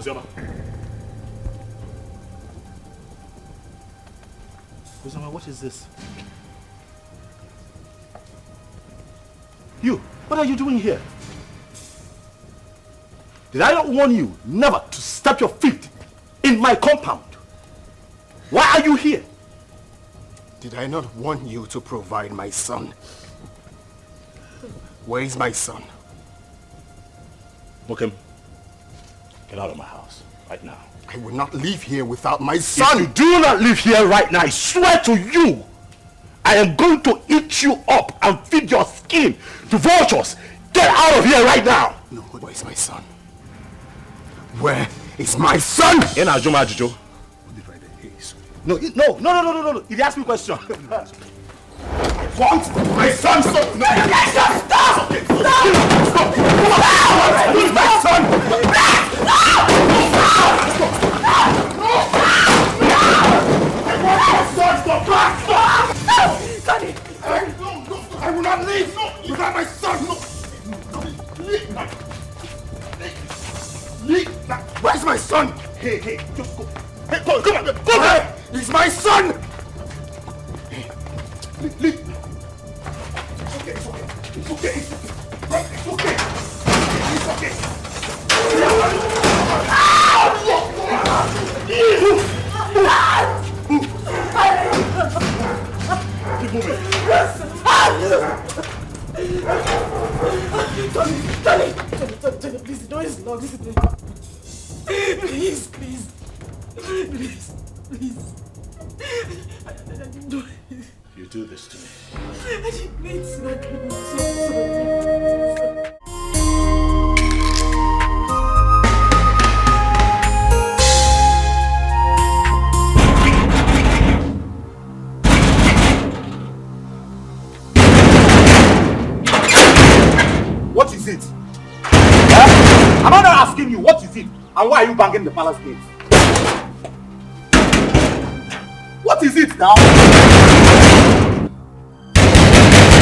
Ozioma, what is this? You, what are you doing here? Did I not warn you never to step your feet in my compound? Why are you here? Did I not warn you to provide my son? Where is my son? Mokem, get out of my house right now. I will not leave here without my son! If you do not leave here right now, I swear to you, I am going to eat you up and feed your skin to vultures. Get out of here right now! No, where is my son? Where is my son? In Ajuma Ajujo. No. He asked me a question. What? My son! Stop! No! Stop! Stop! Where is my son? Daddy! I will not leave without my son! Where's my son? Hey, just go. Hey, come on, go there! He's my son! Leave. It's okay. It's okay. Keep moving. Tony, please, the door is locked. Please. You do this to me. What is it? Am I not asking you what is it? And why are you banging the palace gate? What is it now?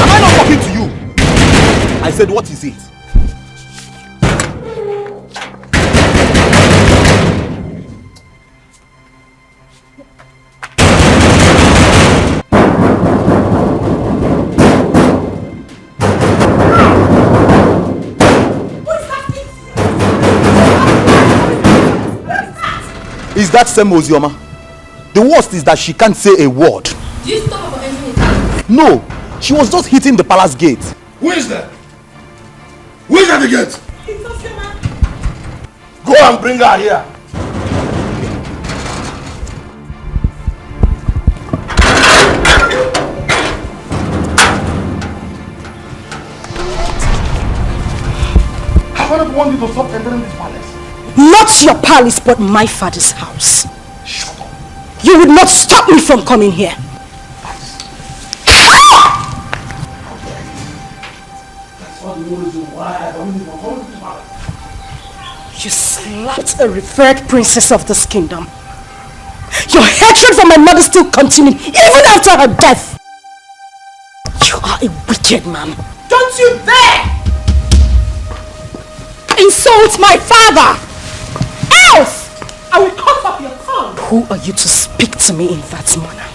Am I not talking to you? I said, what is it? Is that same Ozioma? The worst is that she can't say a word. Do you stop her from entering the house? No, she was just hitting the palace gate. Who is that? Who is at the gate? It's Ozioma. Go and bring her here. Have I not warned you to stop entering this palace? Not your palace, but my father's house. Shut up. You would not stop me from coming here. That's all the reason why I don't even come to this palace. You slapped a revered princess of this kingdom. Your hatred for my mother still continued even after her death. You are a wicked man. Don't you dare insult my father! Else I will cut off your tongue. Who are you to speak to me in that manner?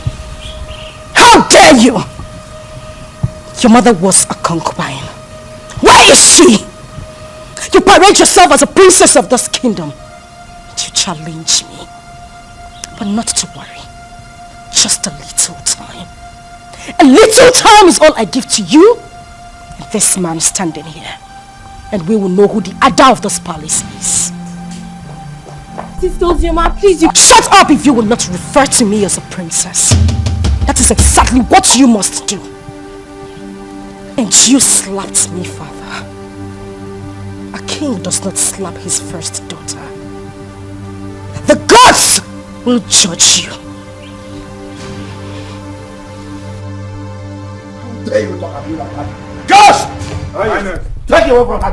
How dare you! Your mother was a concubine. Where is she? You parade yourself as a princess of this kingdom. You challenge me. But not to worry. Just a little time. A little time is all I give to you and this man standing here. And we will know who the Ada of this palace is. Sister Ozioma, please, you... Shut up if you will not refer to me as a princess. That is exactly what you must do. And you slapped me, father. A king does not slap his first daughter. The gods will judge you. How dare you talk to me like that? Gosh! Take you away from her.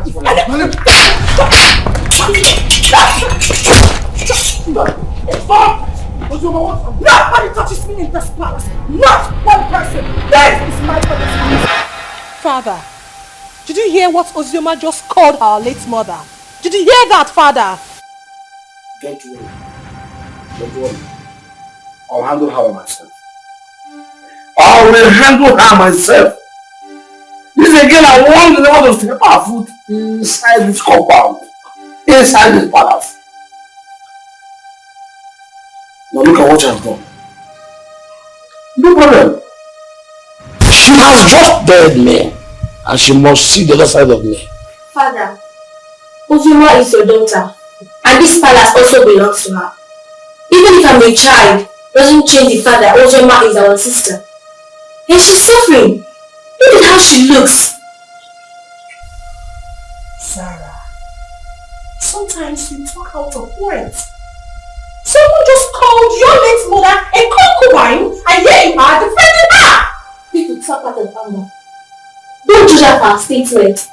Stop! Nobody touches me in this palace. Not one person. This is my father's house. Father, did you hear what Ozioma just called our late mother? Did you hear that, Father? Don't worry. Don't worry. I'll handle her myself. I will handle her myself. This again, I want the to step our foot inside this compound. Inside this palace. Now look at what she has done. No problem. She has just dared me. And she must see the other side of me. Father, Ozuma is your daughter. And this palace also belongs to her. Even if I'm a child, doesn't change the fact that Ozoma is our sister. And she's suffering. Look at how she looks. Sarah, sometimes you talk out of words. Someone just called your late mother a concubine, and here you are defending her! People talk out of anger. Don't judge her for her statement.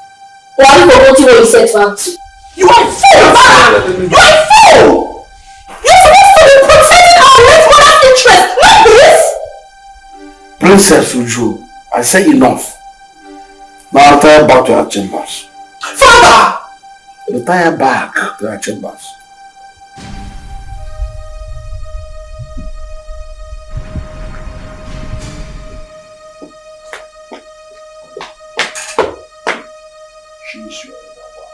Or are you forgetting what you said to her too? You are a fool, Sarah! You are a fool! You're supposed to be protecting our late mother's interest, not this! Princess Uju, I say enough. Now retire back to her chambers. Father! Retire back to her chambers. She's your lover.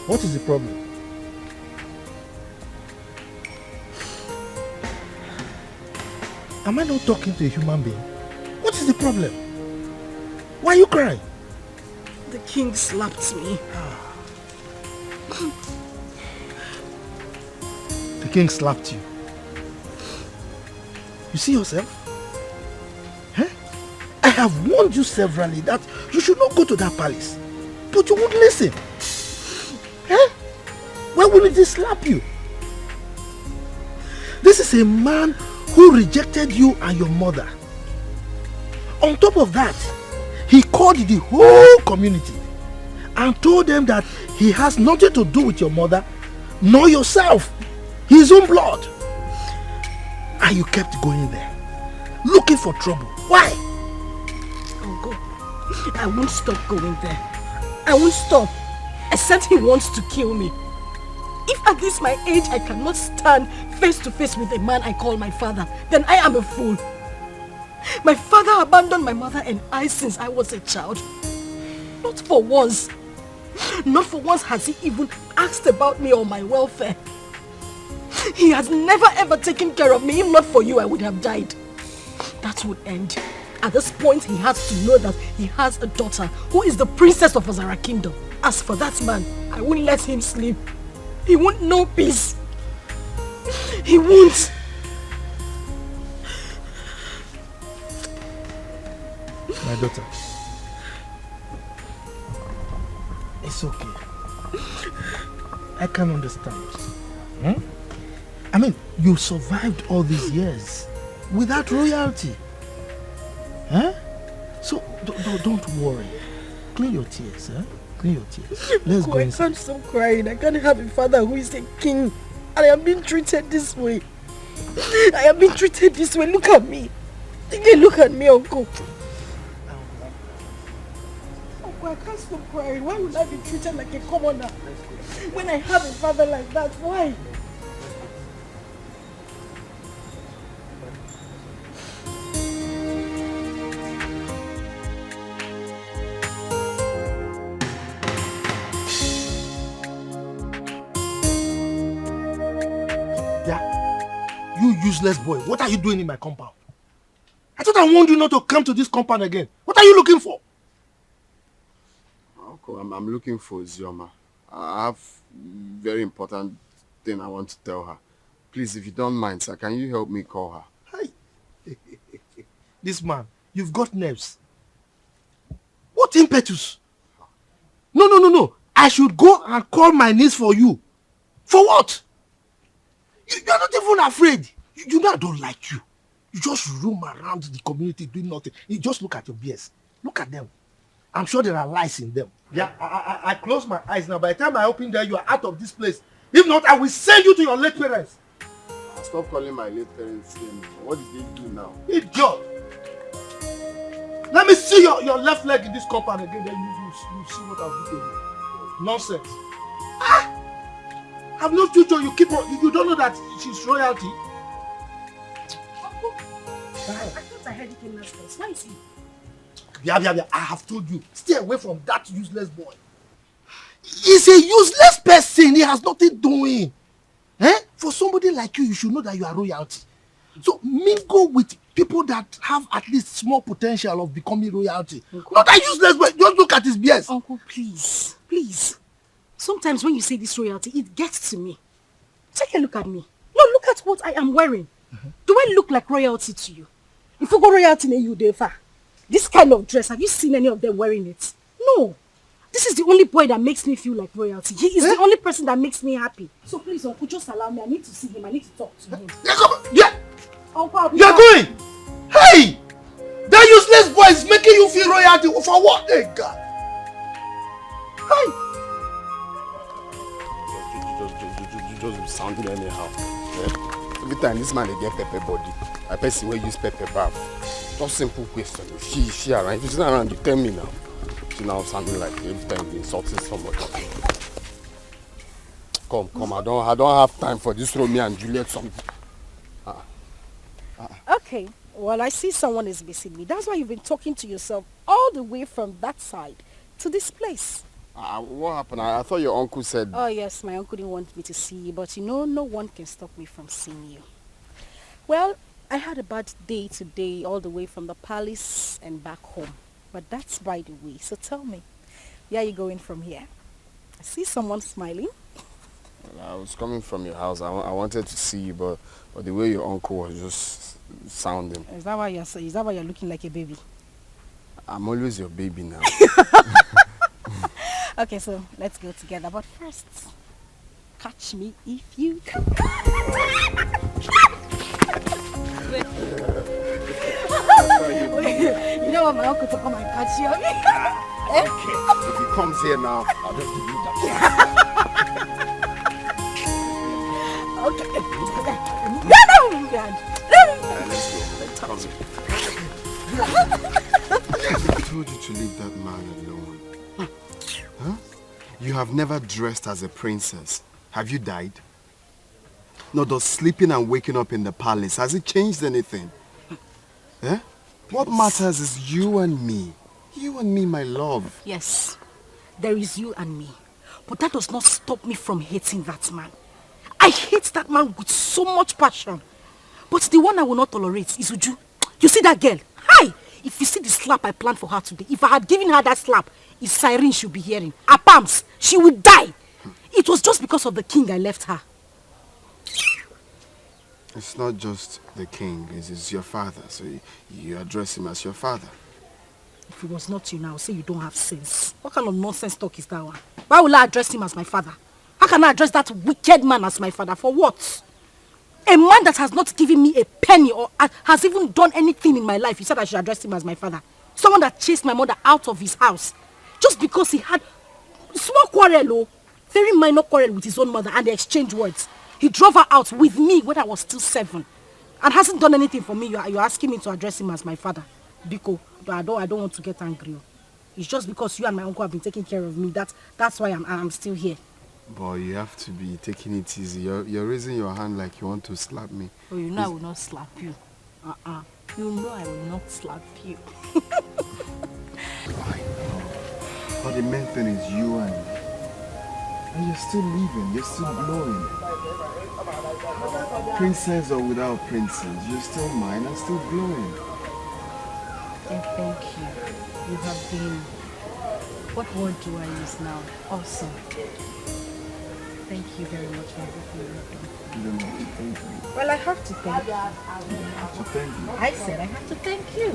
What is the problem? Am I not talking to a human being? What is the problem? Why are you crying? The king slapped me. The king slapped you. You see yourself? Huh? I have warned you severally that you should not go to that palace. But you won't listen. Huh? Why wouldn't he slap you? This is a man who rejected you and your mother. On top of that, he called the whole community and told them that he has nothing to do with your mother nor yourself, his own blood. And you kept going there, looking for trouble. Why? I'll go. I won't stop going there. I won't stop, except he wants to kill me. If at this my age I cannot stand face to face with a man I call my father, then I am a fool. My father abandoned my mother and I since I was a child. Not for once. Not for once has he even asked about me or my welfare. He has never ever taken care of me. If not for you, I would have died. That would end. At this point, he has to know that he has a daughter who is the princess of Azara Kingdom. As for that man, I won't let him sleep. He won't know peace. He won't. My daughter, it's okay. I can understand. I mean, you survived all these years without royalty. Huh? So don't worry. Clean your tears, huh? Clean your tears. Let's go I inside. can't stop crying. I can't have a father who is a king. And I am being treated this way. I am being treated this way. Look at me. Look at me, uncle. Uncle, I can't stop crying. Why would I be treated like a commoner when I have a father like that? Why? You useless boy, what are you doing in my compound? I thought I warned you not to come to this compound again. What are you looking for? Uncle, I'm looking for Zioma. I have very important thing I want to tell her. Please, if you don't mind, sir, can you help me call her? Hi. This man, you've got nerves. What impetus? No. I should go and call my niece for you. For what? You are not even afraid. You know I don't like you. You just roam around the community doing nothing. You just look at your beers. Look at them. I'm sure there are lies in them. Yeah, I close my eyes now. By the time I open there, you are out of this place. If not, I will send you to your late parents. Stop calling my late parents name. What did they do now? Idiot! Let me see your left leg in this compound again, then you see what I'll do to you. Nonsense. I've no future. You don't know that she's royalty. Uncle, I thought I heard you came last place. Why is he? Yeah. I have told you. Stay away from that useless boy. He's a useless person. He has nothing doing. For somebody like you should know that you are royalty. So mingle with people that have at least small potential of becoming royalty. Uncle, not that useless boy. Just look at his BS. Uncle, please. Sometimes when you say this royalty, it gets to me. Take a look at me. No, look at what I am wearing. Do I look like royalty to you? If you go royalty in you, Defa, this kind of dress, have you seen any of them wearing it? No. This is the only boy that makes me feel like royalty. He is the only person that makes me happy. So please, Uncle, just allow me. I need to see him. I need to talk to him. Yeah. Uncle, you're going. Hey! That useless boy is making you feel royalty. For what? Hey, God. Hey! Just be sounding anyhow. Yeah? Every time this man they get pepper body, I person will use pepper bath. Just simple question. She around. If she's not around, you tell me now. She now sounding like every time you insulting somebody. Come. I don't have time for this Romeo and Juliet song. Okay. Well, I see someone is missing me. That's why you've been talking to yourself all the way from that side to this place. What happened? I thought your uncle said... Oh yes, my uncle didn't want me to see you, but you know, no one can stop me from seeing you. Well, I had a bad day today, all the way from the palace and back home. But that's by the way. So tell me, where are you going from here? I see someone smiling. Well, I was coming from your house. I wanted to see you, but the way your uncle was just sounding. Is that why you're looking like a baby? I'm always your baby now. Okay, so let's go together. But first, catch me if you can. You don't want my uncle to come and catch you, okay? Okay. If he comes here now, I'll just give you that. Okay. Let's go. I told you to leave that man alone. Huh? You have never dressed as a princess. Have you died? No, does sleeping and waking up in the palace, has it changed anything? Eh? What matters is you and me. You and me, my love. Yes, there is you and me. But that does not stop me from hating that man. I hate that man with so much passion. But the one I will not tolerate is Uju. You see that girl? Hi! If you see the slap I planned for her today, if I had given her that slap, it's siren she'll be hearing. Her palms, she would die. It was just because of the king I left her. It's not just the king, it's your father, so you address him as your father. If it was not you now, say you don't have sense. What kind of nonsense talk is that one? Why will I address him as my father? How can I address that wicked man as my father? For what? A man that has not given me a penny or has even done anything in my life, you said I should address him as my father. Someone that chased my mother out of his house just because he had small quarrel, very minor quarrel with his own mother, and they exchanged words. He drove her out with me when I was still 7 and hasn't done anything for me. You're asking me to address him as my father. Biko, but I don't want to get angry. It's just because you and my uncle have been taking care of me. That's why I'm still here. Boy, you have to be taking it easy. You're raising your hand like you want to slap me. Oh, you know I will not slap you. You know I will not slap you. I know. But the main thing is you and me. And you're still living, you're still glowing. Princess or without princess, you're still mine and still glowing. And thank you. You have been, what word do I use now? Awesome. Thank you very much for everything you've done. You don't have to thank me. Well, I have to thank you. You have to thank you. I said I have to thank you.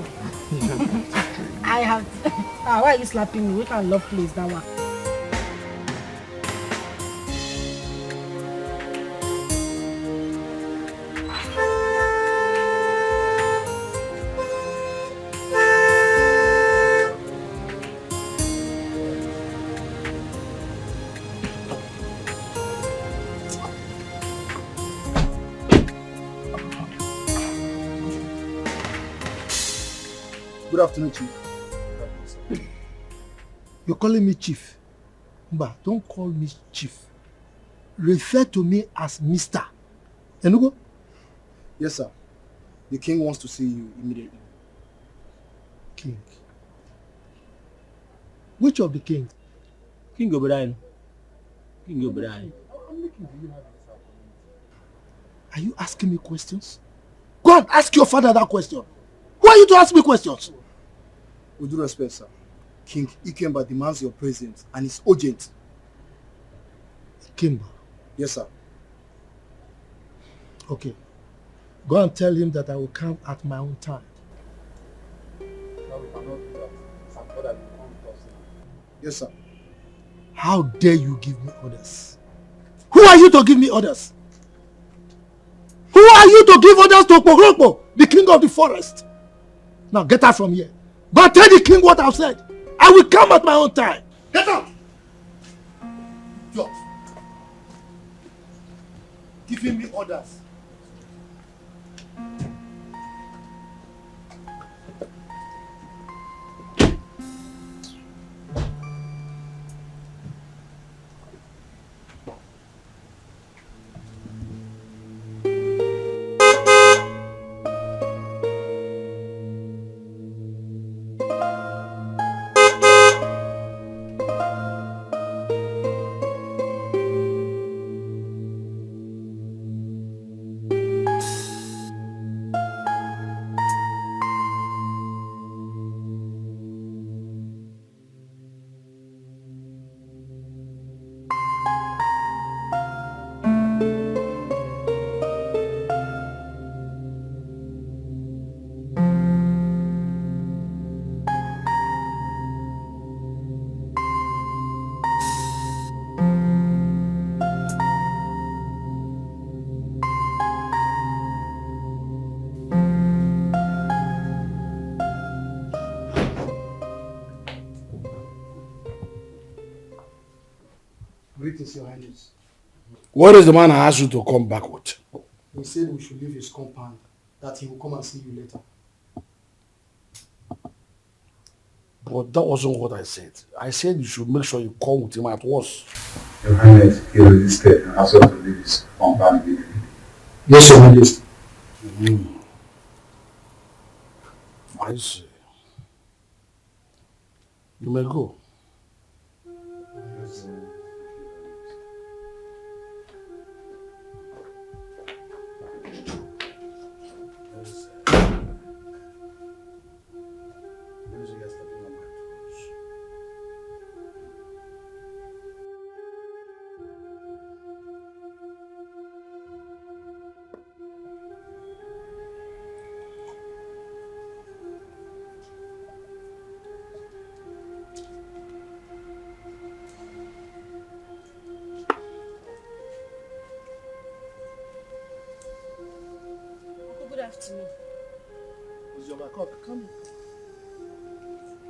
You don't have to thank me. I have to. Why are you slapping me? We can't love please that one. Good afternoon, Chief. You're calling me Chief. Mba, don't call me Chief. Refer to me as Mr. Enugo? Yes, sir. The king wants to see you immediately. King? Which of the kings? King Obrien. King Obrien. Are you asking me questions? Go and ask your father that question. Who are you to ask me questions? With due respect, sir. King Ikemba demands your presence and it's urgent. Ikemba? Yes, sir. Okay. Go and tell him that I will come at my own time. No, we cannot do that. Some father will come with us now. Yes, sir. How dare you give me orders? Who are you to give me orders? Who are you to give orders to Pogrokpo, the king of the forest? Now get out from here. Go and tell the king what I've said. I will come at my own time. Get out! Yo. Giving me orders. Greetings, Your Highness. What is the man I asked you to come back with? He said we should leave his compound, that he will come and see you later. But that wasn't what I said. I said you should make sure you come with him at once. Your Highness, he resisted and asked us to leave his compound immediately. Yes, Your Highness. I see. You may go.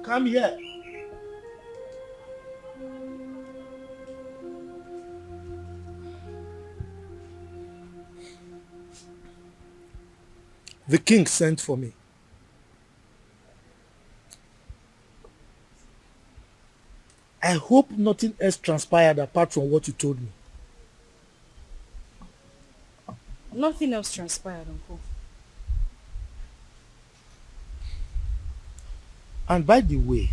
Come here. The king sent for me. I hope nothing else transpired apart from what you told me. Nothing else transpired, Uncle. And by the way,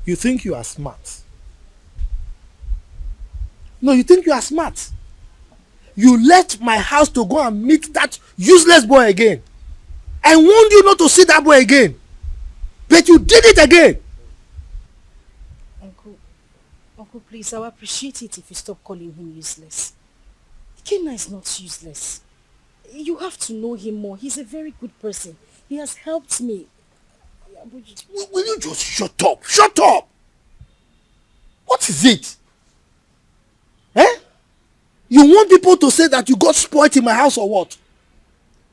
you think you are smart. No, you think you are smart. You left my house to go and meet that useless boy again. I warned you not to see that boy again. But you did it again. Uncle, please, I would appreciate it if you stop calling him useless. Kenna is not useless. You have to know him more. He's a very good person. He has helped me. Will you just shut up? Shut up! What is it? Eh? You want people to say that you got spoiled in my house or what?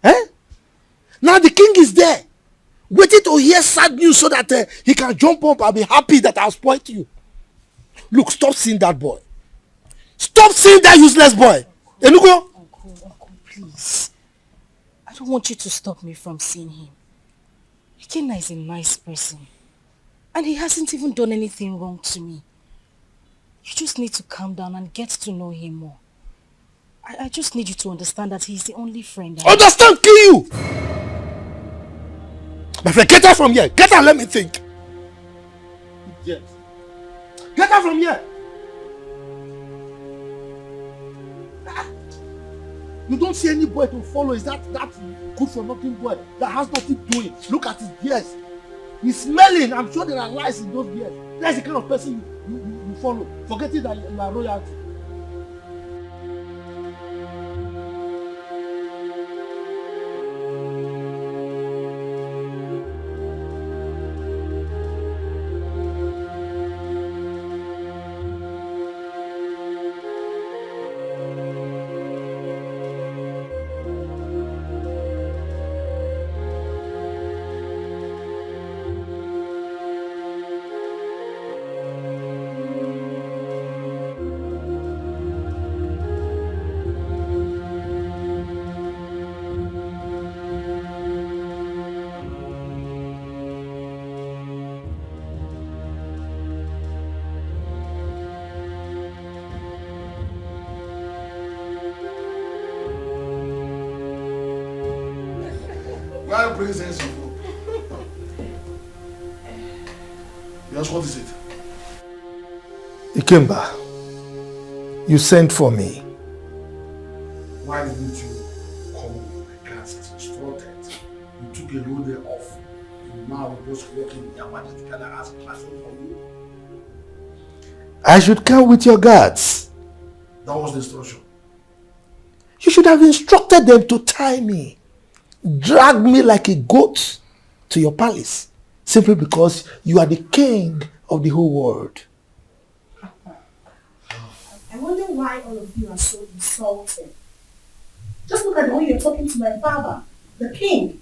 Eh? Now the king is there, waiting to hear sad news so that he can jump up and be happy that I spoiled you. Look, stop seeing that boy. Stop seeing that useless boy. Enugo? Uncle, please. I don't want you to stop me from seeing him. Ikenna is a nice person. And he hasn't even done anything wrong to me. You just need to calm down and get to know him more. I just need you to understand that he's the only friend I have. Understand, kill you! My friend, get out from here. Get out, let me think. Yes. Get out from here. You don't see any boy to follow. Is that good for nothing boy that has nothing doing? Look at his beard. He's smelling. I'm sure there are lies in those beards. That's the kind of person you follow. Forgetting that you are royalty. Why bring sense of hope? Yes, what is it? Ikemba, you sent for me. Why didn't you come with my class as instructed? You took a whole day off. And now we're just working in your majesty together as classroom for you. I should come with your guards. That was the instruction. You should have instructed them to tie me, drag me like a goat to your palace, simply because you are the king of the whole world. I wonder why all of you are so insulting. Just look at the way you're talking to my father, the king.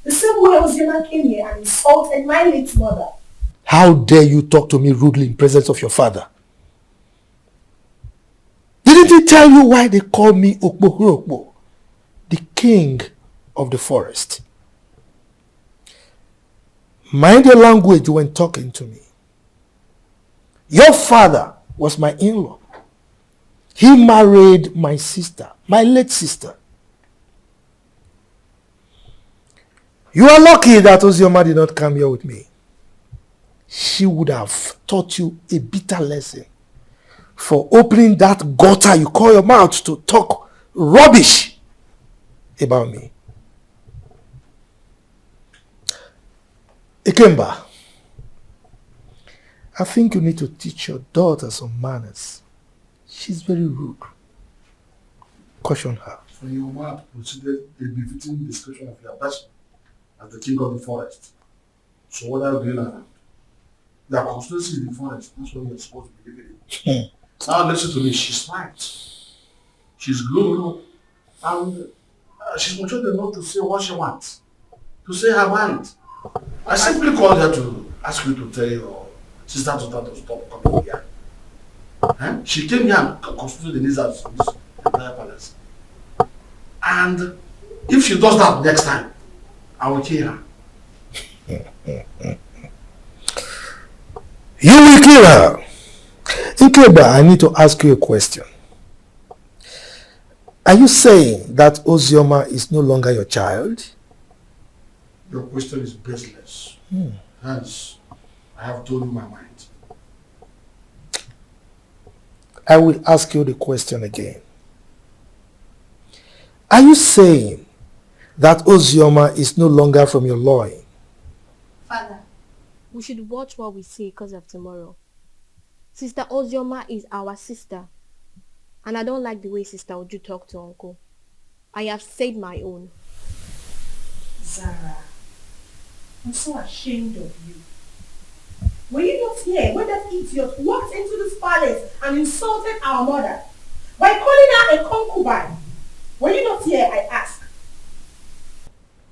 The same way Ozioma came here and insulted my late mother. How dare you talk to me rudely in presence of your father? Didn't he tell you why they call me Okpohurokpo, the king of the forest? Mind your language when talking to me. Your father was my in-law. He married my sister, my late sister. You are lucky that Ozioma did not come here with me. She would have taught you a bitter lesson for opening that gutter you call your mouth to talk rubbish about me. Ikemba, I think you need to teach your daughter some manners. She's very rude. Caution her. So your mother considered a befitting description of your person as the king of the forest. So what are you doing now? Your constituency in the forest, that's what you're supposed to be living in. Now listen to me, she's right. She's grown up and she's mature enough to say what she wants. To say her mind. I simply called her to ask you to tell your sister to stop coming here. She came here and constituted the needs of this entire palace. And if she does that next time, I will kill her. You will kill her. Ikemba, I need to ask you a question. Are you saying that Ozioma is no longer your child? Your question is baseless. Hence, I have told you my mind. I will ask you the question again. Are you saying that Ozioma is no longer from your loin? Father, we should watch what we say because of tomorrow. Sister Ozioma is our sister. And I don't like the way Sister Oju talk to Uncle. I have said my own. Zara, I'm so ashamed of you. Were you not here when that idiot walked into this palace and insulted our mother by calling her a concubine? Were you not here, I ask?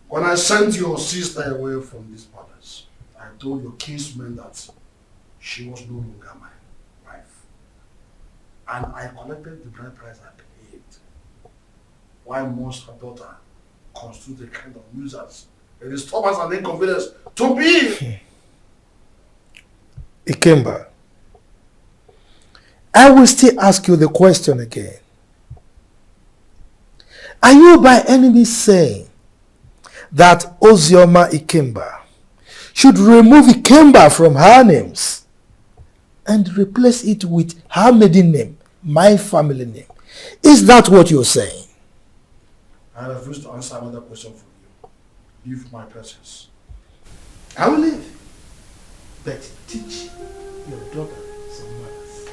When I sent your sister away from this palace, I told your kinsman that she was no longer my wife. And I collected the bride price I paid. Why must her daughter constitute a kind of nuisance a disturbance and inconvenience to me. Ikemba, I will still ask you the question again. Are you by any means saying that Ozioma Ikemba should remove Ikemba from her names and replace it with her maiden name, my family name? Is that what you're saying? I refuse to answer another question from you. Leave my presence. I will leave. But teach your daughter some manners.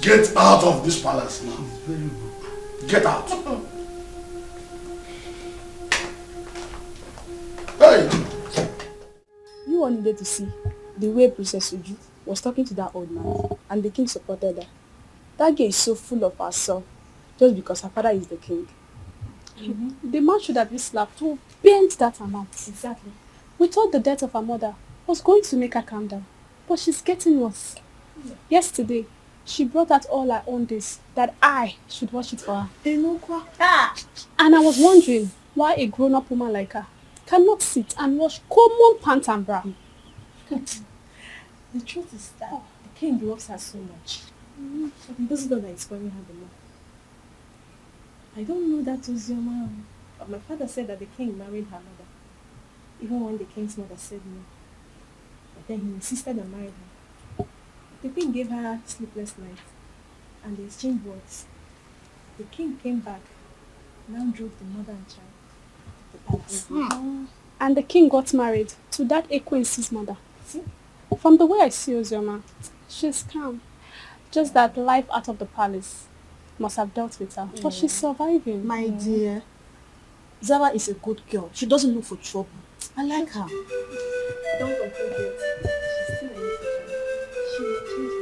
Get out of this palace now. She's very rude. Get out. Hey! You all needed to see the way Princess Uju was talking to that old man, and the king supported her. That girl is so full of herself just because her father is the king. The man should have been slapped to bend that amount. Exactly. We thought the death of her mother was going to make her calm down, but she's getting worse. Yesterday, she brought out all her own days that I should watch it for her. And I was wondering why a grown-up woman like her cannot sit and watch common pant and bra. The truth is that the king loves her so much. This is not that it's spoiling her the more. I don't know that was your mom, but my father said that the king married her mother, even when the king's mother said no. But then he insisted and married her. The king gave her sleepless nights, and they exchanged words. The king came back, now drove the mother and child to the palace. And the king got married to that Ekwensi's mother. See? From the way I see Ozioma, she's calm. Just that life out of the palace must have dealt with her. But she's surviving. My dear, Zara is a good girl. She doesn't look for trouble. I like her. Don't conclude yet. She's still a little child. She will change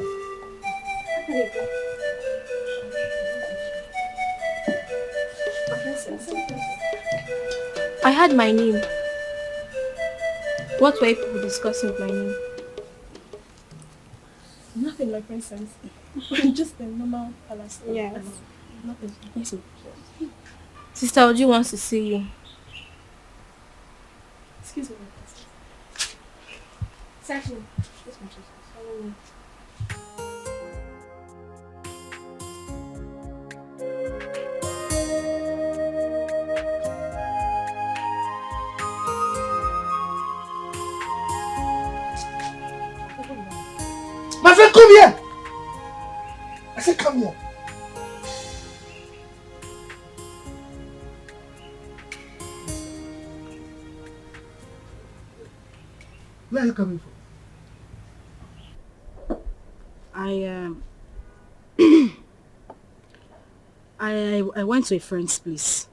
her. I had my name. What were people discussing with my name? Nothing, my princess. Just a normal palace. Yes. Nothing. Yes. Sister Oji wants to see you. Excuse me, my princess. Exactly. Yes, my princess. My friend, come here! I said come here. Where are you coming from? I went to a friend's place.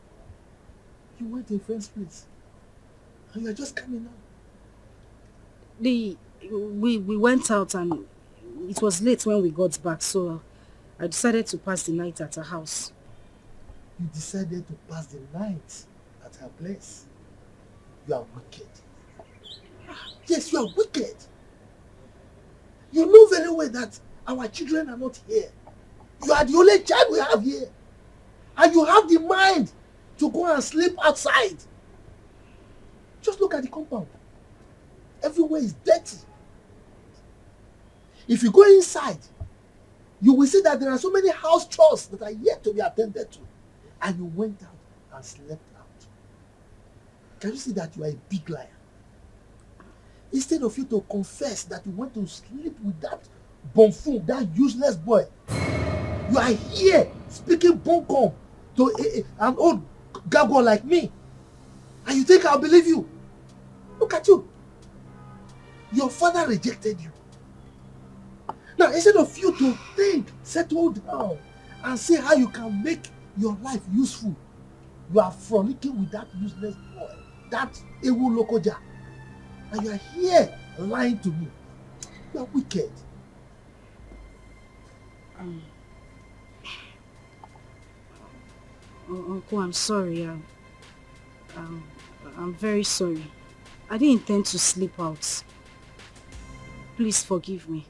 You went to a friend's place? And you are just coming out? We went out and it was late when we got back, so I decided to pass the night at her house. You decided to pass the night at her place? You are wicked. Yes, you are wicked. You know very well that our children are not here. You are the only child we have here. And you have the mind to go and sleep outside. Just look at the compound. Everywhere is dirty. If you go inside, you will see that there are so many house chores that are yet to be attended to. And you went out and slept out. Can you see that you are a big liar? Instead of you to confess that you went to sleep with that buffoon, that useless boy, you are here speaking bunkum to an old gargoyle like me. And you think I'll believe you? Look at you. Your father rejected you. Now, instead of you to think, settle down, and see how you can make your life useful, you are frolicking with that useless boy, that Ewu Lokoja. And you are here lying to me. You are wicked. Uncle, I'm sorry. I'm very sorry. I didn't intend to sleep out. Please forgive me.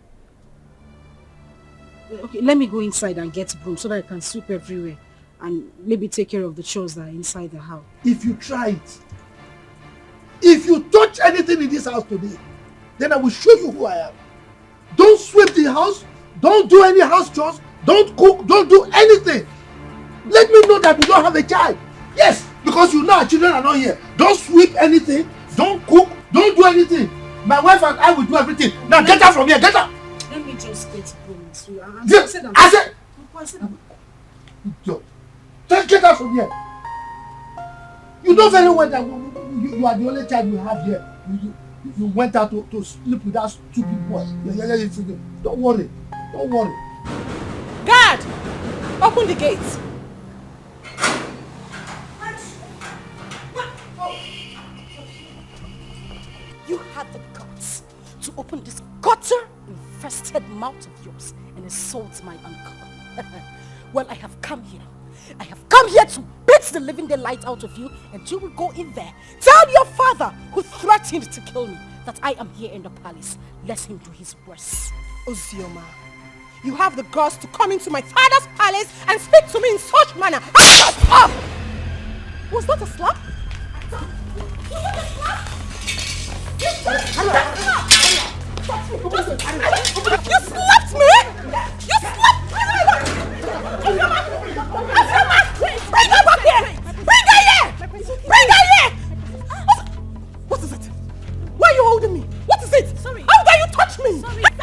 Okay, let me go inside and get broom so that I can sweep everywhere and maybe take care of the chores that are inside the house. If you try it, If you touch anything in this house today, then I will show you who I am. Don't sweep the house. Don't do any house chores. Don't cook. Don't do anything. Let me know that you don't have a child. Yes, because you know our children are not here. Don't sweep anything. Don't cook. Don't do anything. My wife and I will do everything. Now get out from here. Get out. Let me just get home. I said. Just get out from here. You know very well that you are the only child we have here. You went out to sleep with that stupid boy. Don't worry. Don't worry. Guard! Open the gate. You had the guts to open this gutter-infested mouth of yours and insult my uncle. Well, I have come here. I have come here to beat the living daylight out of you, and you will go in there. Tell your father, who threatened to kill me, that I am here in the palace. Let him do his worst. Ozioma, you have the guts to come into my father's palace and speak to me in such manner. Shut up! Was that a slap? Was that a slap? You slapped me! You slapped me! Bring her back here! Bring her here! Bring her here! What is it? Why are you holding me? What is it? Sorry. How dare you touch me? Sorry. Get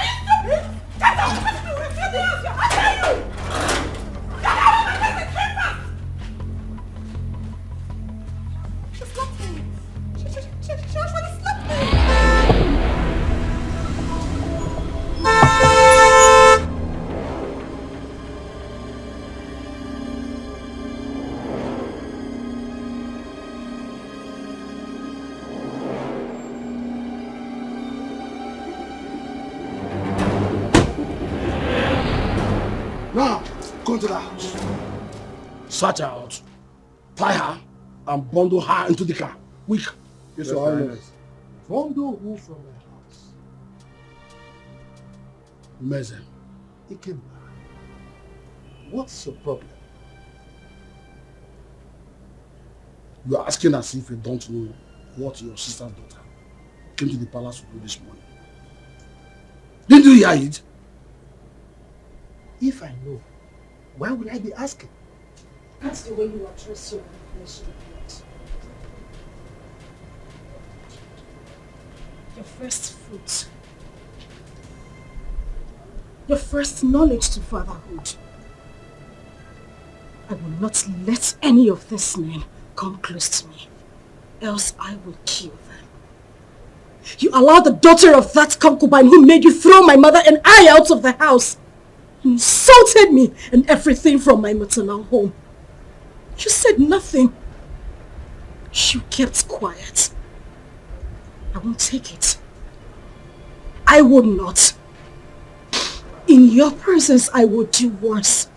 out of my face! How dare you? Get out of my face! She slapped me. She actually slapped me. Now, go to the house. Search her out. Tie her and bundle her into the car. Quick. Yes, Your Highness. Bundle who from the house? Meze. Ikemba. What's your problem? You are asking as if you don't know what your sister's daughter came to the palace to do this morning. Didn't you hear it? If I know, why would I be asking? That's the way you address your flesh and blood. Your first fruit. Your first knowledge to fatherhood. I will not let any of these men come close to me, else I will kill them. You allowed the daughter of that concubine who made you throw my mother and I out of the house. You insulted me and everything from my maternal home. You said nothing. You kept quiet. I won't take it. I would not. In your presence, I will do worse.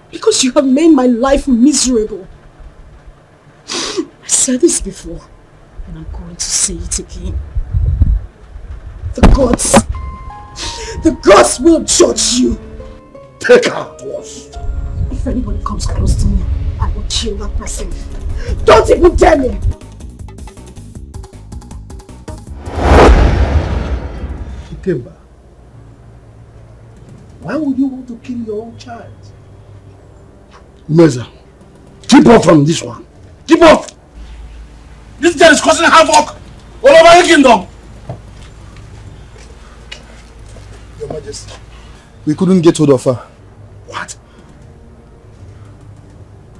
Because you have made my life miserable. I said this before, and I'm going to say it again. The gods will judge you. Take her to us. If anybody comes close to me, I will kill that person. Don't even dare me! Ikemba, why would you want to kill your own child? Meza, keep off from this one. Keep off! This girl is causing havoc all over the kingdom. Your Majesty, we couldn't get hold of her. What?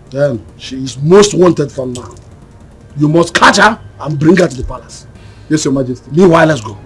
Then she is most wanted from now. You must catch her and bring her to the palace. Yes, Your Majesty. Meanwhile, let's go.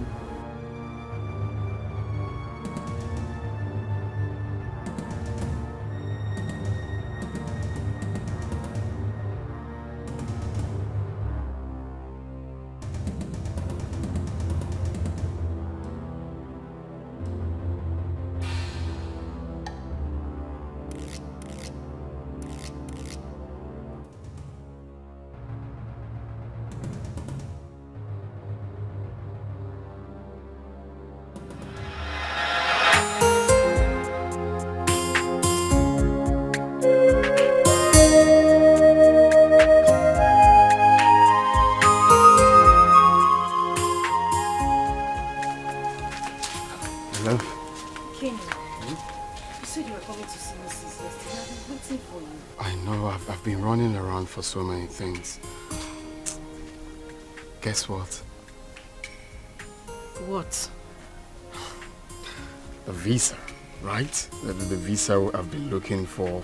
for so many things. Guess what? What? The visa, right? The visa I've been looking for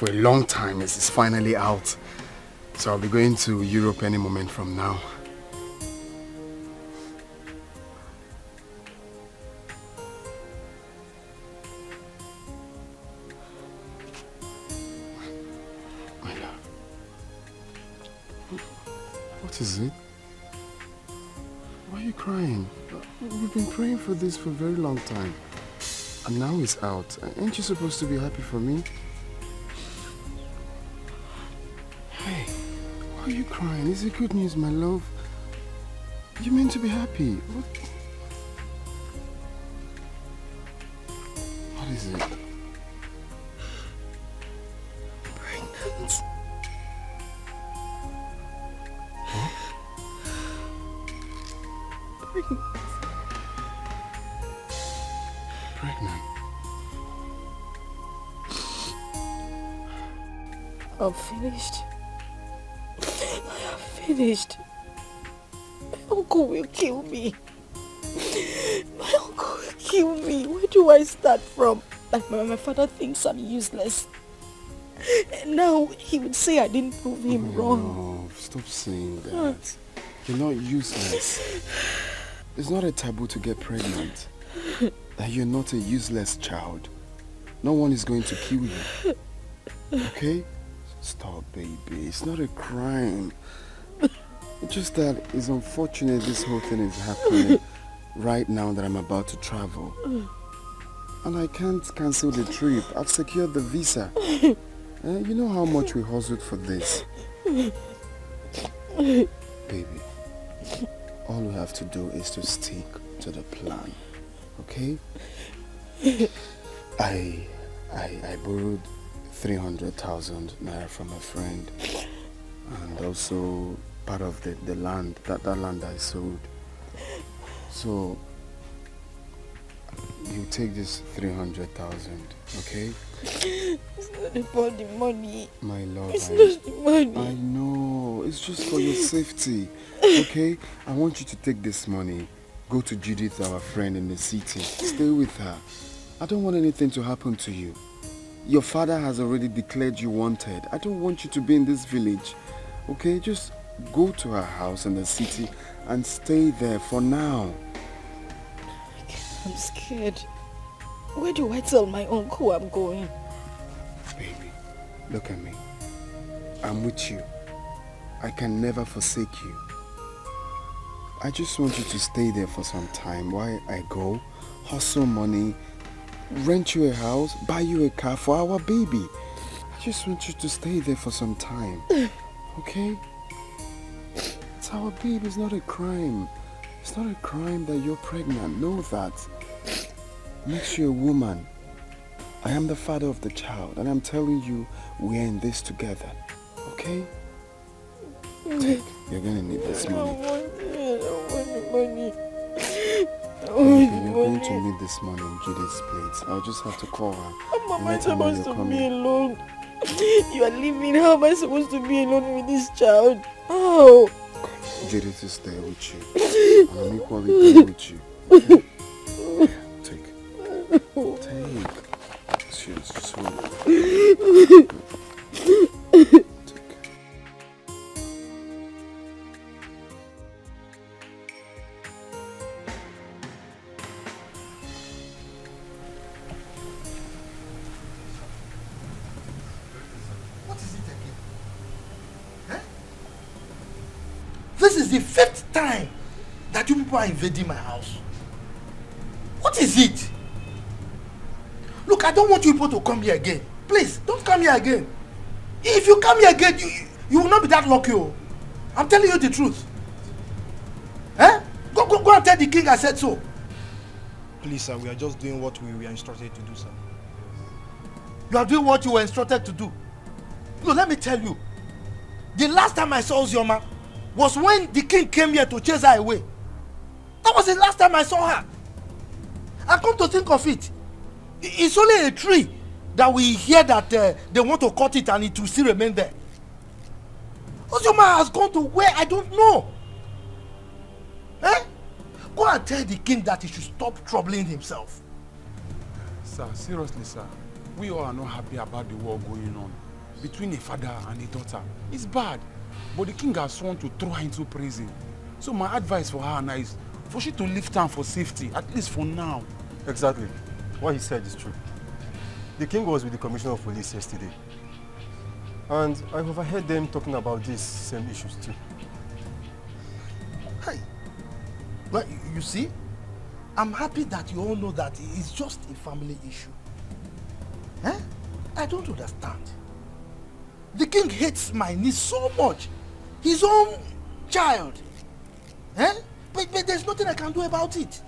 a long time is finally out. So I'll be going to Europe any moment from now. My love. What is it? Why are you crying? We've been praying for this for a very long time. And now it's out. Ain't you supposed to be happy for me? Hey, why are you crying? Is it good news, my love? You meant to be happy. What is it? Pregnant. Huh? Pregnant. I'm finished. I am finished. My uncle will kill me. My uncle will kill me. Where do I start from? Like my father thinks I'm useless. And now he would say I didn't prove him wrong. No, stop saying that. You're not useless. It's not a taboo to get pregnant. That you're not a useless child. No one is going to kill you. Okay? Stop, baby. It's not a crime. It's just that it's unfortunate this whole thing is happening right now that I'm about to travel. And I can't cancel the trip. I've secured the visa. You know how much we hustled for this. Baby, all we have to do is to stick to the plan. Okay? I borrowed 300,000 naira from a friend, and also part of the land, that land I sold. So you take this 300,000, okay? It's not about the money. My love, it's not the money. I know, it's just for your safety, okay? I want you to take this money, go to Judith, our friend in the city, stay with her. I don't want anything to happen to you. Your father has already declared you wanted. I don't want you to be in this village, okay? Just go to her house in the city and stay there for now. I'm scared. Where do I tell my uncle I'm going? Baby, look at me. I'm with you. I can never forsake you. I just want you to stay there for some time while I go, hustle money, rent you a house, buy you a car for our baby. I just want you to stay there for some time. Okay? It's our baby, it's not a crime. It's not a crime that you're pregnant. Know that. Makes you a woman. I am the father of the child, and I'm telling you, we're in this together. Okay? Take. You're gonna need this money. I don't want the money. You're going to need this money in Judith's place. I'll just have to call her. How am I supposed to be alone? You are leaving. How am I supposed to be alone with this child? Oh. Judith is there with you. And I'm equally there with you. Okay? Take. Cheers. Just hold it. Take. This is the 5th time that you people are invading my house. What is it? Look, I don't want you people to come here again. Please, don't come here again. If you come here again, you will not be that lucky. Oh. I'm telling you the truth. Eh? Go and tell the king I said so. Please, sir, we are just doing what we were instructed to do, sir. You are doing what you were instructed to do. No, let me tell you. The last time I saw Ozioma was when the king came here to chase her away. That was the last time I saw her. And come to think of it, it's only a tree that we hear that they want to cut it and it will still remain there. Ozioma has gone to where I don't know. Eh? Go and tell the king that he should stop troubling himself. Sir, seriously, sir. We all are not happy about the war going on between a father and a daughter. It's bad. But the king has sworn to throw her into prison. So my advice for her now is for she to leave town for safety, at least for now. Exactly. What he said is true. The king was with the commissioner of police yesterday. And I overheard them talking about these same issues too. Hey, well, you see, I'm happy that you all know that it's just a family issue. Eh? I don't understand. The king hates my niece so much. His own child. Eh? But there's nothing I can do about it.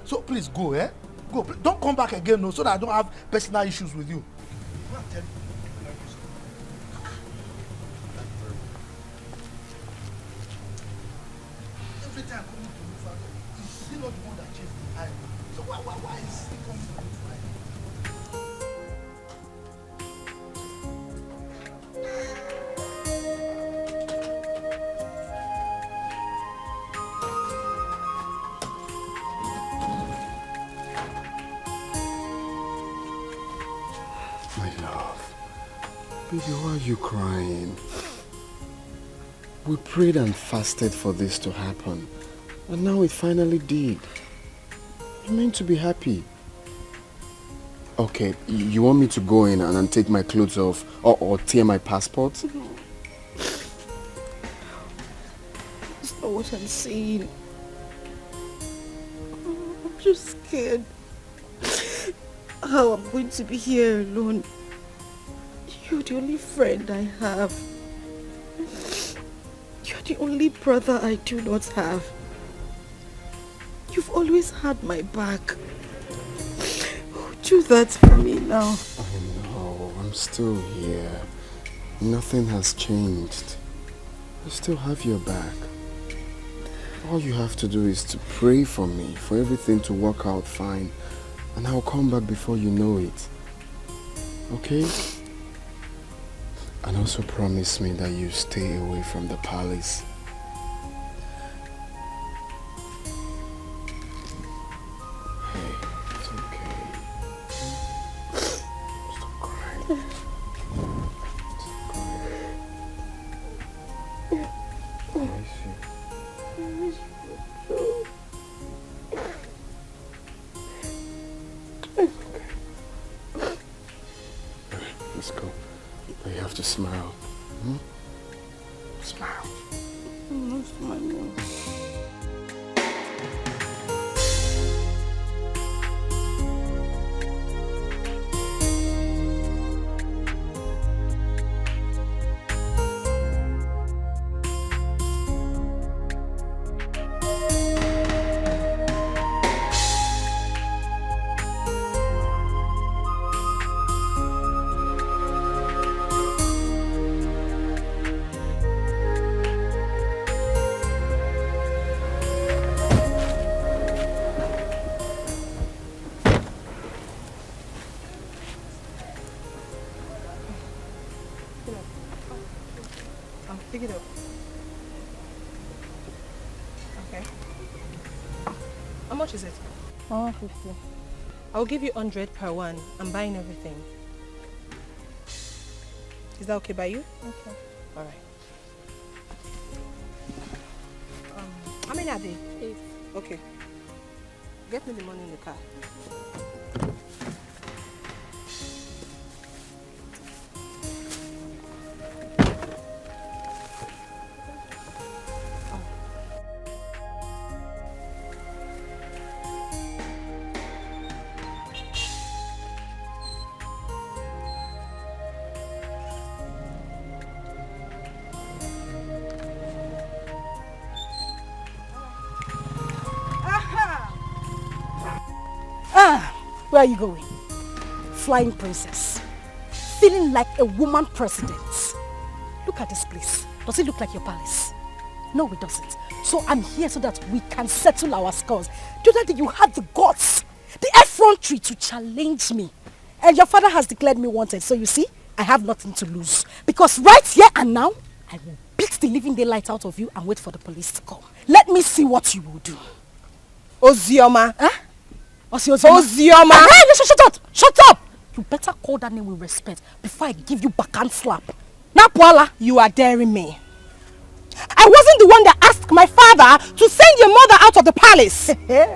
So please go, eh? Go. Don't come back again, no, so that I don't have personal issues with you. Every time coming to me, father, is still not the one that chased the eye. So why is he coming to me? Baby, why are you crying? We prayed and fasted for this to happen. And now it finally did. You're meant to be happy. Okay, you want me to go in and take my clothes off or tear my passport? No. That's not what I'm saying. I'm just scared. How I'm going to be here alone. You're the only friend I have. You're the only brother I do not have. You've always had my back. Do that for me now. I know, I'm still here. Nothing has changed. I still have your back. All you have to do is to pray for me, for everything to work out fine. And I'll come back before you know it. Okay? And also promise me that you stay away from the palace. Hey, it's okay. Stop crying. Stop crying. I miss you. I miss you too. Okay. Alright, let's go. But you have to smile. Hmm? Smile. I'm not smiling. Pick it up. Okay. How much is it? 150. I'll give you 100 per one. I'm buying everything. Is that okay by you? Okay. All right. How many are they? 8. Okay. Get me the money in the car. Where are you going? Flying princess. Feeling like a woman president. Look at this place. Does it look like your palace? No, it doesn't. So I'm here so that we can settle our scores. The other day you had the guts, the effrontery to challenge me. And your father has declared me wanted. So you see, I have nothing to lose. Because right here and now, I will beat the living daylight out of you and wait for the police to come. Let me see what you will do. Ozioma. Huh? Ozioma. Hey, listen, shut up! Shut up! You better call that name with respect before I give you backhand slap. Now, Paula, you are daring me. I wasn't the one that asked my father to send your mother out of the palace. So why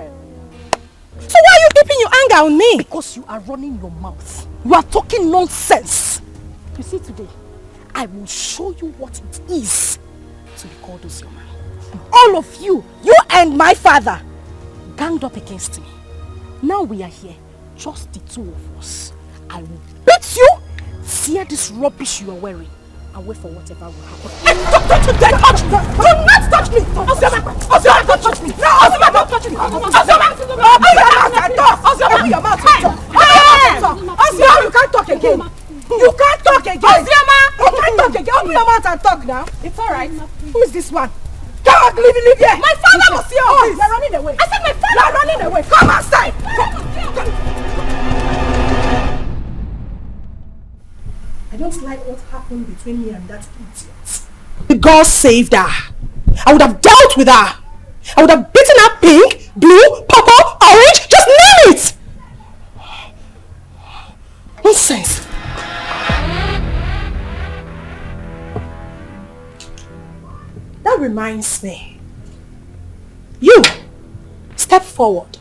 are you keeping your anger on me? Because you are running your mouth. You are talking nonsense. You see, today, I will show you what it is to be called Ozioma. All of you and my father, ganged up against me. Now we are here, just the two of us. I will beat you, tear this rubbish you are wearing, and wait for whatever will happen. Don't you dare touch me! Do not touch me! Ozioma, don't touch me! No, Ozioma, don't touch me! Ozioma, open your mouth and talk! Ozioma, you can't talk again! You can't talk again! Ozioma! You can't talk again! Open your mouth and talk now! It's alright. Who is this one? Come on, leave here! My father was here! Oh, you're running away! I said my father! You're running away! Come outside! Come. I don't like what happened between me and that idiot. The girl saved her. I would have dealt with her. I would have beaten her pink, blue, purple, orange, just name it! Nonsense. That reminds me. You, step forward.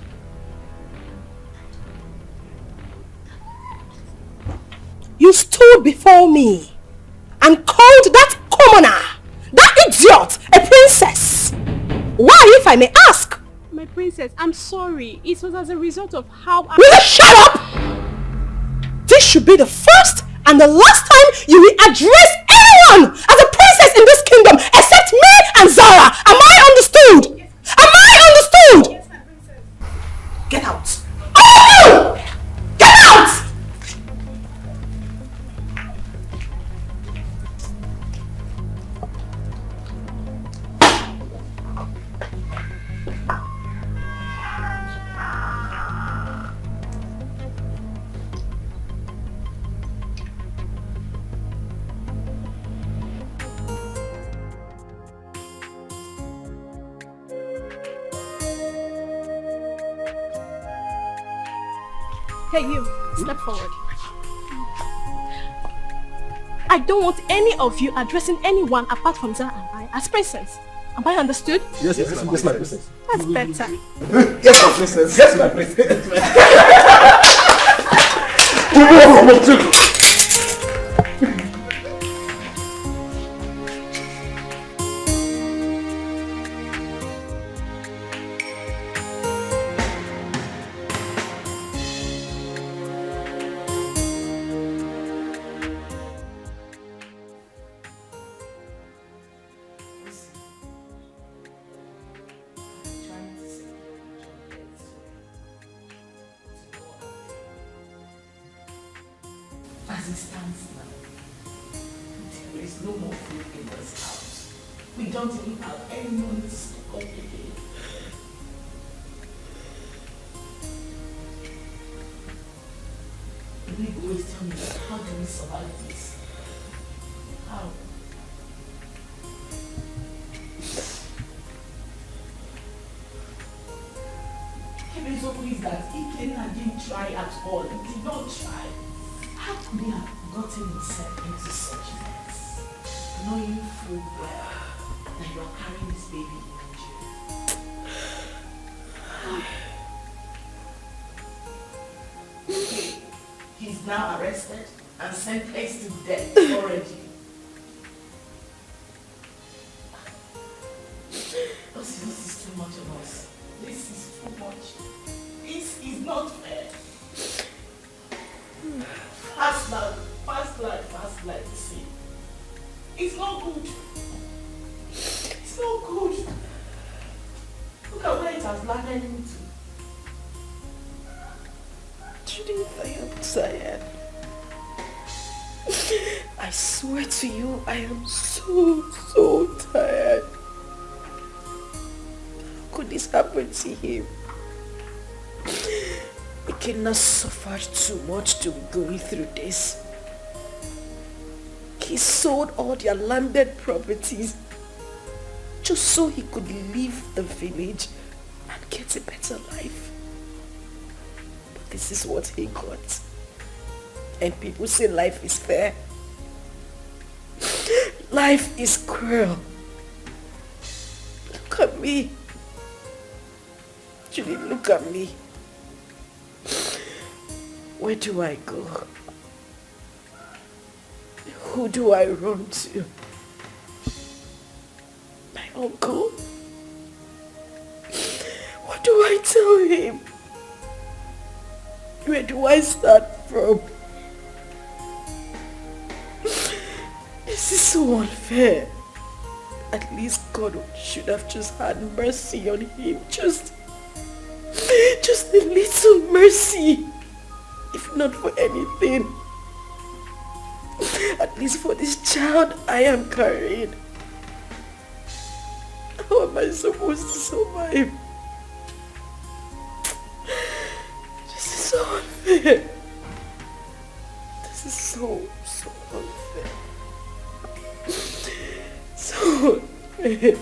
You stood before me and called that commoner, that idiot, a princess. Why, if I may ask? My princess, I'm sorry. It was as a result of how I... Will you shut up? This should be the first and the last time you will address anyone as a princess in this kingdom except me and Zara. Am I understood? Am I understood? Yes, my princess. Get out. Oh! Get out! Hey, you, step forward. I don't want any of you addressing anyone apart from Zara and I as princess. Am I understood? Yes, my princess. That's better. Yes, my princess. Yes, my princess. As it stands now, there is no more food in this house. We don't even have any money to stock up again. The big boys tell me, how do we survive this? How? Heaven so please that Ikenna didn't try at all. He did not try. How could he have gotten himself into such a mess, knowing full well that you are carrying this baby in Nigeria? He's now arrested and sentenced to death already. This is too much of us. This is too much. This is not fair. Fast life, see. It's not good. It's not good. Look at where it has landed into. Judith, I am tired. I swear to you, I am so tired. How could this happen to him? We cannot suffer too much to be going through this. He sold all their landed properties just so he could leave the village and get a better life. But this is what he got. And people say life is fair. Life is cruel. Look at me. Julie, look at me. Where do I go? Who do I run to? My uncle? What do I tell him? Where do I start from? This is so unfair. At least God should have just had mercy on him. Just a little mercy. If not for anything. At least for this child I am carrying. How am I supposed to survive? This is so unfair. This is so unfair. So unfair.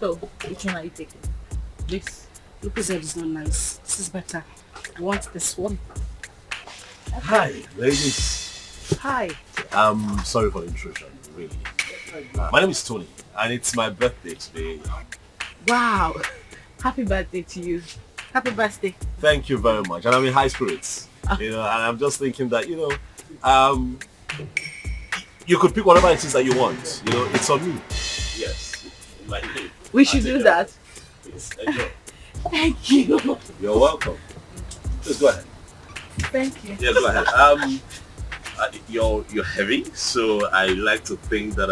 So, which one are you taking? This? Look, said it's not nice. This is better. I want this one. Hi, ladies. Hi. I'm sorry for the intrusion, really. My name is Tony, and it's my birthday today. Wow. Happy birthday to you. Happy birthday. Thank you very much, and I'm in high spirits. You know, and I'm just thinking that, you know, you could pick whatever it is that you want. You know, it's on me. Yes. We should do that. Please, enjoy. Thank you. You're welcome. Just go ahead. Thank you. Yeah, go ahead. You're heavy, so I like to think that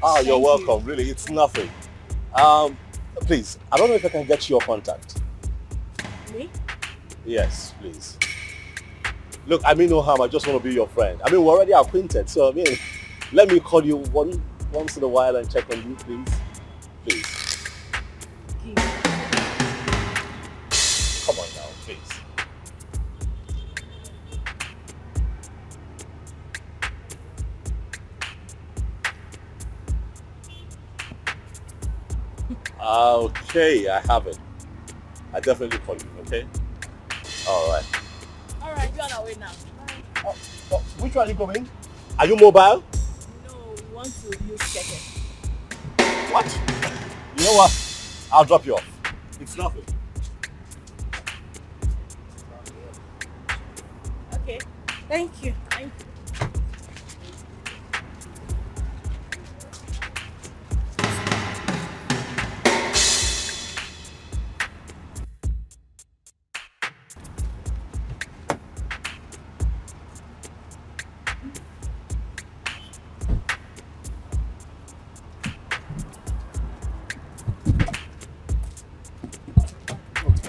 Oh, you're welcome. Really, it's nothing. Please, I don't know if I can get your contact. Me? Yes, please. Look, I mean no harm. I just want to be your friend. I mean, we're already acquainted, so I mean, let me call you once in a while and check on you, please. Please. Come on now, please. Okay, I have it. I definitely call you, okay? Alright. Alright, you're on our way now. Oh, which one are you going? Are you mobile? No, we want to use Dikeh. What? You know what? I'll drop you off. It's nothing. Okay, thank you. Thank you.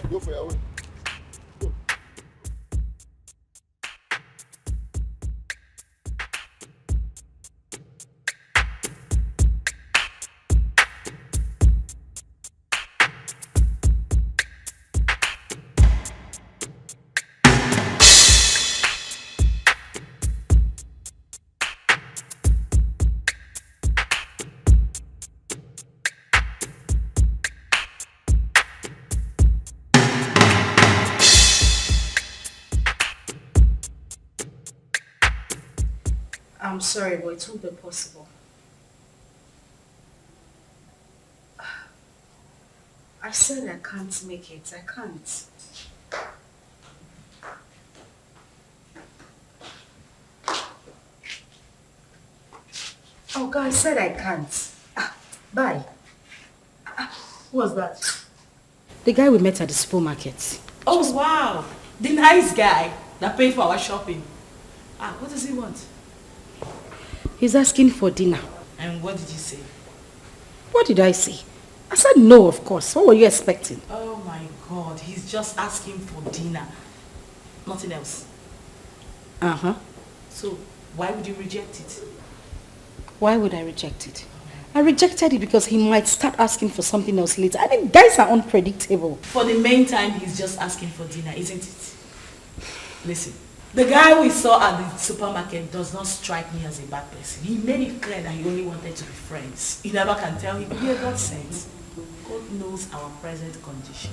Go for your way. I'm sorry, but it won't be possible. I said I can't make it. I can't. Oh God, I said I can't. Bye. Who was that? The guy we met at the supermarket. Oh, wow. The nice guy that paid for our shopping. What does he want? He's asking for dinner. And what did you say? What did I say? I said no, of course. What were you expecting? Oh my God, he's just asking for dinner. Nothing else. Uh-huh. So, why would you reject it? Why would I reject it? I rejected it because he might start asking for something else later. I mean, guys are unpredictable. For the main time, he's just asking for dinner, isn't it? Listen, the guy we saw at the supermarket does not strike me as a bad person. He made it clear that he only wanted to be friends. You never can tell him, yeah, God sent. God knows our present condition.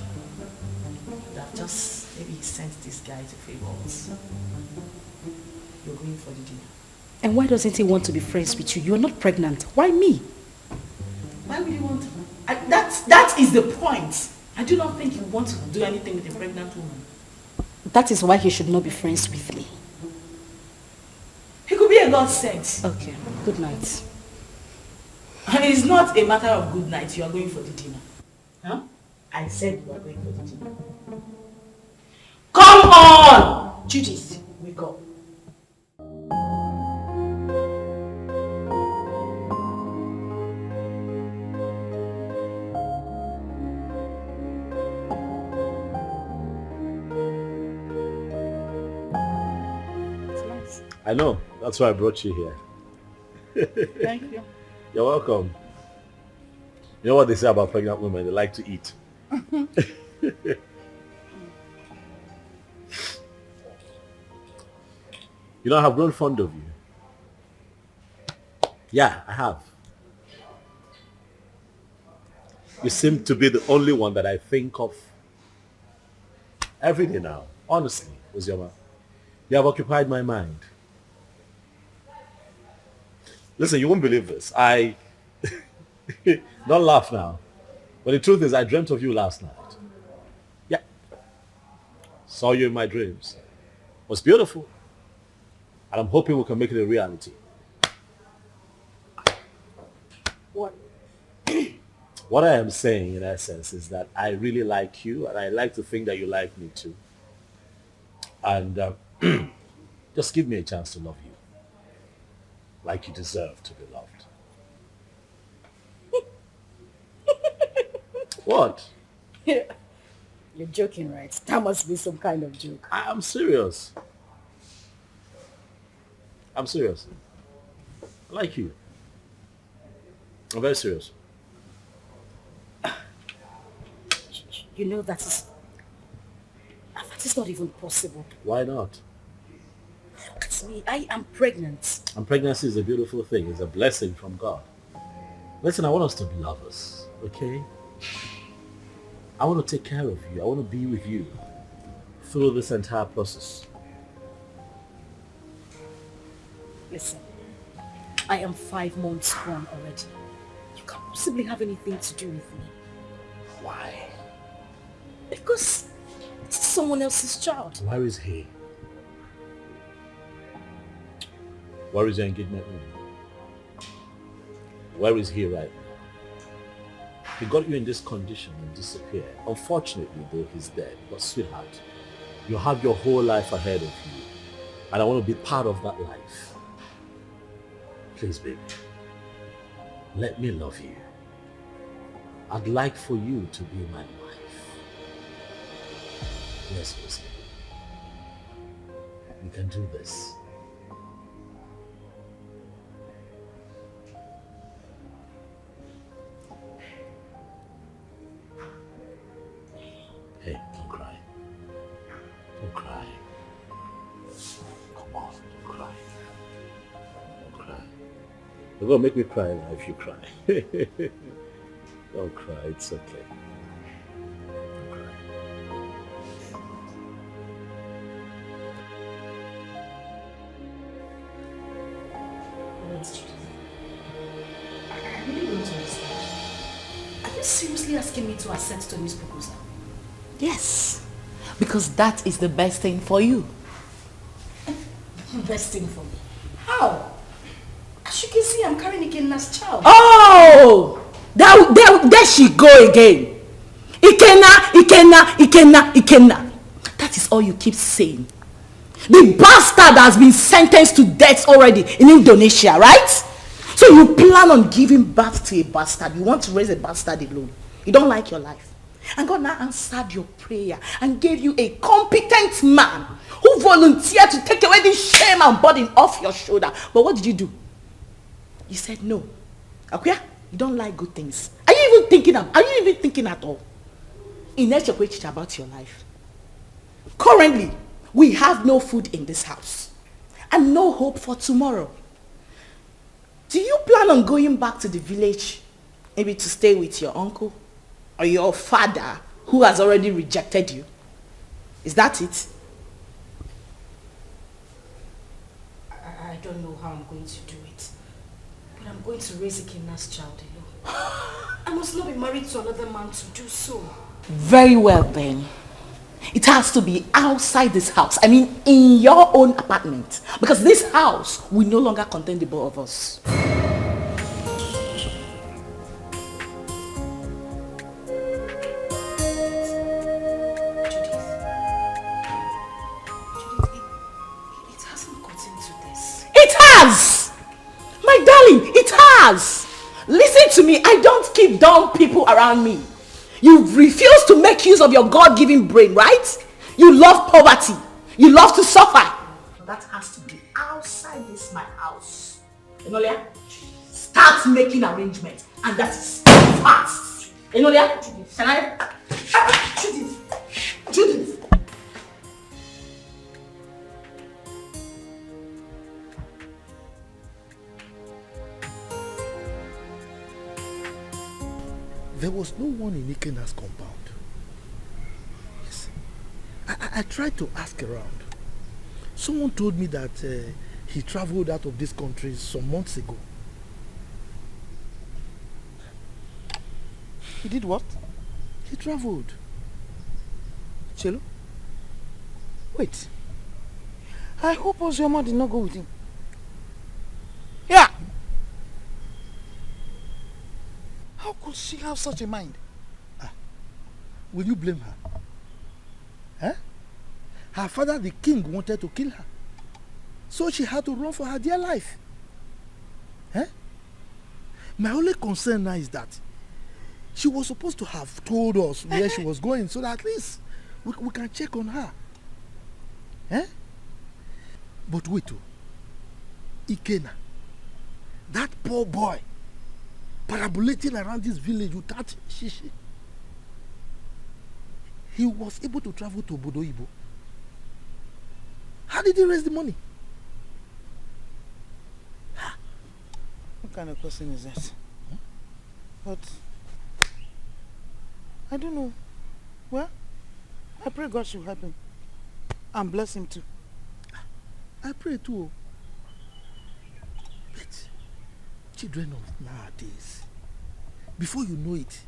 That just, maybe he sent this guy to favor us. You're going for the dinner. And why doesn't he want to be friends with you? You're not pregnant. Why me? Why would he want to? That is the point. I do not think he wants to do anything with a pregnant woman. That is why he should not be friends with me. He could be a godsend. Okay, good night. And it's not a matter of good night. You are going for the dinner. Huh? I said you are going for the dinner. Come on! Judith, wake up. I know. That's why I brought you here. Thank you. You're welcome. You know what they say about pregnant women? They like to eat. You know, I have grown fond of you. Yeah, I have. You seem to be the only one that I think of every day now. Honestly, Uzioma. You have occupied my mind. Listen, you won't believe this. Don't laugh now. But the truth is, I dreamt of you last night. Yeah. Saw you in my dreams. It was beautiful. And I'm hoping we can make it a reality. What? What I am saying, in essence, is that I really like you, and I like to think that you like me too. And just give me a chance to love you. Like you deserve to be loved. What? You're joking, right? That must be some kind of joke. I'm serious. I'm serious. I like you. I'm very serious. You know that is not even possible. Why not? Look at me. I am pregnant. And pregnancy is a beautiful thing. It's a blessing from God. Listen, I want us to be lovers, okay? I want to take care of you. I want to be with you through this entire process. Listen, I am 5 months gone already. You can't possibly have anything to do with me. Why? Because it's someone else's child. Where is he? Where is your engagement ring? Where is he right now? He got you in this condition and disappeared. Unfortunately, though, he's dead. But sweetheart, you have your whole life ahead of you. And I want to be part of that life. Please, baby, let me love you. I'd like for you to be my wife. Yes, Lucy. We can do this. Hey, don't cry. Don't cry. Come on, don't cry. Don't cry. You're gonna make me cry now if you cry. Don't cry, it's okay. Don't cry. I really don't understand. Are you seriously asking me to accept Tony's proposal? Yes, because that is the best thing for you. Best thing for me? How? As you can see, I'm carrying a kidnapped child. Oh! There she go again. Ikenna. That is all you keep saying. The bastard has been sentenced to death already in Indonesia, right? So you plan on giving birth to a bastard. You want to raise a bastard alone. You don't like your life. And God now answered your prayer and gave you a competent man who volunteered to take away this shame and burden off your shoulder. But what did you do? You said no. Akuya, you don't like good things. Are you even thinking at all? Ines about your life. Currently, we have no food in this house and no hope for tomorrow. Do you plan on going back to the village, maybe to stay with your uncle or your father who has already rejected you? Is that it? I don't know how I'm going to do it, but I'm going to raise Ikenna's child alone. I must not be married to another man to do so. Very well then. It has to be outside this house. I mean, in your own apartment. Because this house will no longer contain the both of us. It hasn't gotten to this. It has! My darling, it has! Listen to me, I don't keep dumb people around me. You refuse to make use of your God-given brain, right? You love poverty. You love to suffer. That has to be outside this my house. Enolia, start making arrangements. And that is fast. Enolia, can I? Judith. There was no one in Ikenna's compound. Yes. I tried to ask around. Someone told me that he traveled out of this country some months ago. He did what? He traveled. Chelo? Wait. I hope Ozioma did not go with him. Yeah! How could she have such a mind? Will you blame her? Huh? Her father, the king, wanted to kill her. So she had to run for her dear life. Huh? My only concern now is that she was supposed to have told us where she was going so that at least we can check on her. Huh? But wait, Ikenna, that poor boy, parabolating around this village without shishi. He was able to travel to Obodo Ibo. How did he raise the money? What kind of person is that? But I don't know. Well, I pray God should help him and bless him too. I pray too. But children of nowadays, before you know it,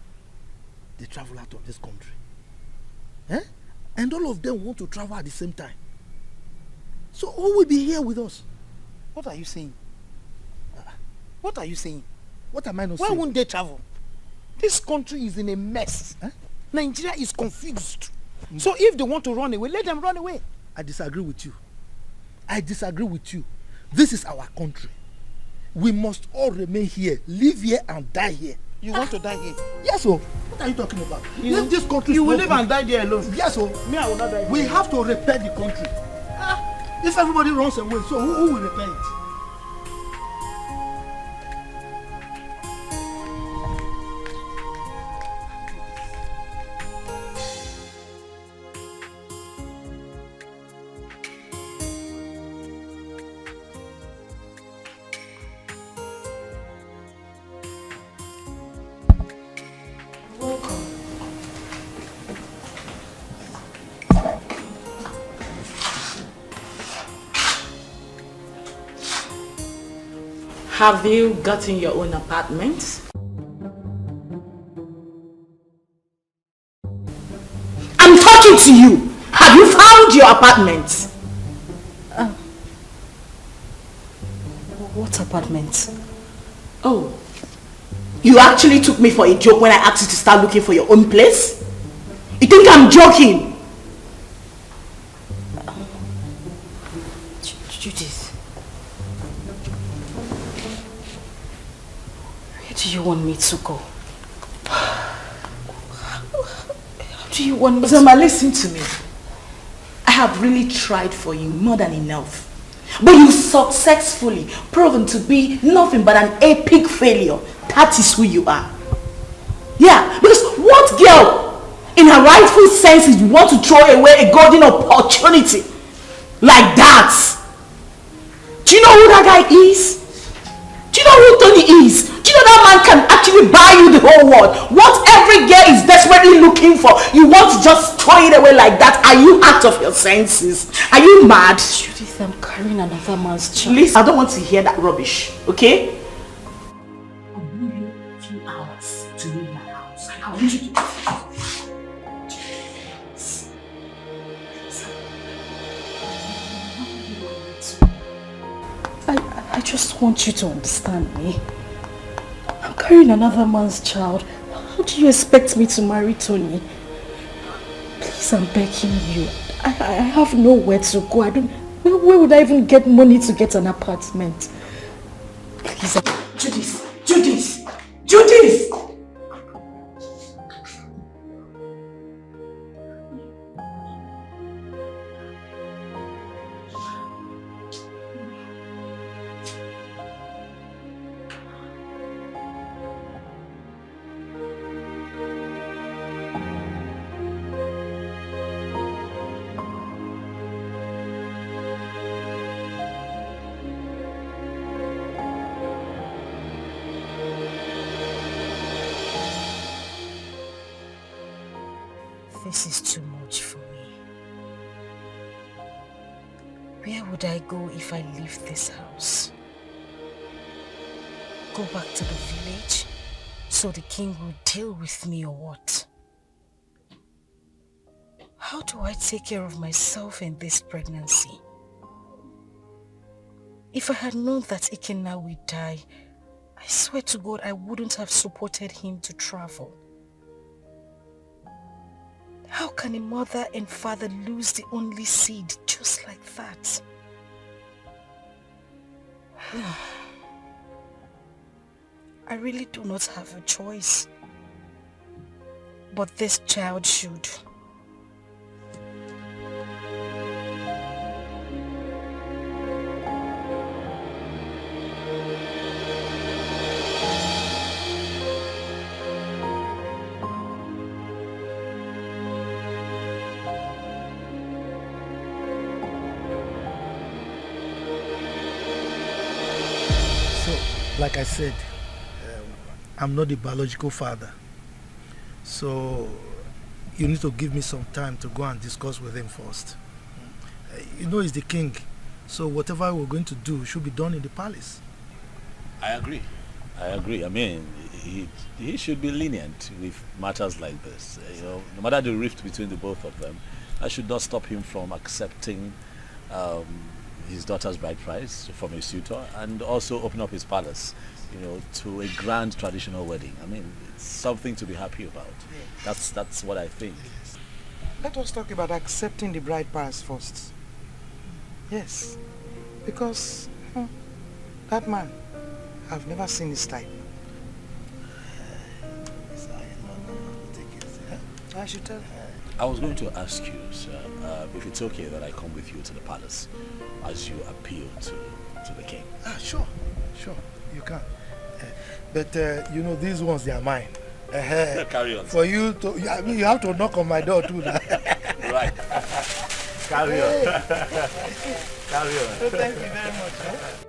they travel out of this country. Eh? And all of them want to travel at the same time. So who will be here with us? What are you saying? What are you saying? What am I not Why saying? Why won't they travel? This country is in a mess. Eh? Nigeria is confused. So if they want to run away, let them run away. I disagree with you. I disagree with you. This is our country. We must all remain here, live here and die here. You want to die here? Yes, sir. What are you talking about? If this country you will live and die there alone. Yes, sir. Me, I will not die. We have to repair the country. If everybody runs away, so who will repair it? Have you gotten your own apartment? I'm talking to you. Have you found your apartment? What apartment? Oh, You actually took me for a joke when I asked you to start looking for your own place? You think I'm joking? Judith. Where do you want me to go? How do you want me to... Zama, listen to me. I have really tried for you more than enough. But you successfully proven to be nothing but an epic failure. That is who you are. Yeah, because what girl in her rightful senses want to throw away a golden opportunity like that? Do you know who that guy is? Do you know who Tony is? Do you know that man can actually buy you the whole world? What every girl is desperately looking for, you want to just throw it away like that? Are you out of your senses? Are you mad? Judith, I'm carrying another man's child. Listen, I don't want to hear that rubbish, okay? I'll give you a few hours to leave my house. I want you to... I just want you to understand me. I'm carrying another man's child. How do you expect me to marry Tony? Please, I'm begging you. I have nowhere to go. Where would I even get money to get an apartment? Please. Judith! Judith! Judith! This is too much for me. Where would I go if I leave this house? Go back to the village so the king will deal with me or what? How do I take care of myself in this pregnancy? If I had known that Ikenna would die, I swear to God I wouldn't have supported him to travel. How can a mother and father lose the only seed just like that? I really do not have a choice. But this child should. Like I said, I'm not the biological father. So you need to give me some time to go and discuss with him first. You know he's the king, so whatever we're going to do should be done in the palace. I agree. I mean, he should be lenient with matters like this. You know, no matter the rift between the both of them, that should not stop him from accepting his daughter's bride price from a suitor and also open up his palace, you know, to a grand traditional wedding. I mean, it's something to be happy about. That's what I think. Let us talk about accepting the bride price first. Yes, because that man, I've never seen his type. I should tell her. I was going to ask you, sir, if it's okay that I come with you to the palace as you appeal to the king. Sure, you can. But you know, these ones, they are mine. Carry on. For you to, I mean, you have to knock on my door too. Right. Carry on. Carry on. So thank you very much.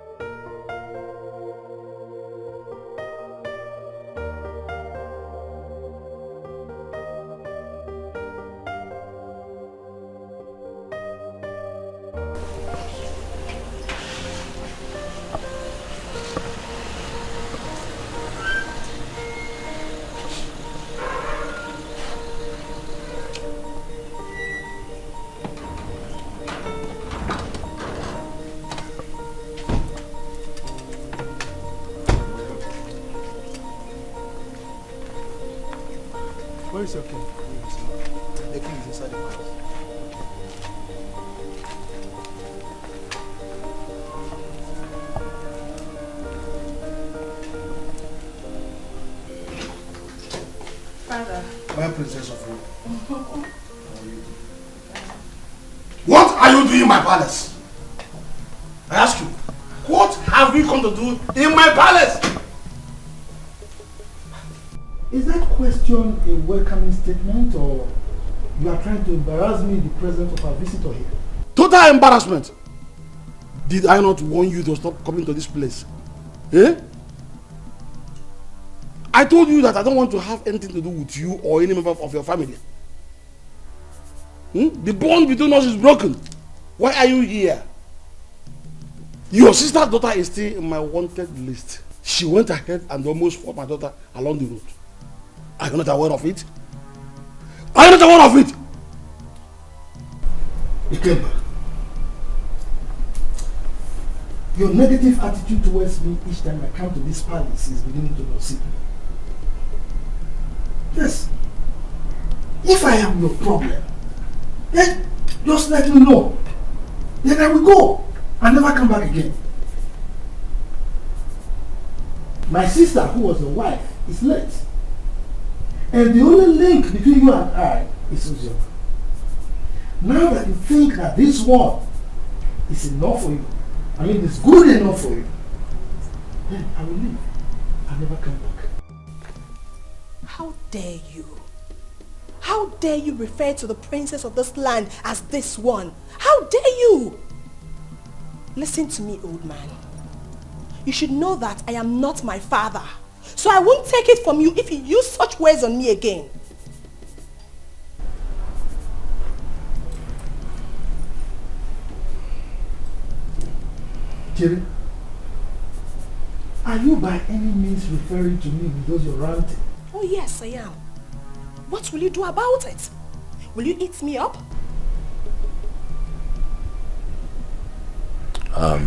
Where is your king? The king is inside the palace. Father. My princess of Rome. What are you doing in my palace? I ask you, what have you come to do in my palace? Is that question a welcoming statement, or you are trying to embarrass me in the presence of our visitor here? Total embarrassment. Did I not warn you to stop coming to this place? Eh? I told you that I don't want to have anything to do with you or any member of your family. The bond between us is broken. Why are you here? Your sister's daughter is still in my wanted list. She went ahead and almost fought my daughter along the road. Are you not aware of it? Are you not aware of it? Ikemba, your negative attitude towards me each time I come to this palace is beginning to lose me. Yes. If I am your problem, then just let me know. Then I will go and never come back again. My sister, who was your wife, is late. And the only link between you and I is Uzoma. Now that you think that this one is enough for you, I mean it's good enough for you, then I will leave. I'll never come back. How dare you? How dare you refer to the princess of this land as this one? How dare you? Listen to me, old man. You should know that I am not my father. So I won't take it from you if you use such words on me again. Jerry, are you by any means referring to me with those you're ranting? Oh yes, I am. What will you do about it? Will you eat me up?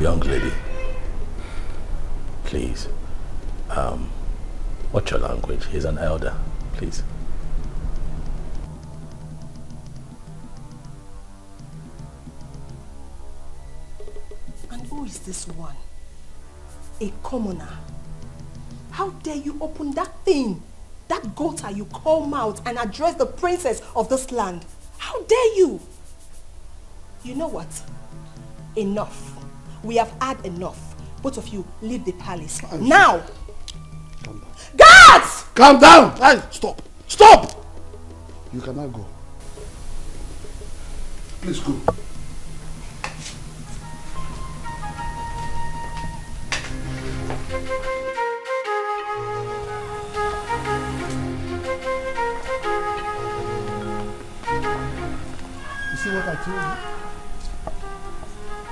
Young lady, please, watch your language. He's an elder, please. And who is this one? A commoner. How dare you open that thing, that gutter you call mouth, and address the princess of this land? How dare you? You know what? Enough. We have had enough. Both of you leave the palace. Now! Calm down. Guards! Calm down! Hey, stop! Stop! You cannot go. Please go. You see what I told you?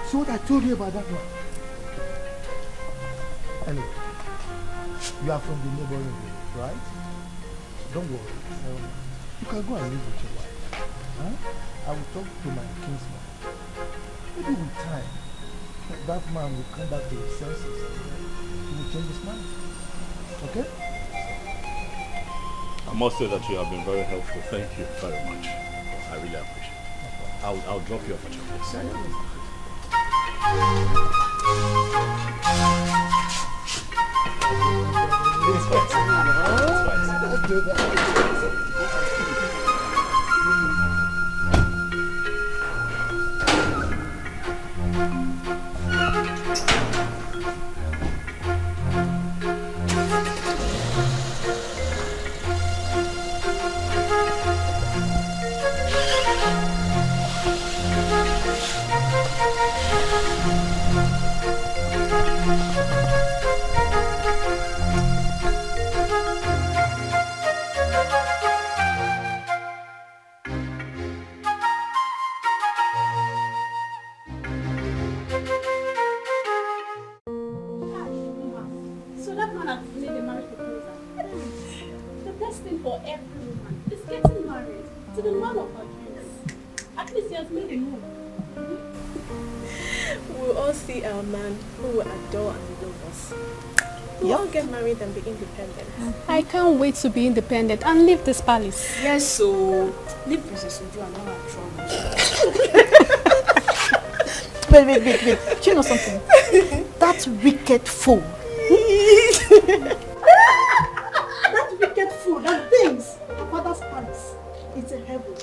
See what I told you about that one? Anyway, you are from the neighboring village, right? Don't worry. You can go and live with your wife. Huh? I will talk to my kinsman. Maybe with time, that man will come back to his senses and he will change his mind. Okay? I must say that you have been very helpful. Thank you very much. I really appreciate it. I'll drop you off at your place. It's fine. Let's do that. We'll all get married and be independent. I can't wait to be independent and leave this palace. Yes, so leave Princess Uju and all our troubles. Wait. Do you know something? That wicked fool. That wicked fool that thinks her father's palace is a heaven.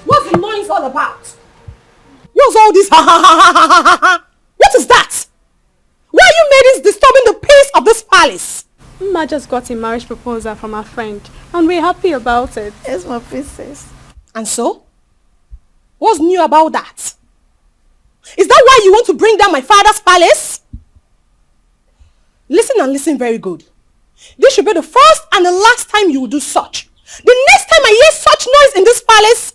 What's the noise all about? What's all this? What is that? Why are you ladies disturbing the peace of this palace? Ma just got a marriage proposal from her friend and we're happy about it. Yes, my princess. And so? What's new about that? Is that why you want to bring down my father's palace? Listen and listen very good. This should be the first and the last time you will do such. The next time I hear such noise in this palace,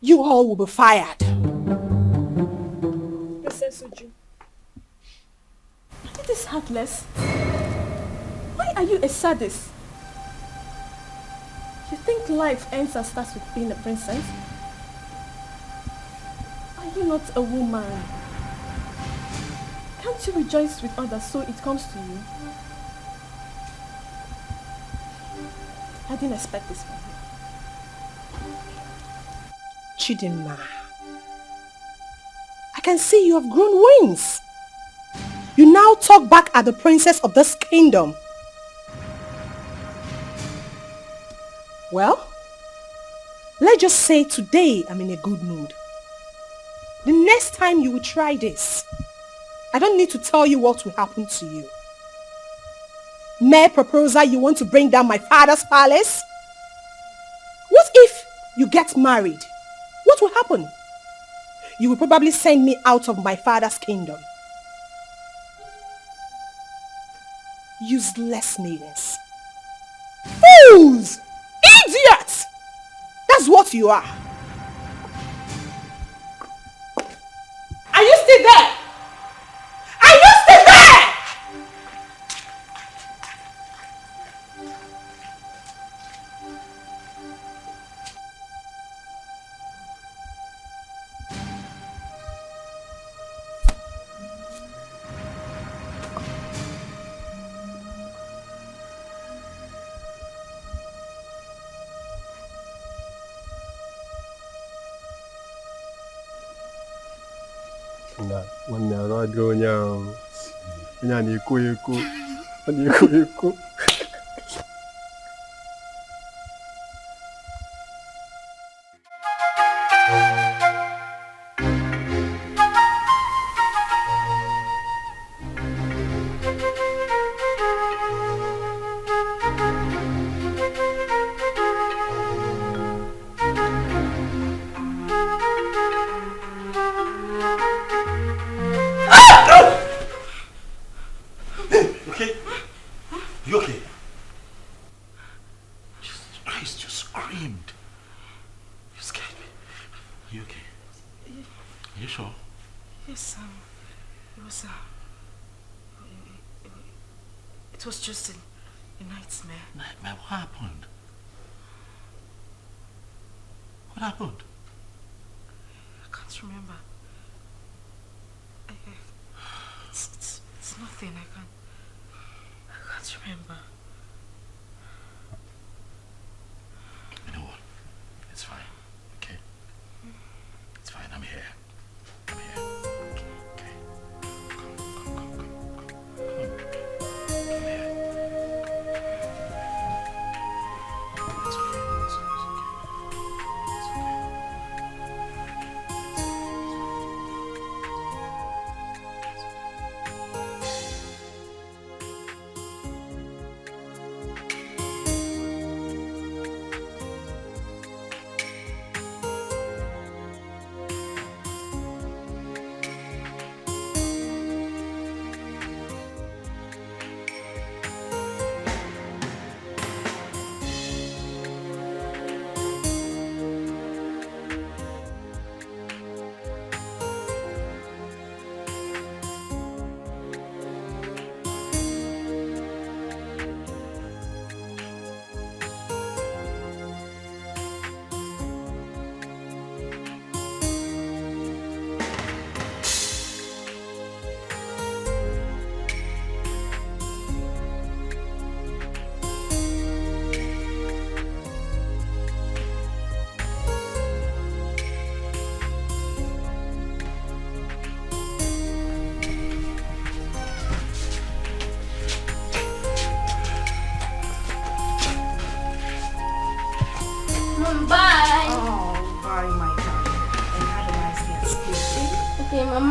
you all will be fired. Princess Uju. It is heartless. Why are you a sadist? You think life ends and starts with being a princess? Are you not a woman? Can't you rejoice with others so it comes to you? I didn't expect this from you. Chidinma, I can see you have grown wings. You now talk back at the princess of this kingdom. Well, let's just say today I'm in a good mood. The next time you will try this, I don't need to tell you what will happen to you. Mere proposal, you want to bring down my father's palace? What if you get married? What will happen? You will probably send me out of my father's kingdom. Useless maidens. Fools! Idiots! That's what you are. Are you still there? Are you still there? Nwanne arụ adịghị onye ahụ. Onye a na-ekwo ekwo. Ọ na-ekwo ekwo. It was just a nightmare. Nightmare? What happened? What happened? I can't remember. It's nothing. I can't remember. You know what? It's fine. Okay? It's fine. I'm here. I'm here. Okay. Come. Come here. It's okay. It's okay. It's okay.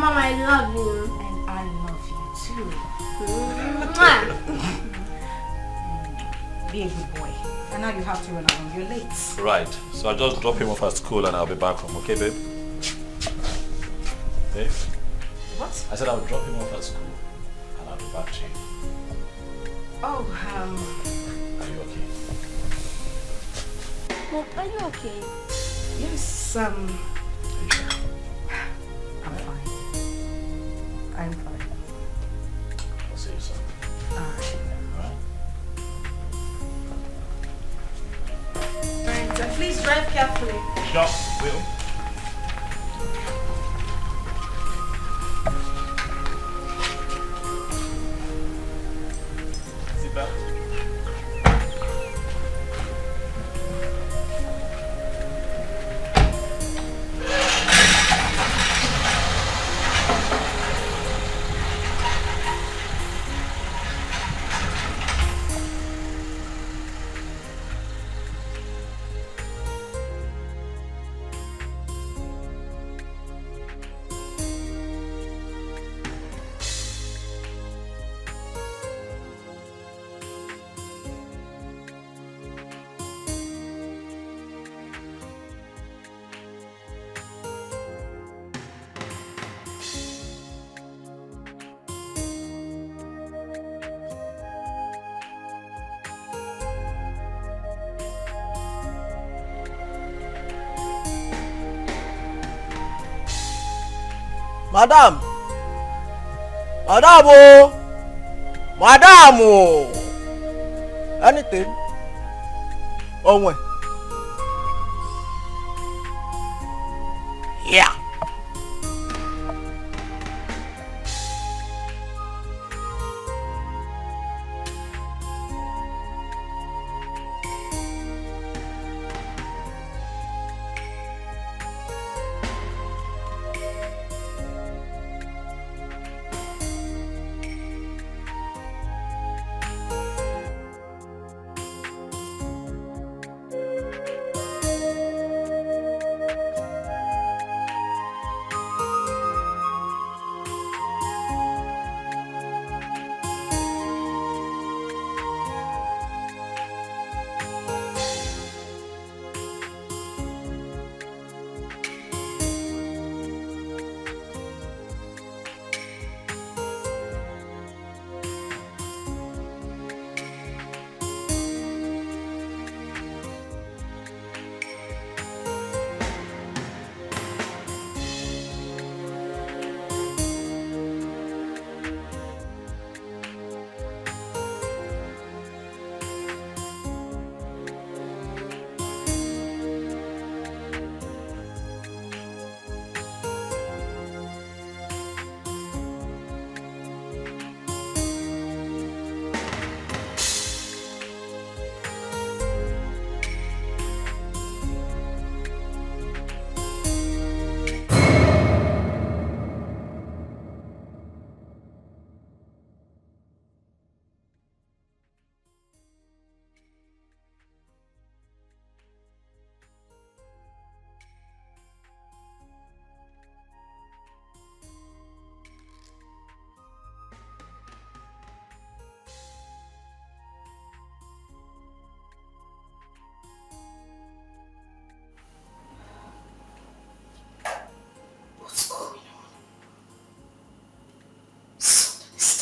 Mom, I love you. And I love you too. Be a good boy. And now you have to run along. You're late. Right. So I'll just drop him off at school and I'll be back home. Okay, babe? Babe? What? I said I'll drop him off at school and I'll be back to you. Oh, Are you okay? Mom, are you okay? yes, I'm fine. I'm fine. I'll see you soon. Alright. Alright? Alright, so please drive carefully. Sure, will. Seatbelt. Madam! Madam! Oh! Madam! Oh! Anything? Oh, when? Yeah.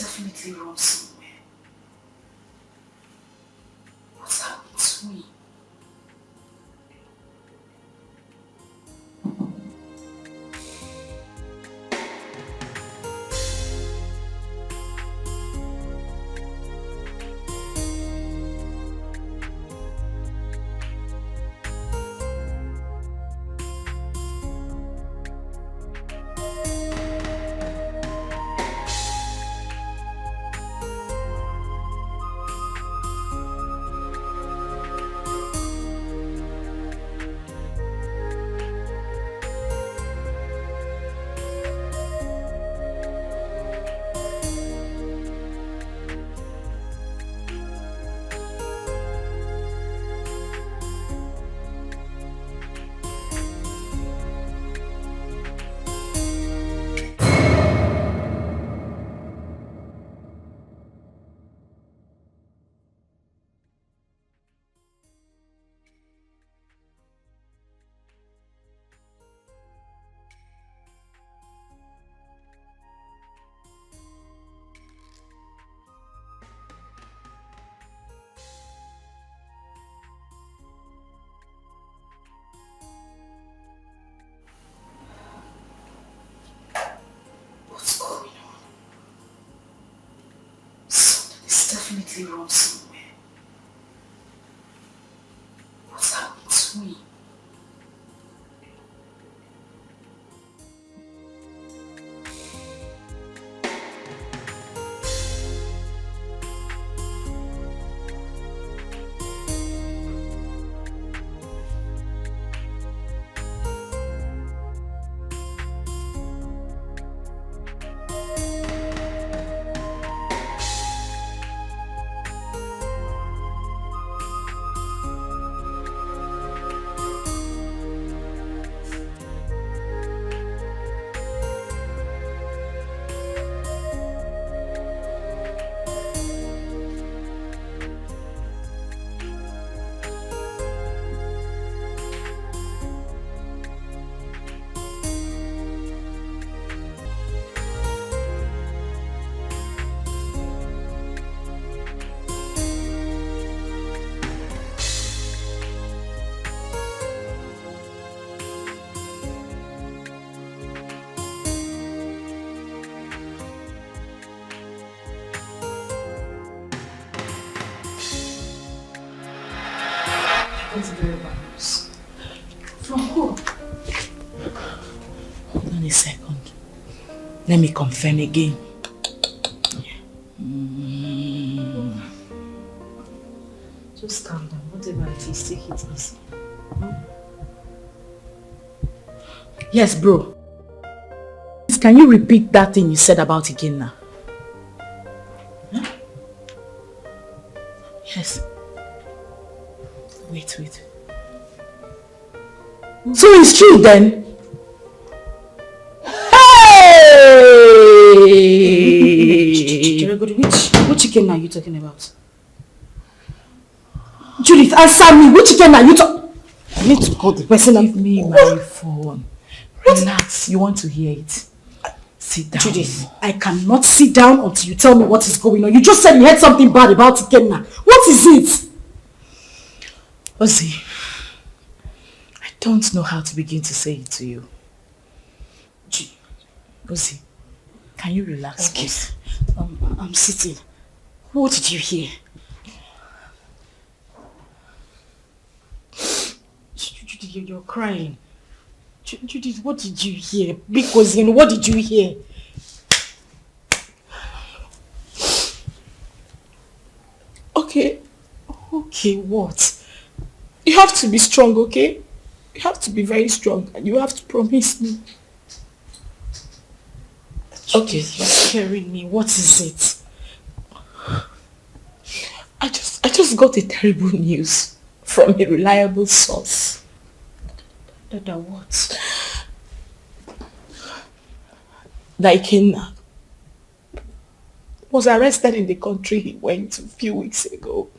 Definitely wrong somewhere. What's happened to me? definitely wrong somewhere. What's happened to me? That's very bad news. From who? Hold on a second. Let me confirm again. Just calm down. Whatever it is, take it easy. Yes, bro. Can you repeat that thing you said about again now? Huh? Yes. Wait. So it's true then? Hey! Which chicken are you talking about? Judith, answer me. Which chicken are you talking? I need to call the person. Give me my phone. Relax. You want to hear it? Sit down. Judith, I cannot sit down until you tell me what is going on. You just said you heard something bad about Ikenna. What is it? Ozzy, I don't know how to begin to say it to you. Ozzy, can you relax, please? I'm sitting. What did you hear? Judith, you're crying. Judith, what did you hear? Because what did you hear? Okay, what? You have to be strong, okay? You have to be very strong and you have to promise me. Okay, you're scaring me. What is it? I just got a terrible news from a reliable source. That what? That Ikenna was arrested in the country he went a few weeks ago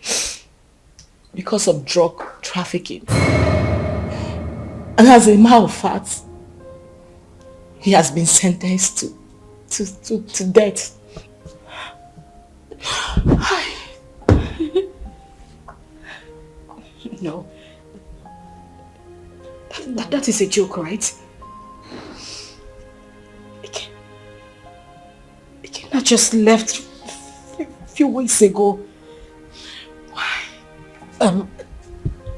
because of drug trafficking. And as a matter of fact, he has been sentenced to death. No. That is a joke, right? Ikenna just left a few weeks ago. Why?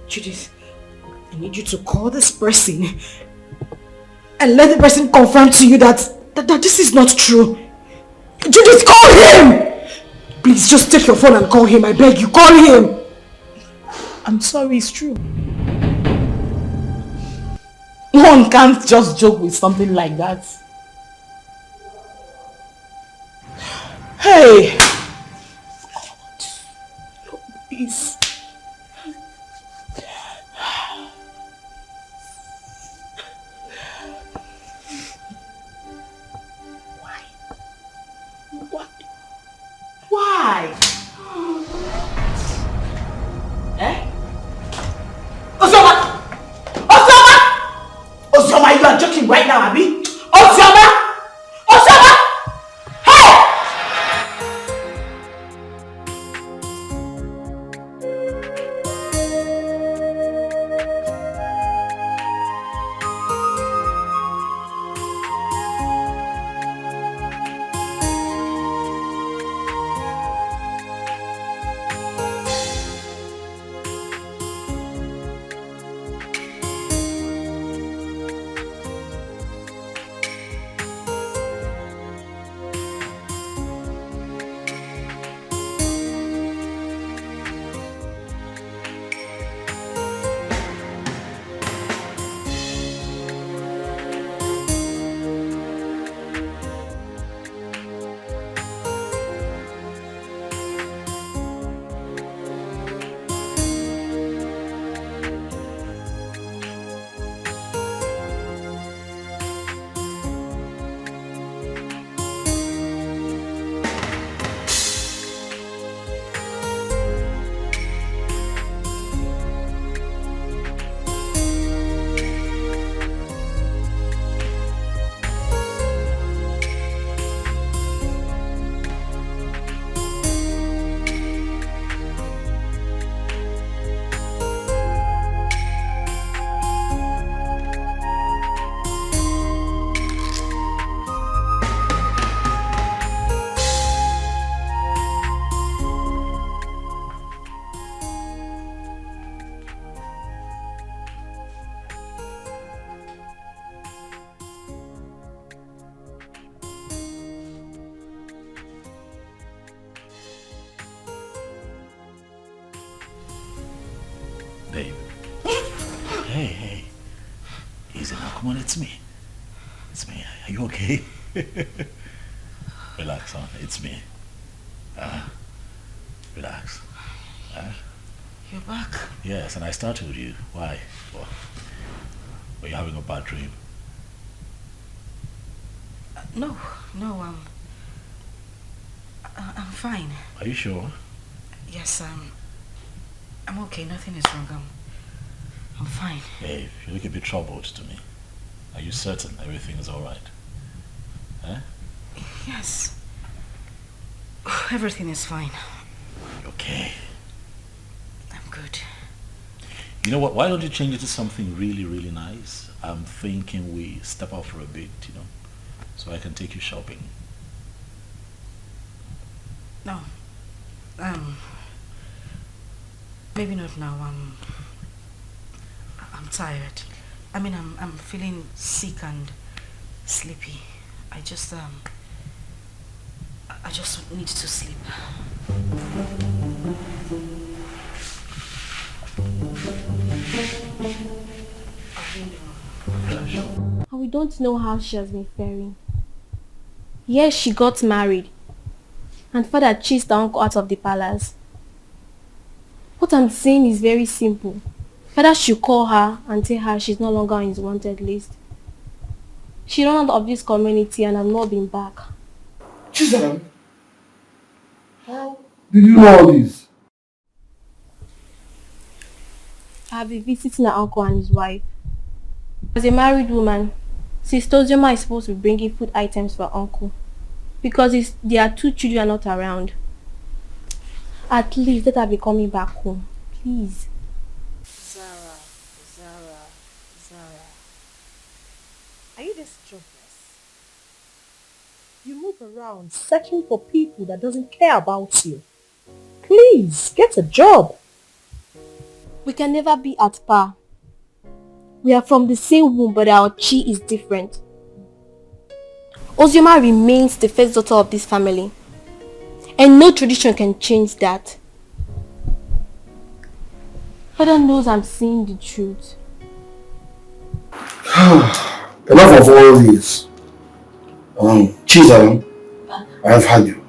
Judith, I need you to call this person and let the person confirm to you that this is not true. Judith, call him! Please, just take your phone and call him. I beg you, call him! I'm sorry, it's true. One can't just joke with something like that. Hey! Please. Why? Eh? Ozoma! Ozoma, you are joking right now, Abi? Ozoma! Hey! come on, it's me. It's me. Are you okay? Relax, son. It's me. Relax. You're back? Yes, and I started with you. Why? Well, were you having a bad dream? No, I'm fine. Are you sure? Yes, I'm okay. Nothing is wrong. I'm fine. Hey, you look a bit troubled to me. Are you certain everything is alright? Huh? Yes. Everything is fine. Okay. I'm good. You know what? Why don't you change it to something really, really nice? I'm thinking we step out for a bit, so I can take you shopping. No. Maybe not now. I'm tired. I mean, I'm feeling sick and sleepy. I just need to sleep. And we don't know how she has been faring. Yes, she got married. And father chased her uncle out of the palace. What I'm saying is very simple. Father should call her and tell her she's no longer on his wanted list. She ran out of this community and has not been back. Chisholm, how did you know all this? I have been visiting her uncle and his wife. As a married woman, Sister Ozioma is supposed to be bringing food items for her uncle. Because their 2 children are not around. At least let her be coming back home. Please. Zara. Are you this jobless? You move around searching for people that doesn't care about you. Please, get a job. We can never be at par. We are from the same womb, but our chi is different. Ozioma remains the first daughter of this family. And no tradition can change that. Father knows I'm saying the truth. Enough of all this. Chisholm, I have had you.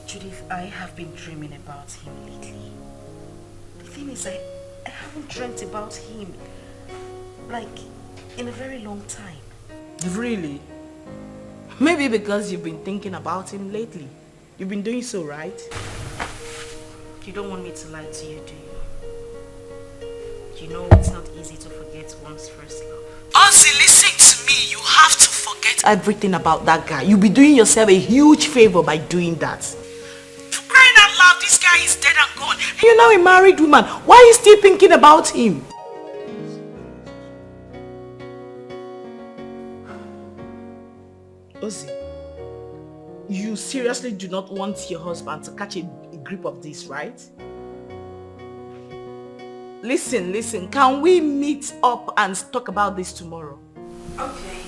Judith, I have been dreaming about him lately. The thing is, I haven't dreamt about him, like, in a very long time. Really? Maybe because you've been thinking about him lately. You've been doing so, right? You don't want me to lie to you, do you? You know it's not easy to forget one's first love. Ozzy, listen to me. You have to forget everything about that guy. You'll be doing yourself a huge favor by doing that. For crying out loud, this guy is dead and gone. You're now a married woman. Why are you still thinking about him? Ozzy, you seriously do not want your husband to catch a grip of this, right? Listen, can we meet up and talk about this tomorrow? Okay,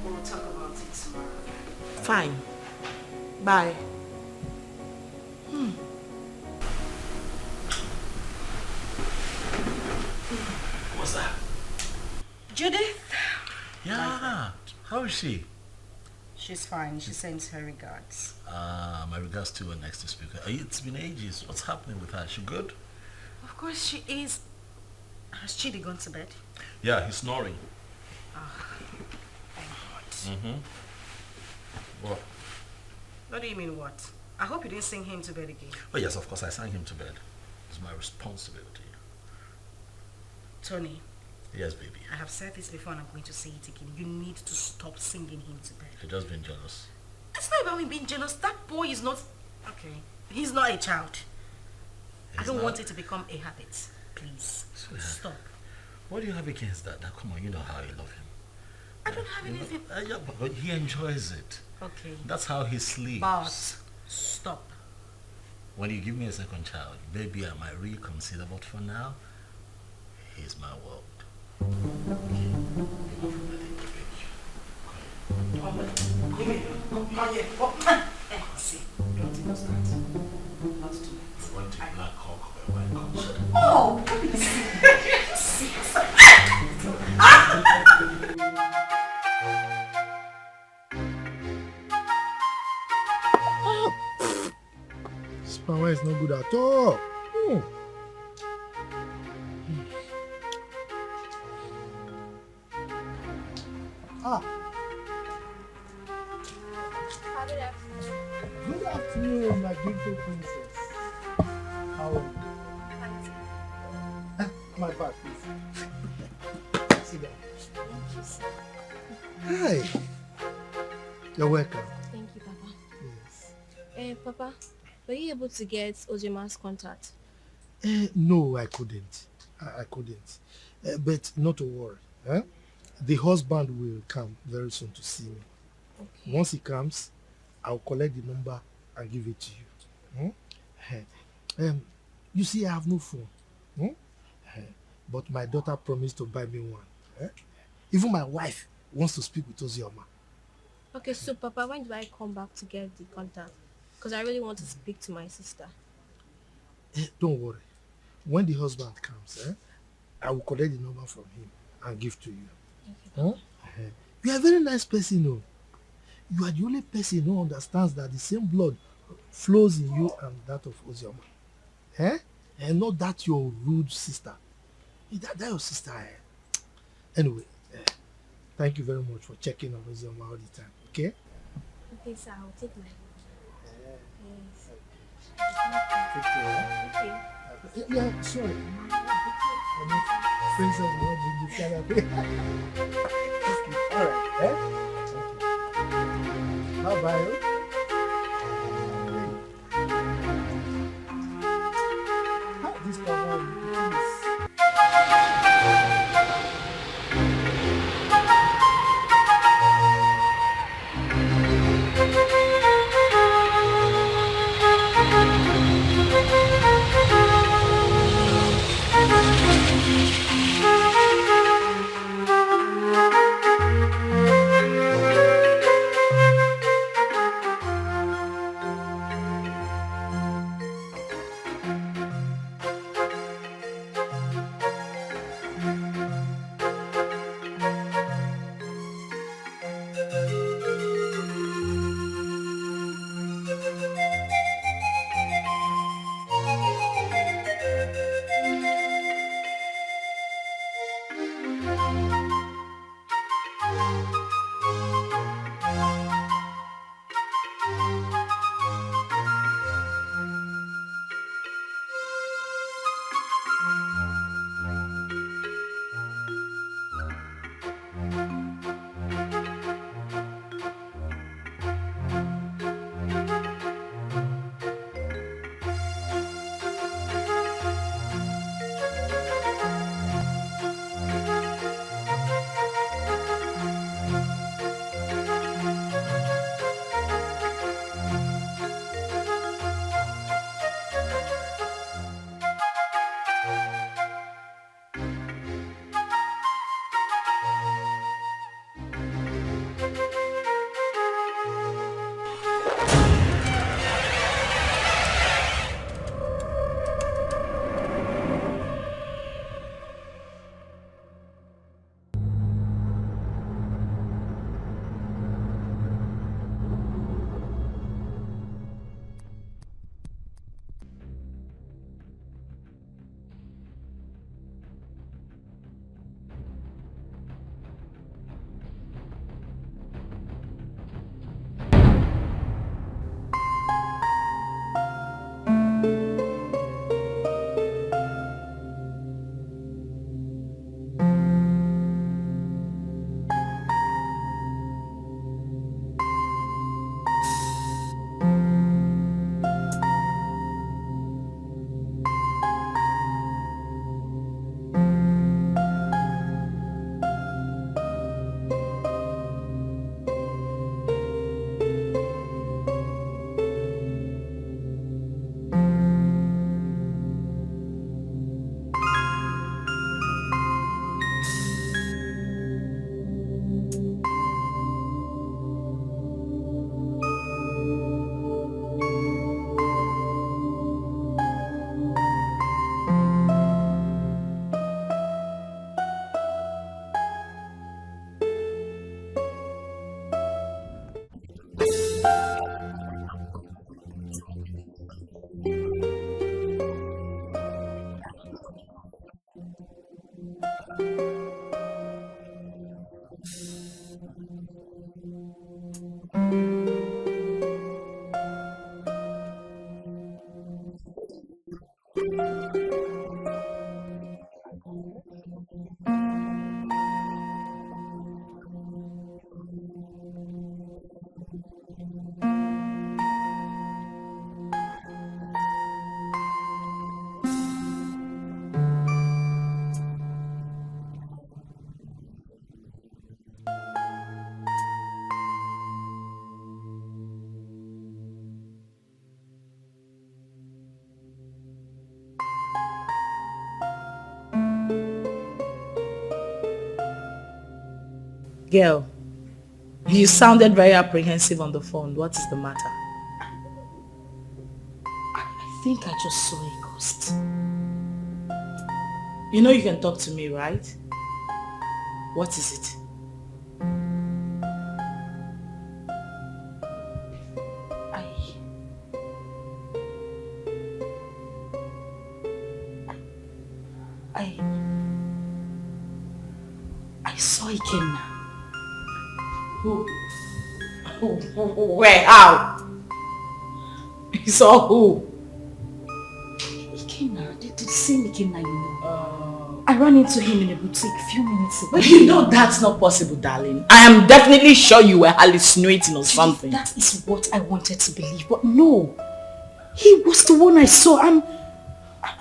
we'll talk about it tomorrow. Fine. Bye. What's that? Judith? Yeah. How is she? She's fine. She sends her regards. My regards to her next speaker. It's been ages. What's happening with her? She good? Of course she is. Has Chidi gone to bed? Yeah, he's snoring. Thank God. What? What do you mean what? I hope you didn't sing him to bed again. Oh yes, of course I sang him to bed. It's my responsibility. Tony. Yes, baby. I have said this before and I'm going to say it again. You need to stop singing him to bed. You're just being jealous. It's not about me being jealous. That boy is not... Okay. He's not a child. I don't want it to become a habit. Please. Stop. What do you have against that? Now, come on, you know how you love him. I don't have anything... Yeah, but he enjoys it. Okay. That's how he sleeps. But stop. When you give me a second child, maybe I might reconsider, but for now, he's my world. Okay. Come here. See, don't even start. Not too late. You want a black cock or a white cock? Oh, see. This power is not good at all. Good afternoon, my beautiful princess. How are you? My back, please. Sit down. Hi. You're welcome. Thank you, Papa. Yes. Papa, were you able to get Ojema's contact? No, I couldn't. I couldn't. But not to worry. The husband will come very soon to see me. Okay. Once he comes, I'll collect the number and give it to you. You see, I have no phone. But my daughter promised to buy me one. Even my wife wants to speak with Ozioma. Okay, so Papa, when do I come back to get the contact? Because I really want to speak to my sister. Don't worry. When the husband comes, I will collect the number from him and give to you. Okay. You are a very nice person, no? You are the only person who understands that the same blood flows in you and that of Ozioma. And not that your rude sister. That your sister. Anyway, thank you very much for checking on Ozioma all the time. Okay? Okay, sir. I'll take my Take care. Okay. Yeah, sorry. Princess will not bring you all right, Okay. Bye-bye. This cover, please. Girl, you sounded very apprehensive on the phone. What is the matter? I think I just saw a ghost. You know you can talk to me, right? What is it? I saw Ikenna. Who? Where? How? You saw who? Ikenna, the same Ikenna you know. I ran into him in a boutique a few minutes ago. But you know that's not possible, darling. I am definitely sure you were hallucinating or something. That is what I wanted to believe, but no. He was the one I saw.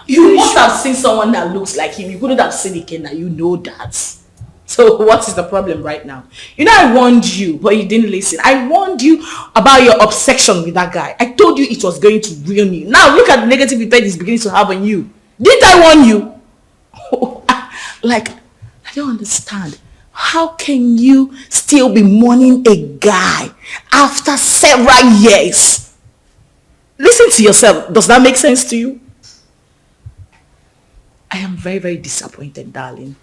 You must have seen someone that looks like him. You couldn't have seen Ikenna. You know that. So what is the problem right now? You know I warned you, but you didn't listen. I warned you about your obsession with that guy. I told you it was going to ruin you. Now look at the negative effect it's beginning to have on you. Didn't I warn you? Like, I don't understand. How can you still be mourning a guy after several years? Listen to yourself. Does that make sense to you? I am very, very disappointed, darling.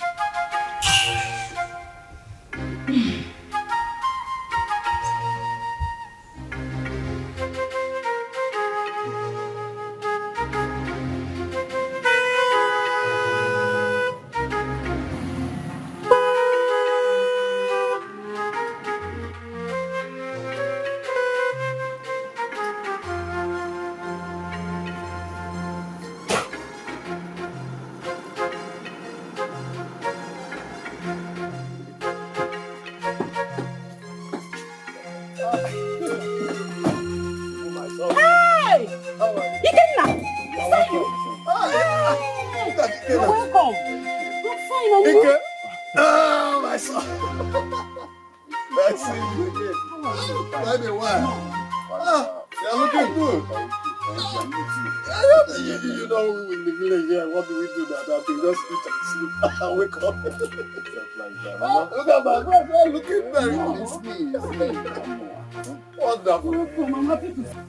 Wake up. Look at my brother looking very wonderful. I'm happy to see.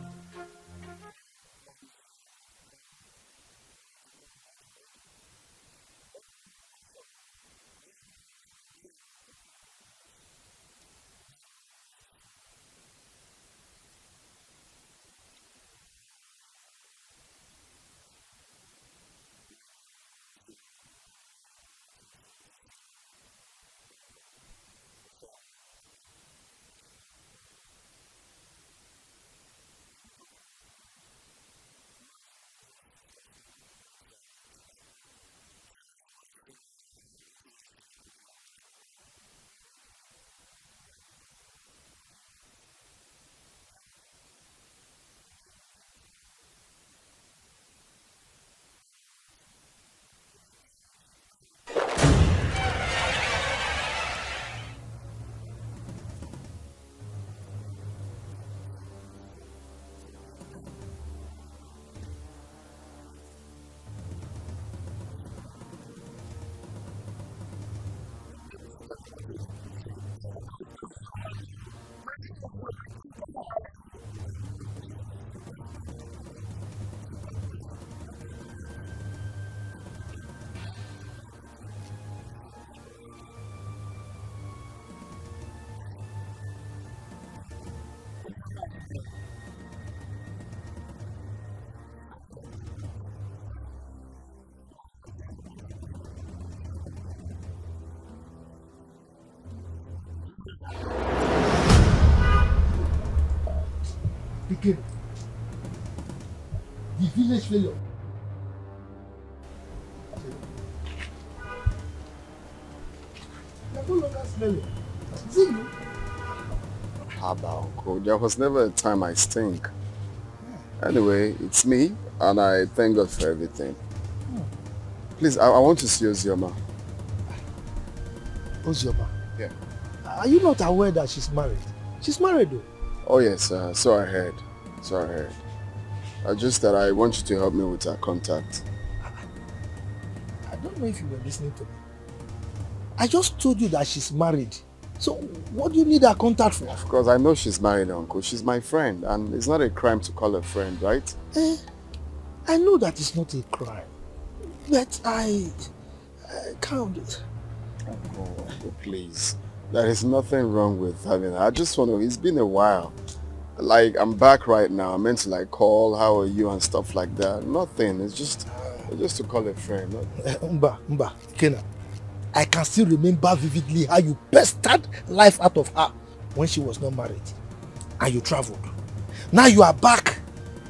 Dikeh, the village failure. You're no longer smelling. Is it you? Haba, uncle. There was never a time I stink. Anyway, it's me, and I thank God for everything. Please, I want to see Ozioma. Ozioma? Yeah. Are you not aware that she's married? She's married though. Oh yes, so I heard. Just that I want you to help me with her contact. I don't know if you were listening to me. I just told you that she's married. So what do you need her contact for? Of course, I know she's married, Uncle. She's my friend, and it's not a crime to call her friend, right? I know that it's not a crime, but I can't. Uncle, please. There is nothing wrong with having her. I just want to, it's been a while. Like, I'm back right now. I meant to like call, how are you and stuff like that. Nothing. It's just to call a friend. Mba, Kena, I can still remember vividly how you pestered life out of her when she was not married and you traveled. Now you are back.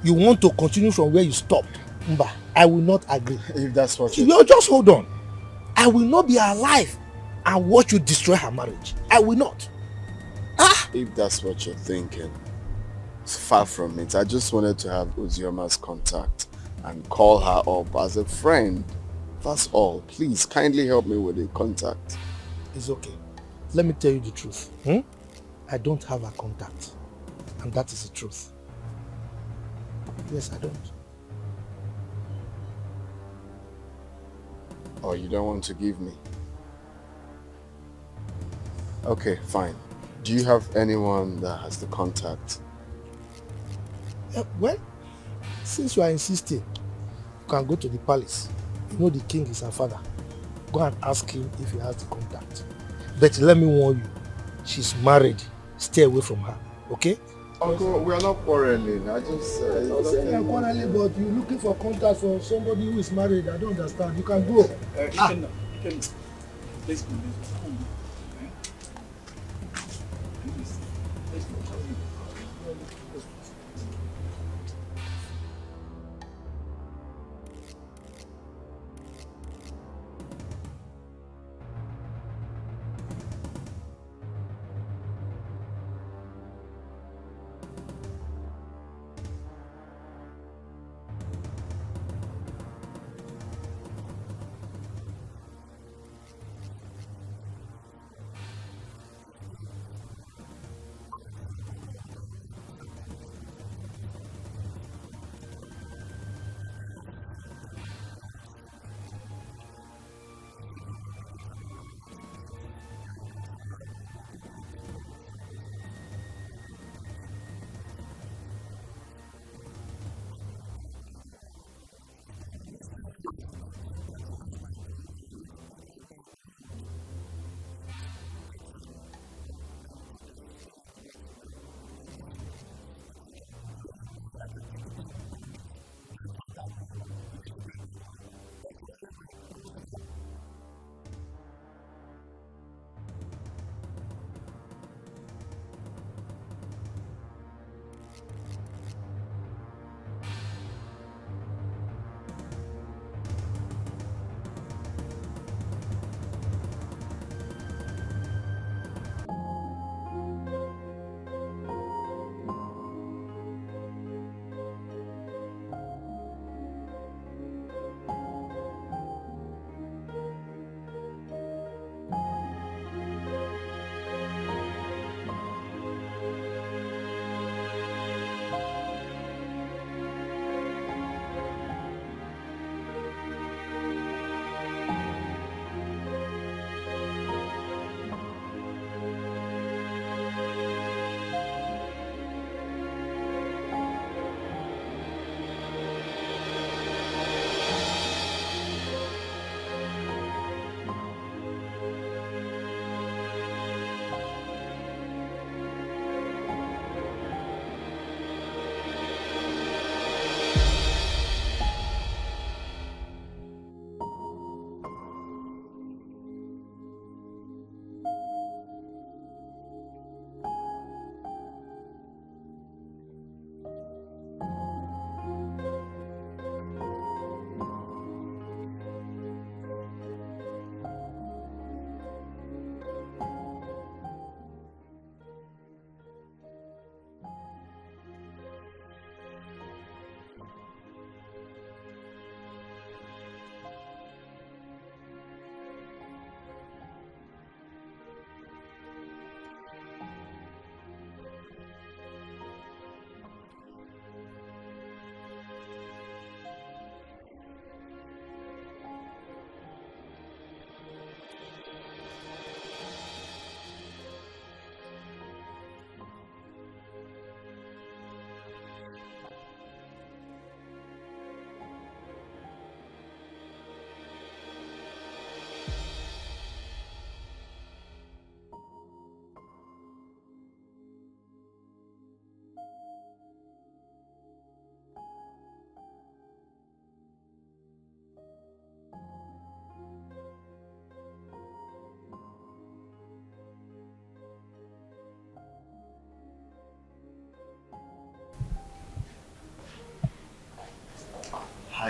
You want to continue from where you stopped. Mba, I will not agree. If that's what you just hold on. I will not be alive and watch you destroy her marriage. I will not. If that's what you're thinking, it's far from it. I just wanted to have Uzioma's contact and call her up as a friend. That's all. Please, kindly help me with the contact. It's okay. Let me tell you the truth. I don't have a contact. And that is the truth. Yes, I don't. Oh, you don't want to give me? Okay, fine. Do you have anyone that has the contact? Well, since you are insisting, you can go to the palace. You know the king is her father. Go and ask him if he has the contact. But let me warn you, she's married. Stay away from her, okay? Uncle, we are not quarreling. I just... You are quarreling, but you're looking for contact for somebody who is married. I don't understand. You can go. Please,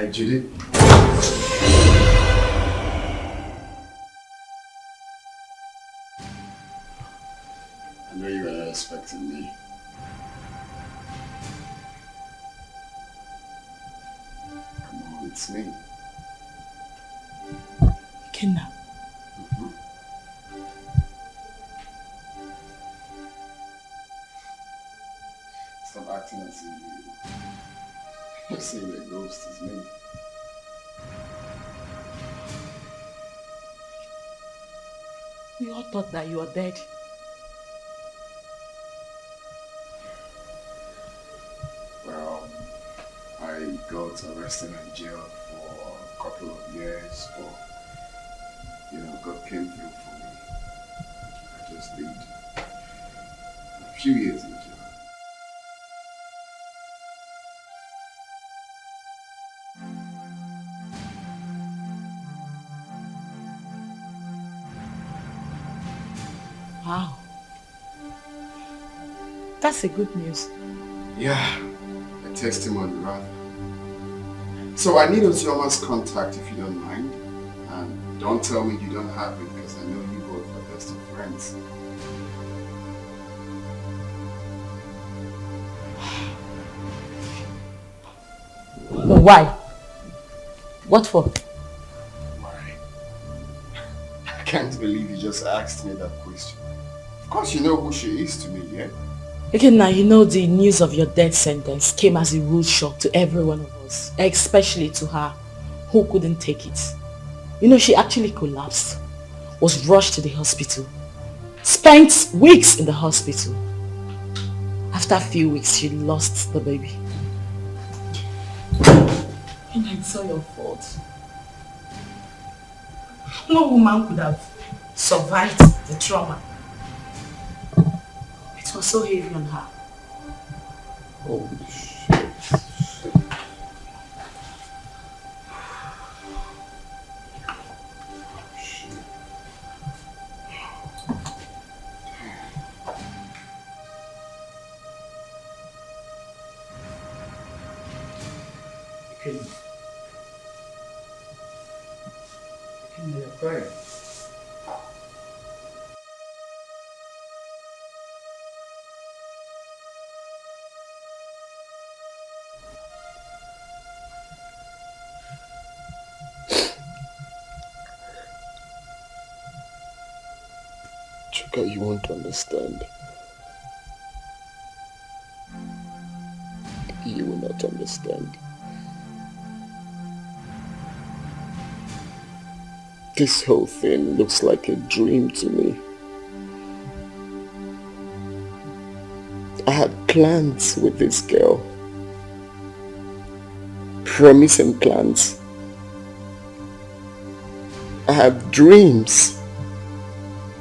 Hi, Judy. I know you were not expecting me. Come on, it's me. Kidnap. Stop acting as if you're saying the ghost is me. We all thought that you were dead. Well, I got arrested and jailed for a couple of years, but God came through for me. I just did a few years in jail. Wow. That's a good news. Yeah, a testimony rather. So I need Ozioma's contact if you don't mind. And don't tell me you don't have it because I know you both are best of friends. Why? What for? Why? I can't believe you just asked me that question. Of course you know who she is to me, yeah? Okay, now you know the news of your death sentence came as a rude shock to every one of us, especially to her, who couldn't take it. You know, she actually collapsed, was rushed to the hospital, spent weeks in the hospital. After a few weeks, she lost the baby. And it's all your fault. No woman could have survived the trauma. It was so heavy on her. Oh, shit. Okay, you're crying. Chuka, you won't understand. You will not understand. This whole thing looks like a dream to me. I had plans with this girl. Promising plans. I had dreams.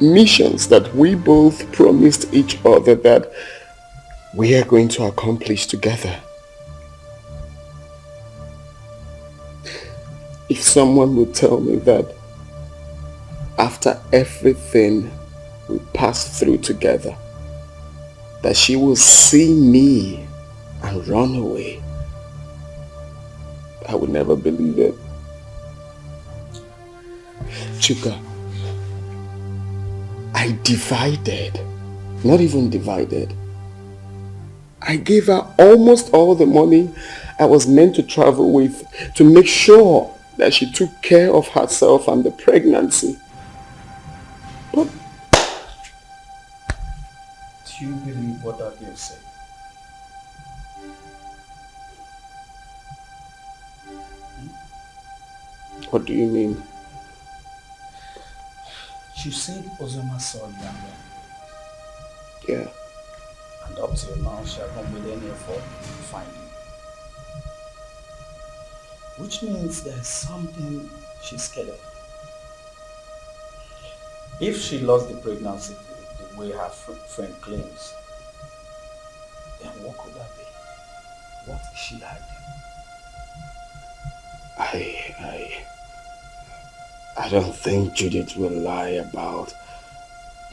Missions that we both promised each other that we are going to accomplish together. If someone would tell me that after everything we passed through together, that she will see me and run away, I would never believe it. Chuka, I divided, not even divided. I gave her almost all the money I was meant to travel with to make sure that she took care of herself and the pregnancy. But do you believe what that girl said? What do you mean? She said Ozoma saw you and ran. Yeah. And up till now, she hasn't made any effort to find you. Which means there's something she's scared of. If she lost the pregnancy the way her friend claims, then what could that be? What is she hiding? I don't think Judith will lie about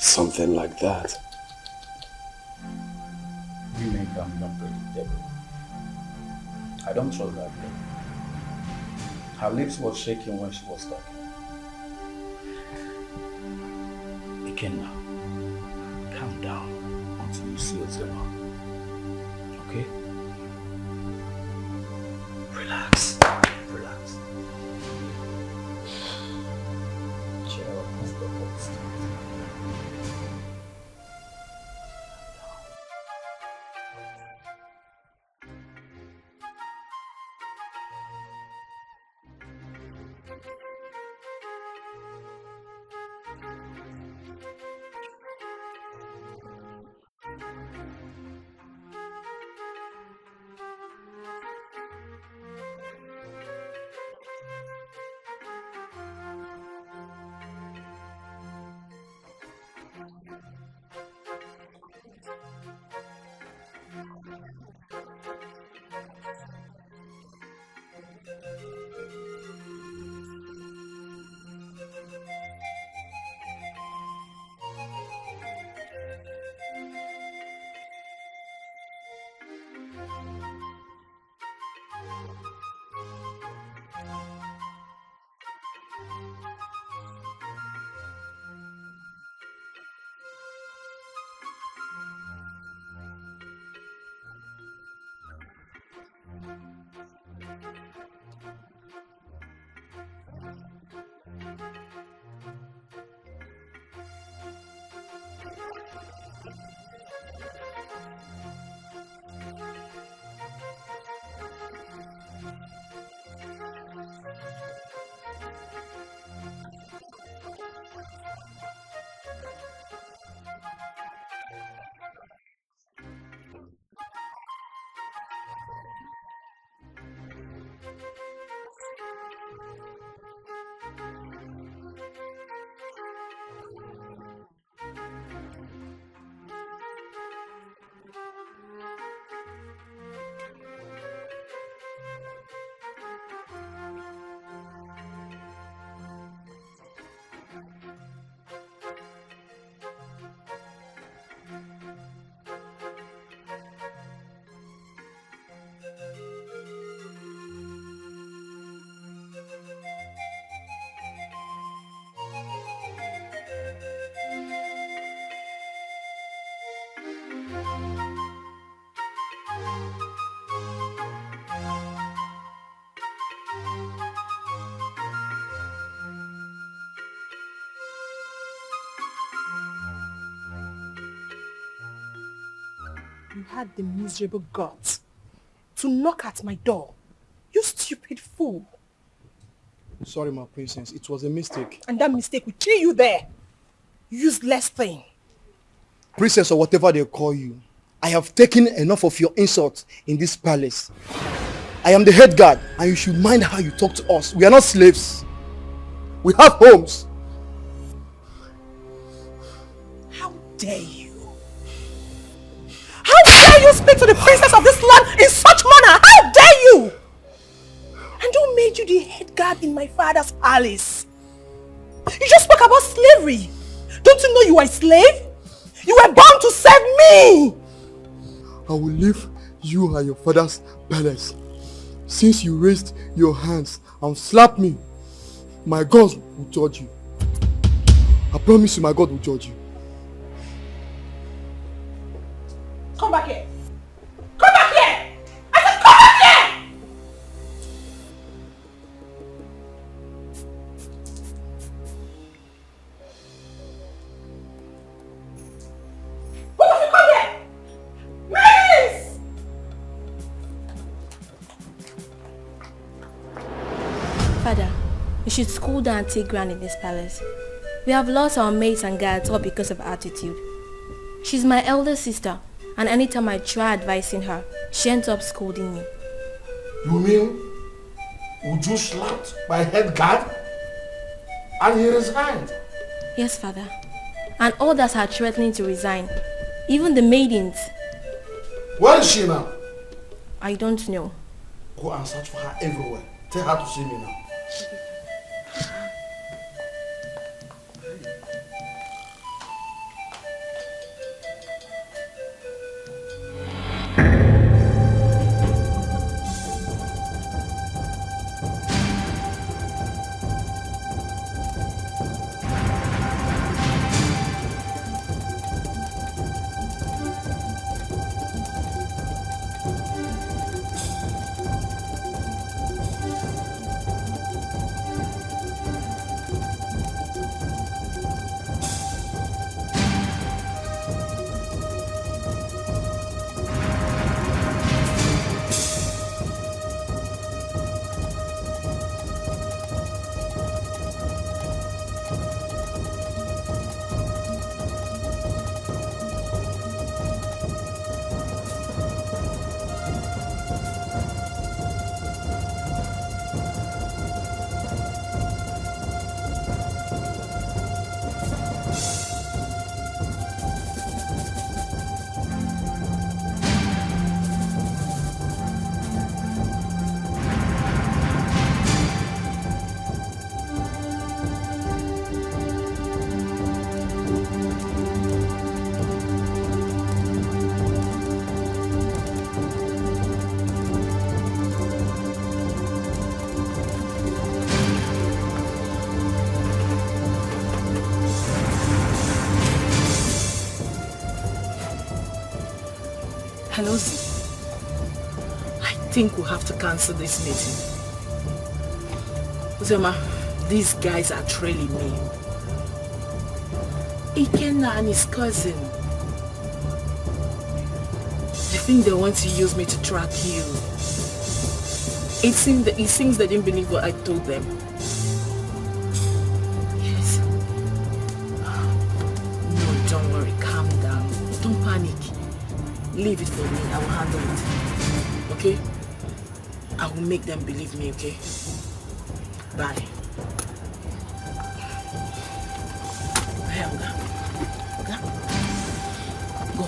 something like that. Women can be unpredictable. I don't trust that girl. Her lips were shaking when she was talking. Ikenna, calm down until you see Ozema. Okay? Relax. Relax. Cheer up, Mr. Host. You had the miserable guts to knock at my door. You stupid fool. Sorry, my princess. It was a mistake. And that mistake will kill you there. Useless thing. Princess or whatever they call you, I have taken enough of your insults in this palace. I am the head guard and you should mind how you talk to us. We are not slaves. We have homes. How dare you? How dare you speak to the princess of this land in such manner? How dare you? And who made you the head guard in my father's palace? You just spoke about slavery. Don't you know you are a slave? You were born to serve me. I will leave you and your father's palace. Since you raised your hands and slapped me, my God will judge you. I promise you my God will judge you. Come back here. Come back here. I said come back here. What have you come here? Miss! Father, you should cool down and take ground in this palace. We have lost our maids and guards all because of attitude. She's my elder sister, and anytime I try advising her, she ends up scolding me. You mean Uju slapped my head guard and he resigned? Yes, Father. And others are threatening to resign. Even the maidens. Where is she now? I don't know. Go and search for her everywhere. Tell her to see me now. Kanozi, I think we'll have to cancel this meeting. Uzoma, these guys are trailing me. Ikenna and his cousin. I think they want to use me to track you. It seems they didn't believe what I told them. Yes. No, don't worry. Calm down. Don't panic. Leave it for me. I will handle it. Okay? I will make them believe me, okay? Bye. Here, Oga. Go.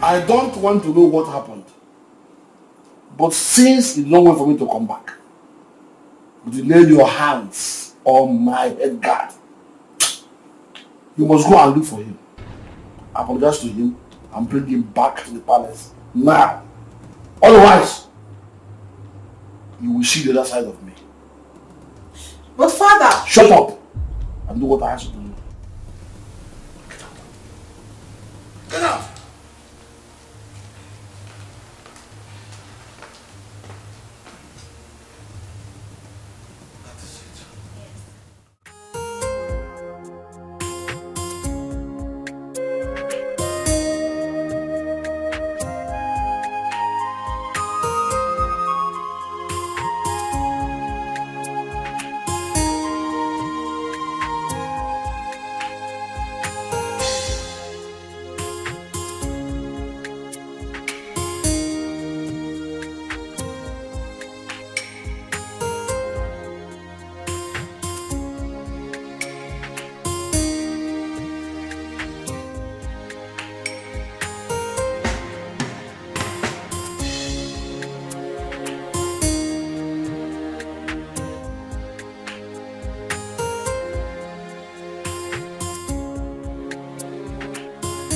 I don't want to know what happened. But since you don't wait for me to come back, you lay your hands on my head guard. You must go and look for him. Apologize to him and bring him back to the palace now. Otherwise, you will see the other side of me. But father... Shut up and do what I ask you to do. Get out!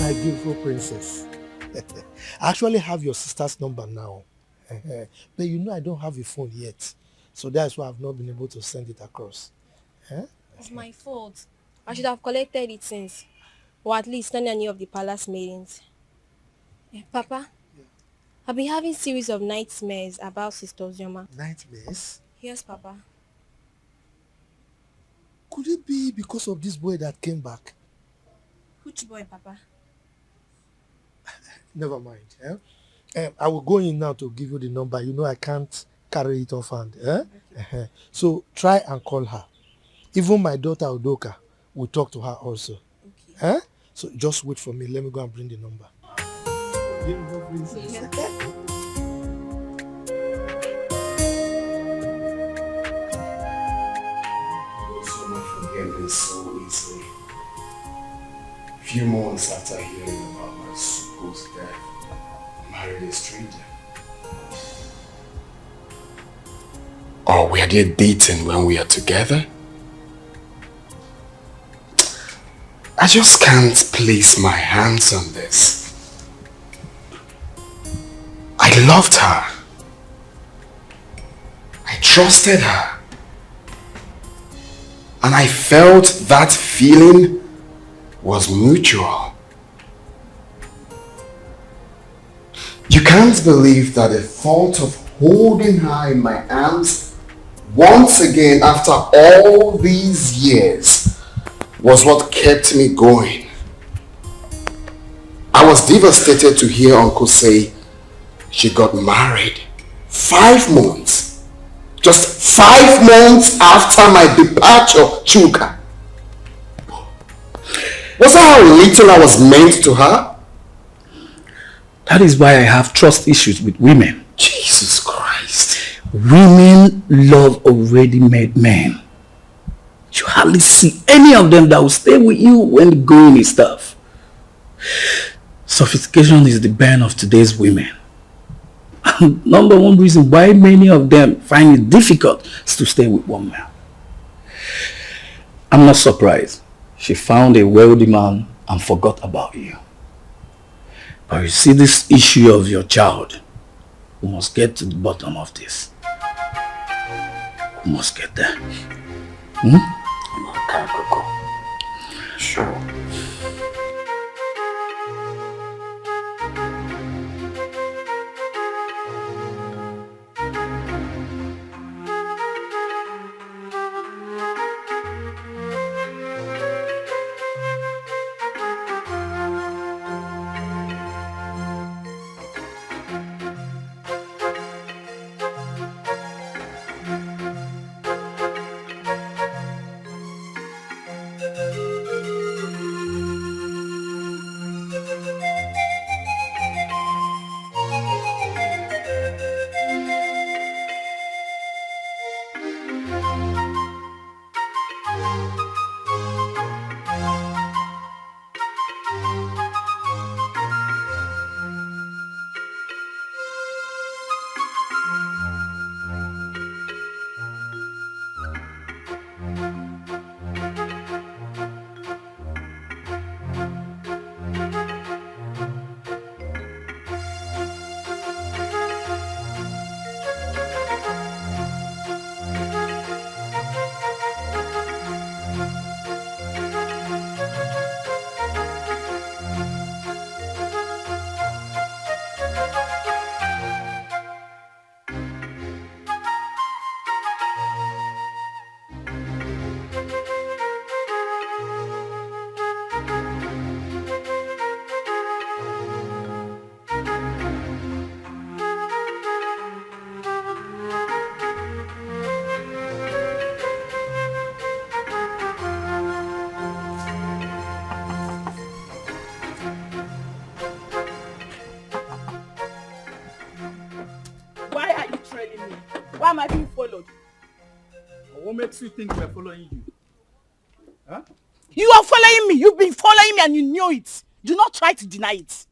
My beautiful princess. I actually have your sister's number now. But you know I don't have a phone yet. So that's why I've not been able to send it across. It's my fault. I should have collected it since. Or at least not any of the palace meetings. Papa, I've been having series of nightmares about Sister Uzoma. Nightmares? Yes, Papa. Could it be because of this boy that came back? Which boy, Papa? Never mind. I will go in now to give you the number. You know I can't carry it off hand. Okay. So try and call her. Even my daughter Udoka will talk to her also. Okay. So just wait for me. Let me go and bring the number. Beautiful princess. Yeah. Forget this so easily. Few months after hearing about my supposed death, I married a stranger. Or were they dating when we are together? I just can't place my hands on this. I loved her. I trusted her. And I felt that feeling was mutual. You can't believe that the thought of holding her in my arms once again after all these years was what kept me going. I was devastated to hear Uncle say she got married 5 months. Just 5 months after my departure, Chuka. Was that how little I was meant to her? That is why I have trust issues with women. Jesus Christ. Women love already made men. You hardly see any of them that will stay with you when the going is tough. Sophistication is the bane of today's women. And number one reason why many of them find it difficult is to stay with one man. I'm not surprised. She found a wealthy man and forgot about you. But you see, this issue of your child, we must get to the bottom of this. We must get there. Okay, Coco. Sure. Why am I being followed? What makes you think we're following you? Huh? You are following me. You've been following me and you knew it. Do not try to deny it.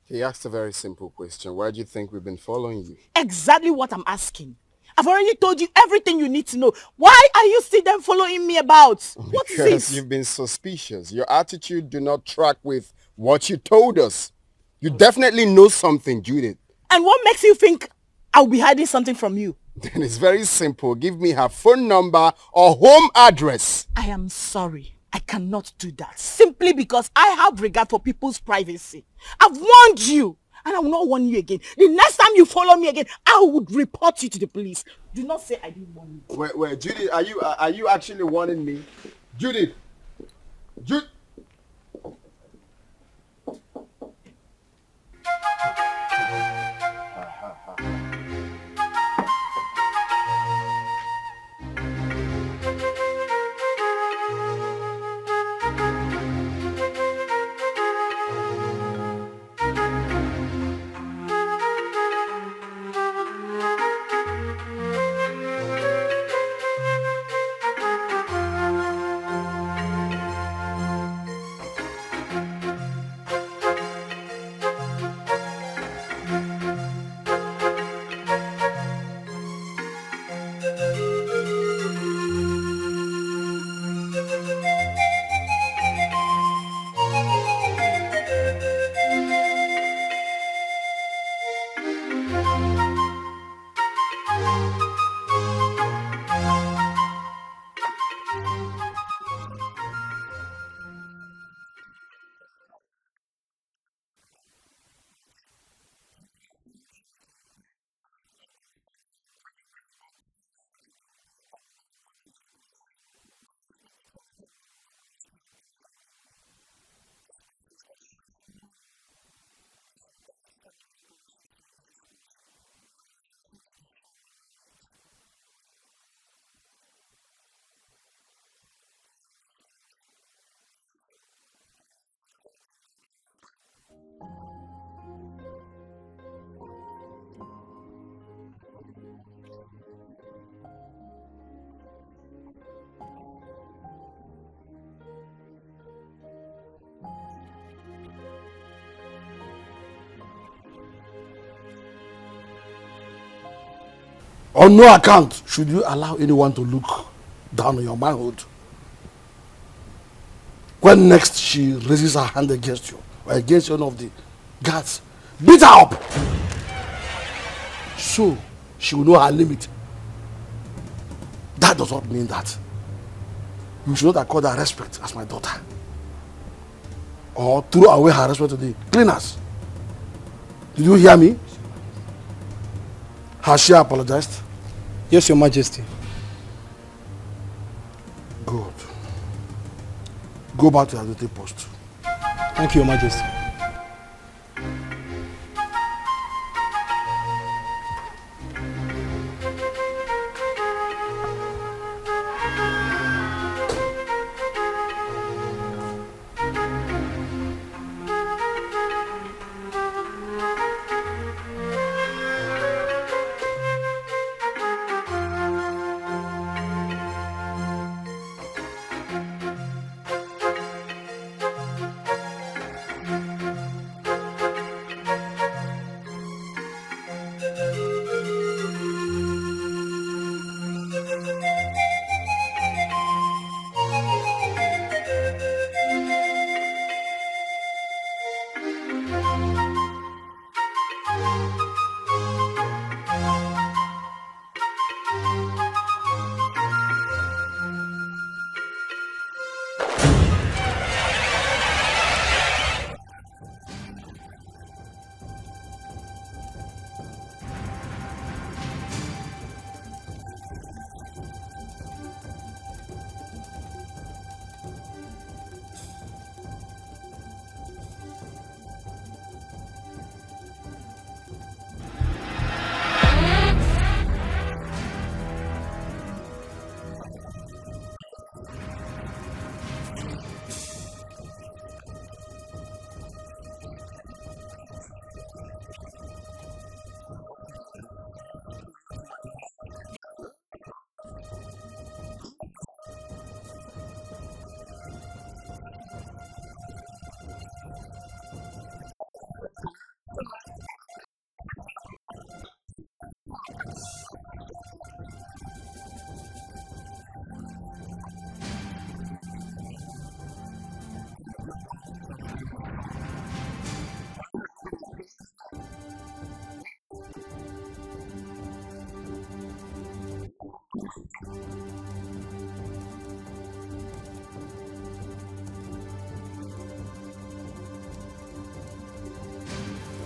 He asked a very simple question. Why do you think we've been following you? Exactly what I'm asking. I've already told you everything you need to know. Why are you still then following me about? What is Because it? you've been suspicious. Your attitude do not track with what you told us. You definitely know something, Judith. And what makes you think I'll be hiding something from you? Then it's very simple. Give me her phone number or home address. I am sorry. I cannot do that. Simply because I have regard for people's privacy. I've warned you. And I will not warn you again. The next time you follow me again, I would report you to the police. Do not say I didn't warn you. Wait, Judith, are you actually warning me? Judith! Judith! On no account should you allow anyone to look down on your manhood. When next she raises her hand against you, or against one of the guards, beat her up. So she will know her limit. That does not mean that you should not accord her respect as my daughter. Or throw away her respect to the cleaners. Did you hear me? Has she apologized? Yes, Your Majesty. Good. Go back to your duty post. Thank you, Your Majesty.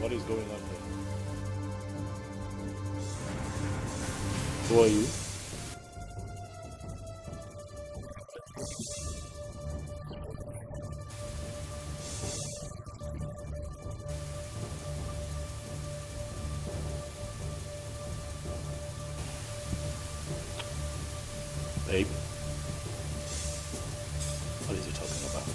What is going on here? Who are you? Babe, what is he talking about?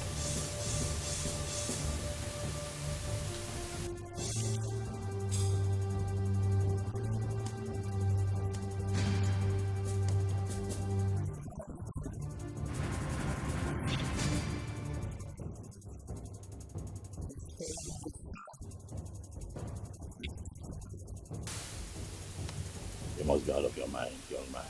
You must be out of your mind, young man.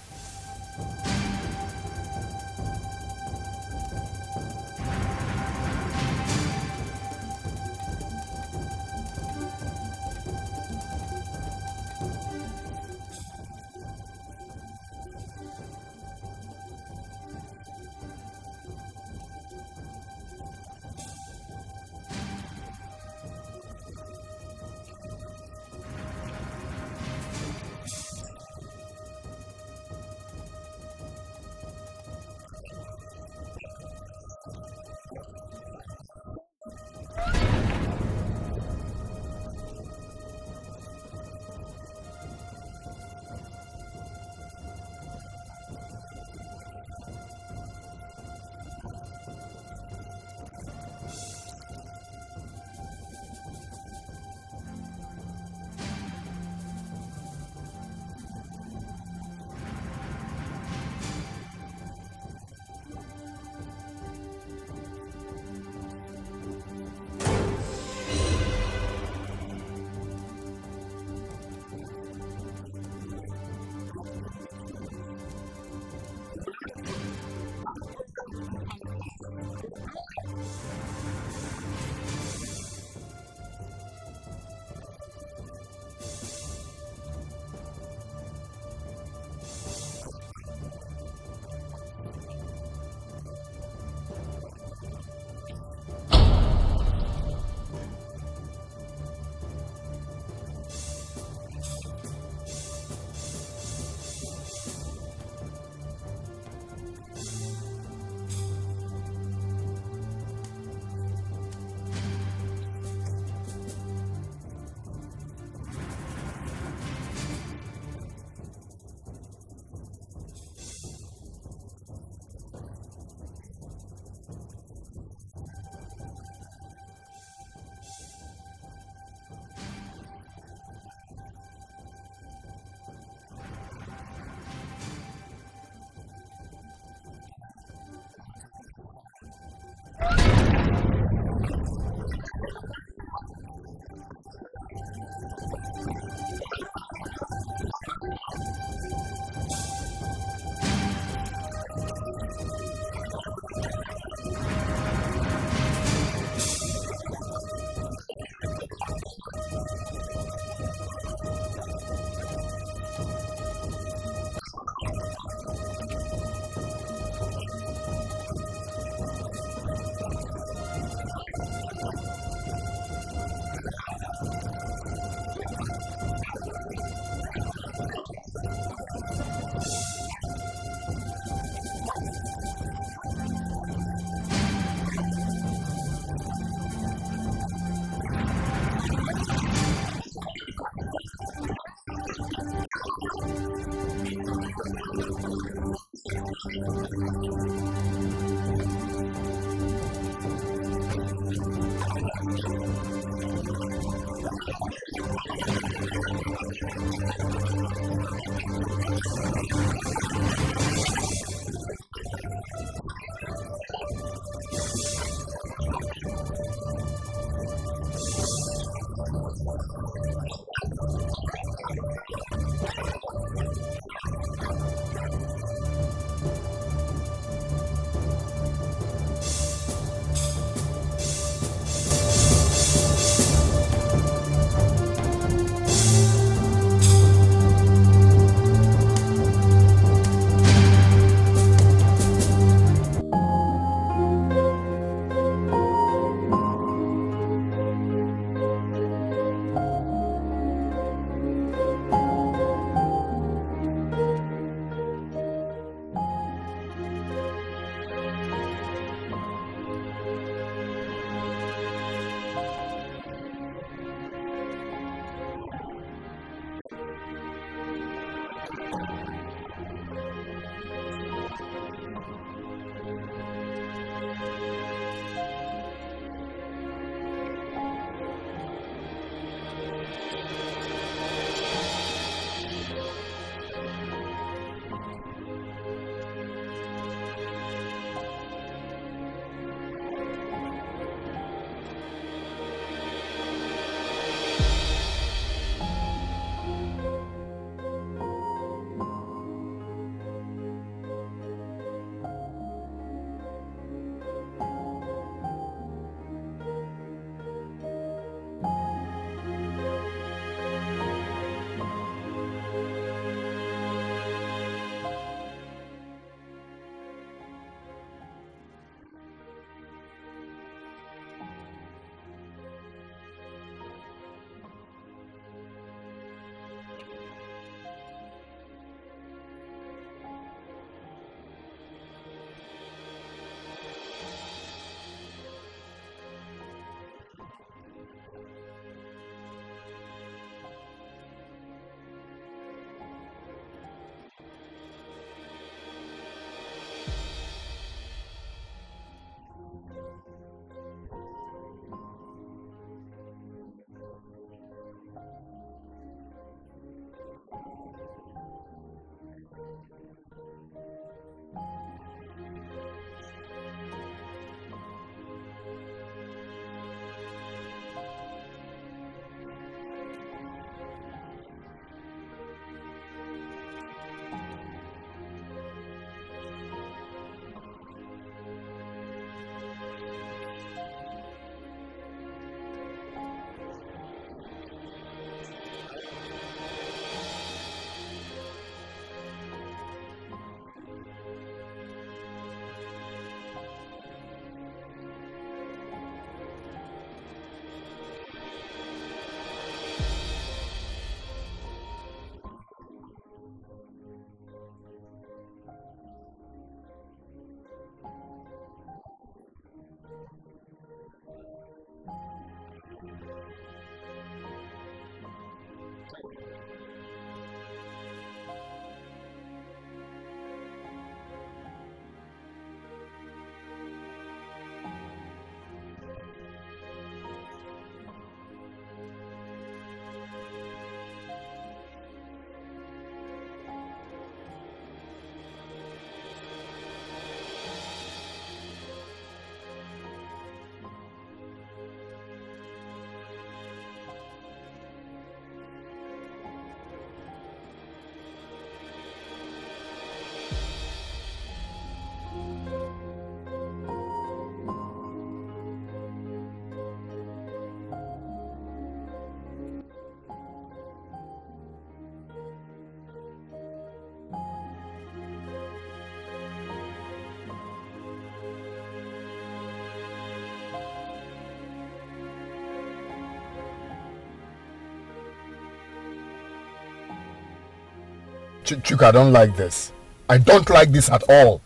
Chuka, I don't like this. I don't like this at all.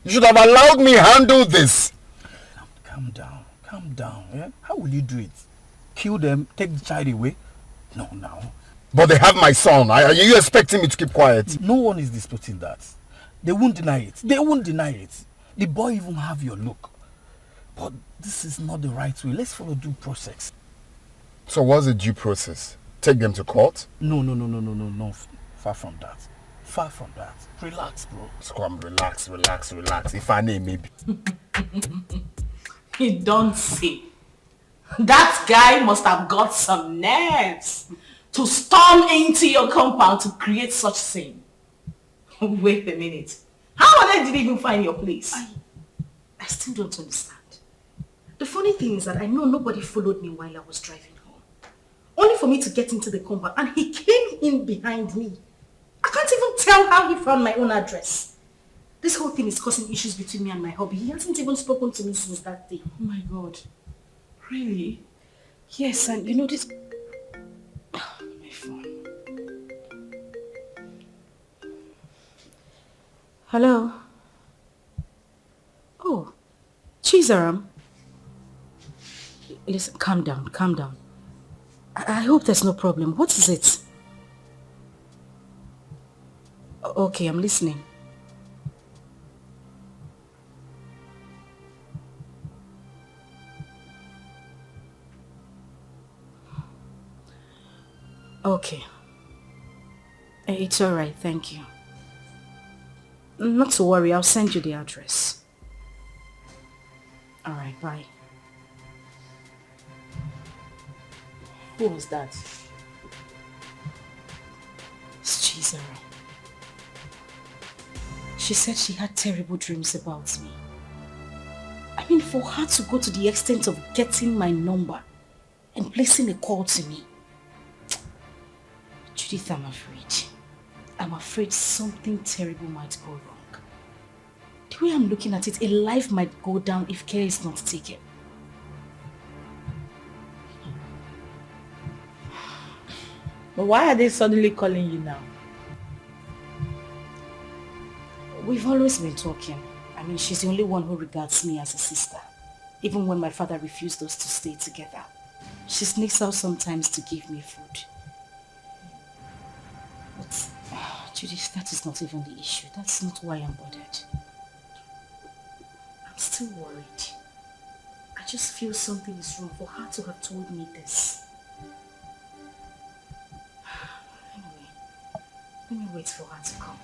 You should have allowed me handle this. Calm down. Yeah? How will you do it? Kill them, take the child away? No, now. But they have my son. Are you expecting me to keep quiet? No one is disputing that. They won't deny it. The boy even have your look. But this is not the right way. Let's follow due process. So what's the due process? Take them to court? No. Far from that. Far from that. Relax, bro. Scrum, relax. If I name maybe. You don't see. That guy must have got some nerves to storm into your compound to create such scene. Wait a minute. How on earth did he even find your place? I still don't understand. The funny thing is that I know nobody followed me while I was driving home. Only for me to get into the compound and he came in behind me. I can't even tell how he found my own address. This whole thing is causing issues between me and my hubby. He hasn't even spoken to me since that day. Oh my God. Really? Yes, and you know this... My phone. Hello? Oh, Chizaram. Listen, calm down. I hope there's no problem. What is it? Okay, I'm listening. Okay. It's alright, thank you. Not to worry, I'll send you the address. Alright, bye. Who was that? It's Chizara. She said she had terrible dreams about me. I mean, for her to go to the extent of getting my number and placing a call to me. Judith, I'm afraid. I'm afraid something terrible might go wrong. The way I'm looking at it, a life might go down if care is not taken. But why are they suddenly calling you now? We've always been talking. I mean, she's the only one who regards me as a sister. Even when my father refused us to stay together. She sneaks out sometimes to give me food. But, Judith, that is not even the issue. That's not why I'm bothered. I'm still worried. I just feel something is wrong for her to have told me this. Anyway, let me wait for her to come.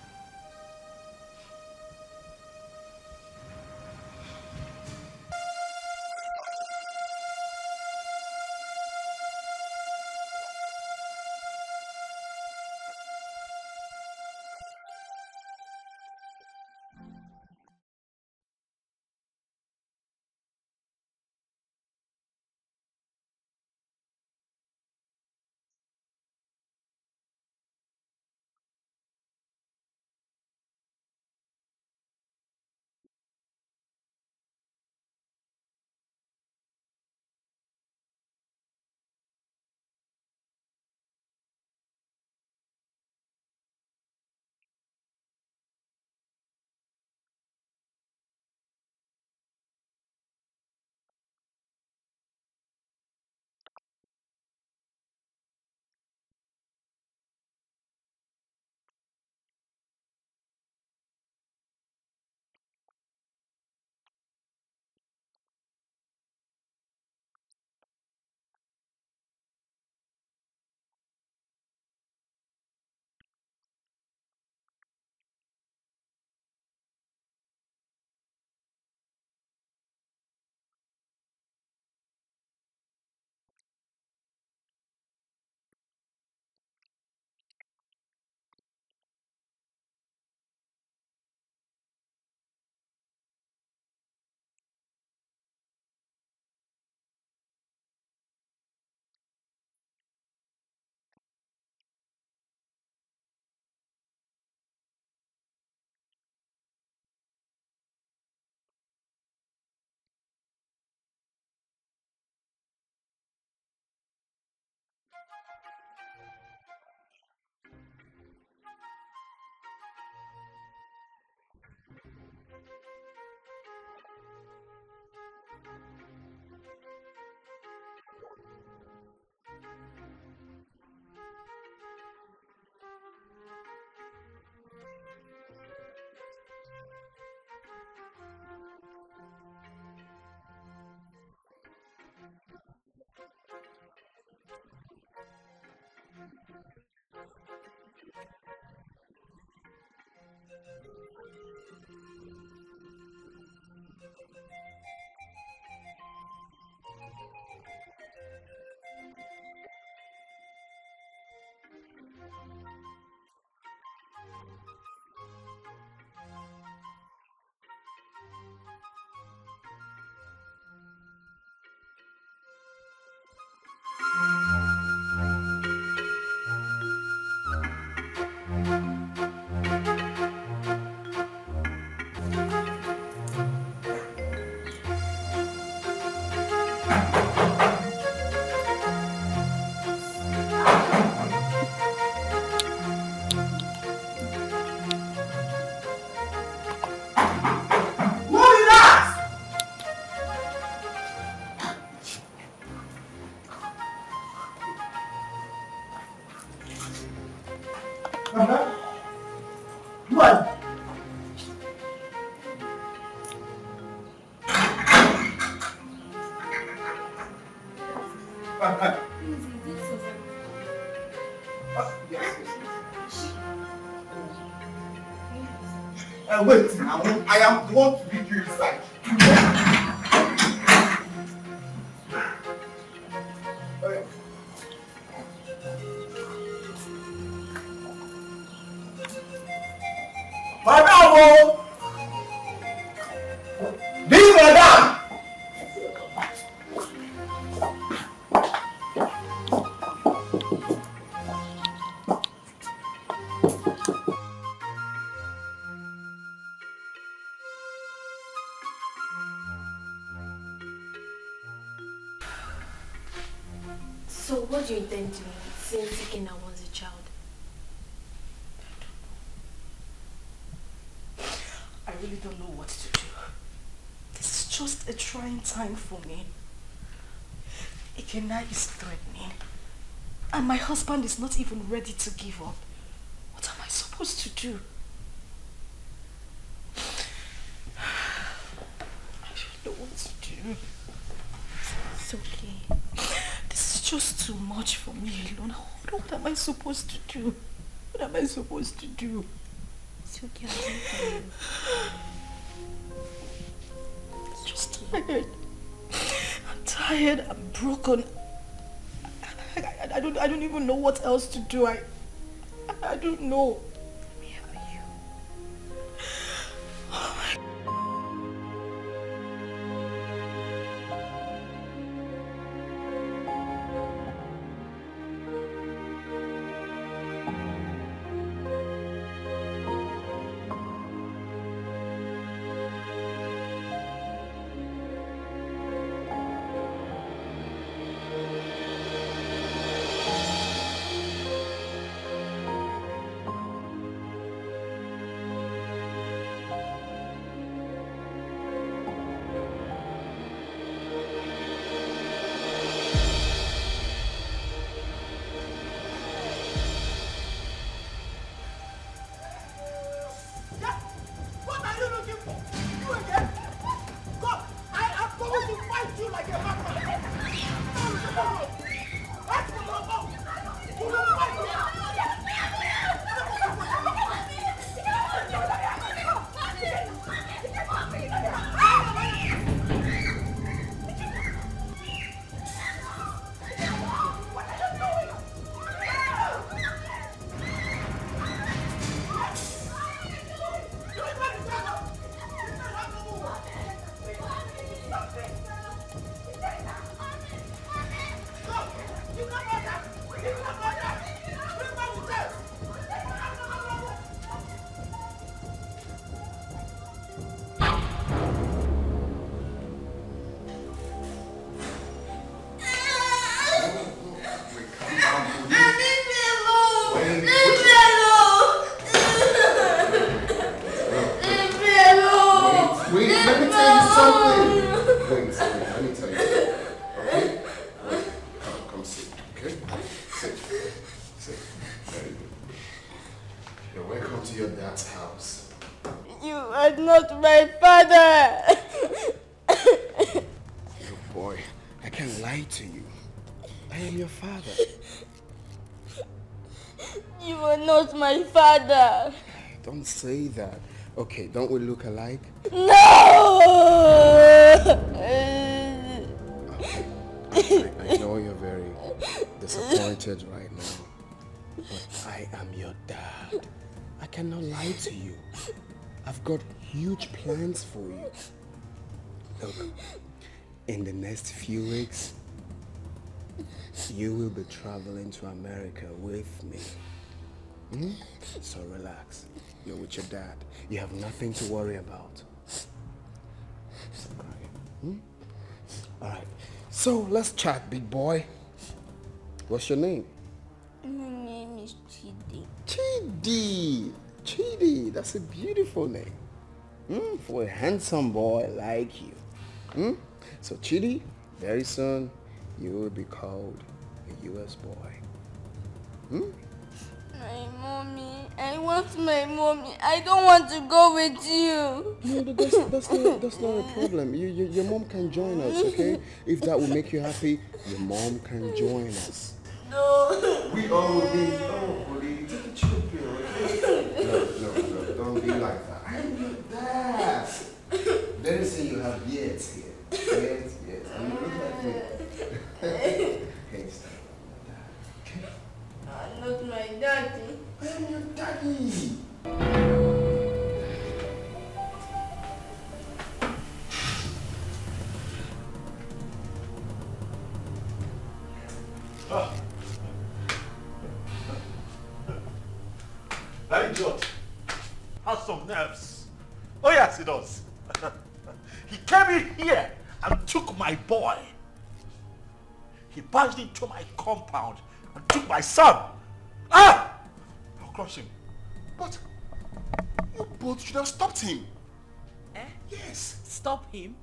What? Wait, now I am the one to lead you inside. Madam! This madam! So what do you intend doing since Ikena wants a child? I really don't know what to do. This is just a trying time for me. Ikena is threatening. And my husband is not even ready to give up. What am I supposed to do? I don't know what to do. It's okay. This is just too much for me alone. What am I supposed to do? What am I supposed to do? It's okay, I'll do it for you. I'm just tired. I'm tired, I'm broken. I don't even know what else to do. I don't know. Let me help you. Don't say that. Okay, don't we look alike? No! I know you're very disappointed right now, but I am your dad. I cannot lie to you. I've got huge plans for you. Look, in the next few weeks, you will be traveling to America with me. So relax. You're with your dad. You have nothing to worry about. Stop crying. Alright. So let's chat, big boy. What's your name? My name is Chidi. Chidi! Chidi, that's a beautiful name. For a handsome boy like you. So Chidi, very soon you will be called a US boy. My mommy. I want my mommy. I don't want to go with you. No, that's not a problem. Your mom can join us, okay? If that will make you happy, your mom can join us. No. We all will be. Oh, buddy, take a chill pill, okay? No, don't be like that. I'm your dad. Let us say you have beards here. Beards. And you look like me. Hey, stop. I'm not my daddy. I am your daddy. Daddy George has some nerves. Oh yes, he does. He came in here and took my boy. He barged into my compound and took my son. I'll crush him. But you both should have stopped him. Eh? Yes. Stop him?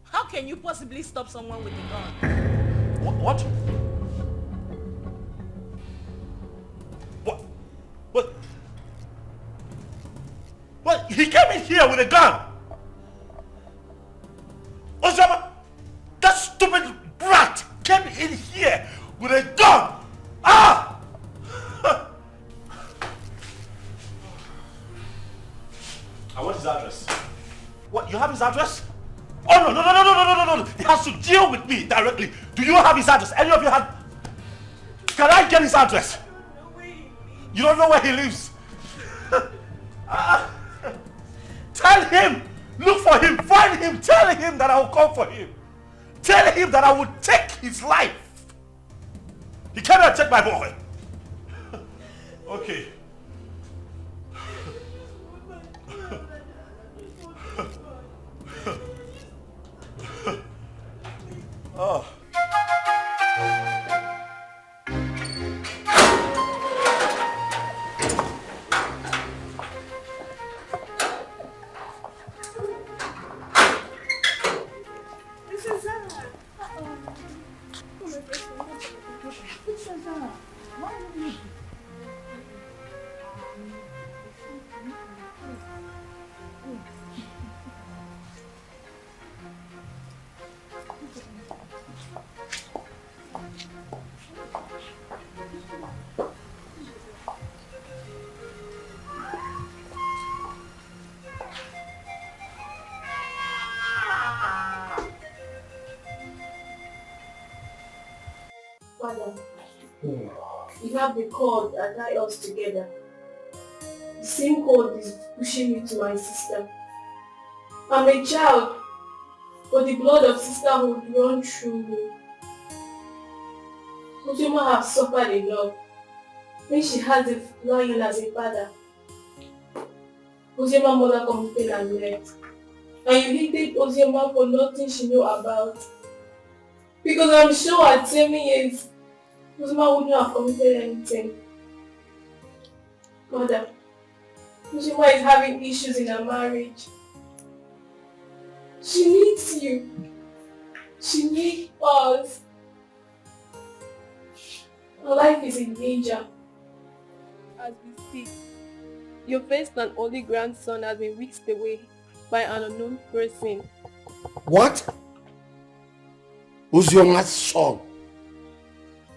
How can you possibly stop someone with a gun? What? What? He came in here with a gun. Osama, that stupid brat came in here with a gun. I want his address. What? You have his address? Oh no! He has to deal with me directly. Do you have his address? Any of you have? Can I get his address? You don't know where he lives. Tell him, look for him, find him, tell him that I will come for him. Tell him that I will take his life. He cannot take my boy. Okay. Oh. Father, you have the cord that ties us together. The same cord is pushing me to my sister. I'm a child, but the blood of sisterhood runs through me. Ojima has suffered enough when she has a lion as a father. Ojima's mother committed and left. And you hated Ojima for nothing she knew about. Because I'm sure at 7 years, Ojima wouldn't have committed anything. Mother, Ojima is having issues in her marriage. She needs you. She needs us. Her life is in danger. As we speak, your first and only grandson has been whisked away by an unknown person. What? Uzioma's son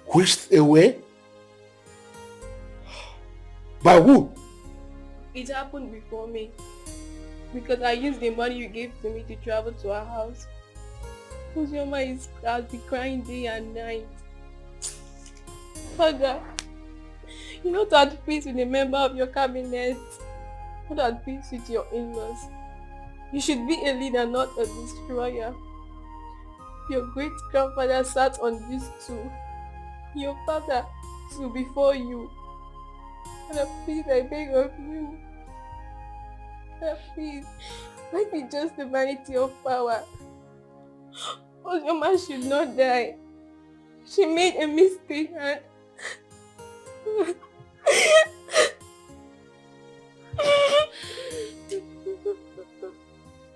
whisked away? By who? It happened before me. Because I used the money you gave to me to travel to our house. Uzioma has been crying day and night. Father, you're not at peace with a member of your cabinet. Not at peace with your in-laws. You should be a leader, not a destroyer. Your great-grandfather sat on this stool. Your father stood before you. Father, please, I beg of you. Father, please, let me just the vanity of power. Ozoma should not die. She made a mistake and...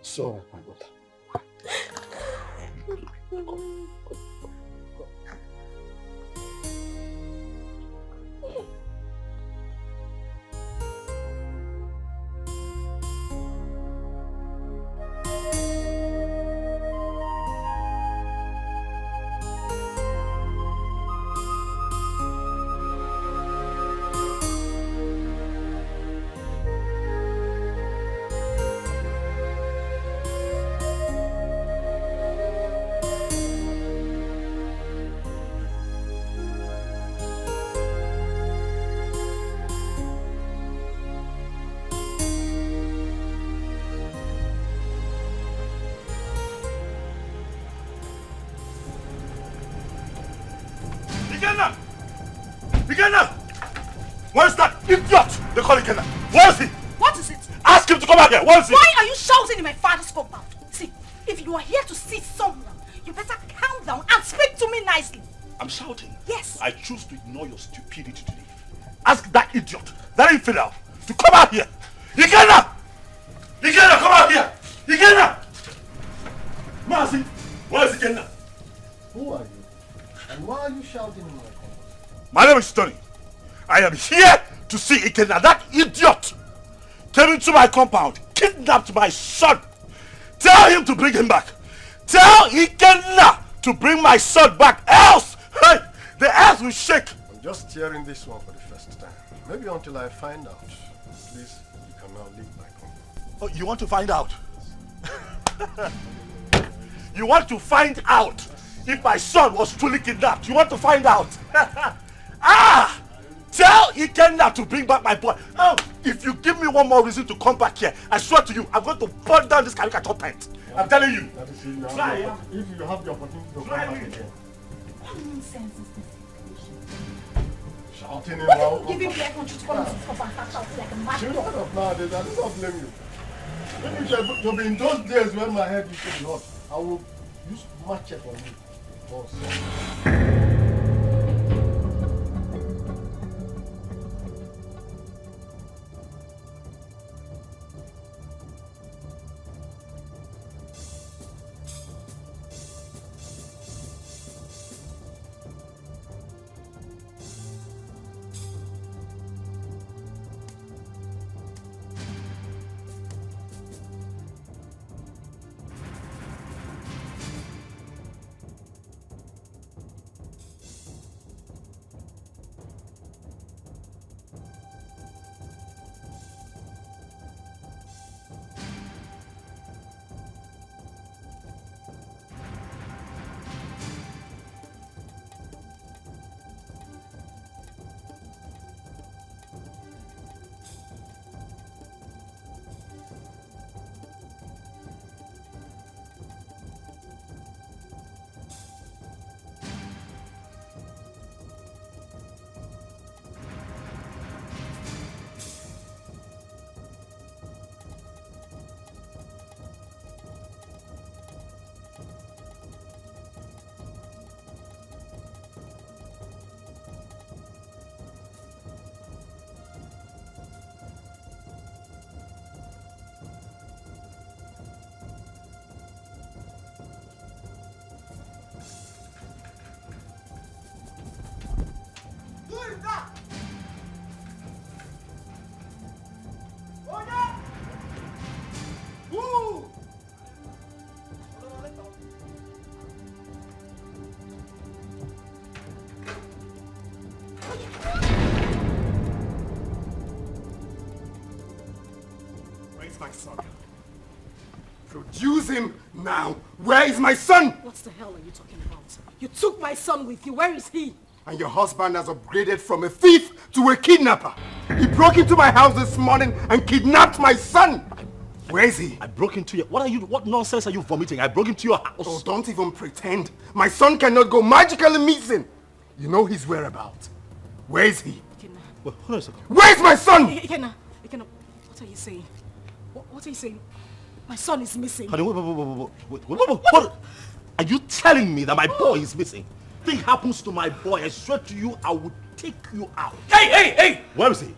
So, my daughter. Ikenna! Where is that idiot they call Ikenna? Where is he? What is it? Ask him to come back here. Where is he? Why are you shouting in my father's compound? See, if you are here to see someone, you better calm down and speak to me nicely. I'm shouting. Yes. I choose to ignore your stupidity today. Ask that idiot, that infidel, to come out here. Ikenna! Ikenna, come out here! Ikenna! Mazi, where is Ikenna? Who are you? And why are you shouting in my compound? My name is Tony. I am here to see Ikenna. That idiot came into my compound, kidnapped my son. Tell him to bring him back. Tell Ikenna to bring my son back, else hey, the earth will shake. I'm just hearing this one for the first time. Maybe until I find out. Please, you can now leave my compound. Oh, you want to find out? You want to find out if my son was truly kidnapped? You want to find out? Ah! Tell Ikenna to bring back my boy. Oh, if you give me one more reason to come back here, I swear to you, I'm going to burn down this caricature tent. I'm telling you. That is if you have the opportunity to come back again. What nonsense is this? Shouting in What loud. are you giving me air control to come into this compound and start shouting like a mad Shut dog? up nowadays, I do not blame you. Maybe it should be in those days when my head used to be hot. I will use machete on you. Boss. My son. Produce him now. Where is my son? What the hell are you talking about? You took my son with you. Where is he? And your husband has upgraded from a thief to a kidnapper. He broke into my house this morning and kidnapped my son. Where is he? I broke into your... What nonsense are you vomiting? I broke into your house. Oh, don't even pretend. My son cannot go magically missing. You know his whereabouts. Where is he? Well, hold on a second. Where's my son? Ikenna, what are you saying? What are you saying? My son is missing. Honey, what? Are you telling me that my boy is missing? Thing happens to my boy, I swear to you, I will take you out. Hey! Where is he?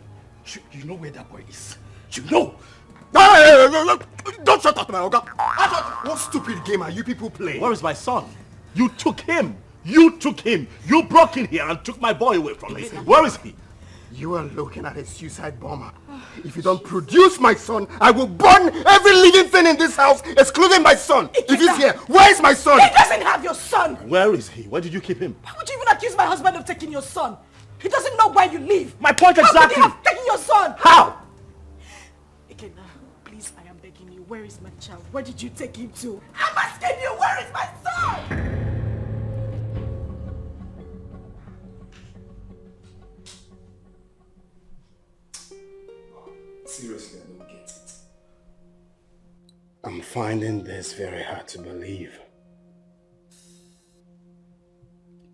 You know where that boy is? You know? Don't shut up, my Oga. What stupid game are you people playing? Where is my son? You took him. You broke in here and took my boy away from me. Where is he? You are looking at a suicide bomber. If you don't produce my son, I will burn every living thing in this house, excluding my son. If he's here, where is my son? He doesn't have your son. Where is he? Where did you keep him? How would you even accuse my husband of taking your son? He doesn't know where you live. My point exactly. How could he have taken your son? How? Ikenna, please, I am begging you. Where is my child? Where did you take him to? I'm asking you, where is my son? Seriously, I don't get it. I'm finding this very hard to believe.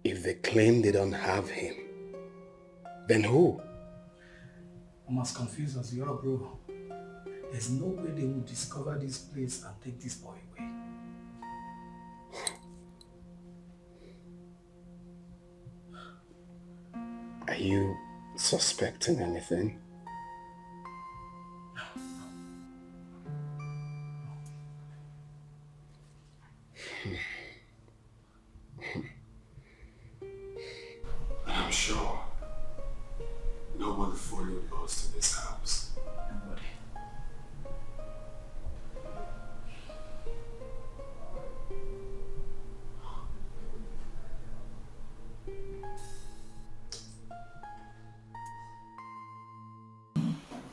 If they claim they don't have him, Then who? I'm as confused as you are, bro. There's no way they will discover this place and take this boy away. Are you suspecting anything? I'm sure no one followed us to this house. Nobody.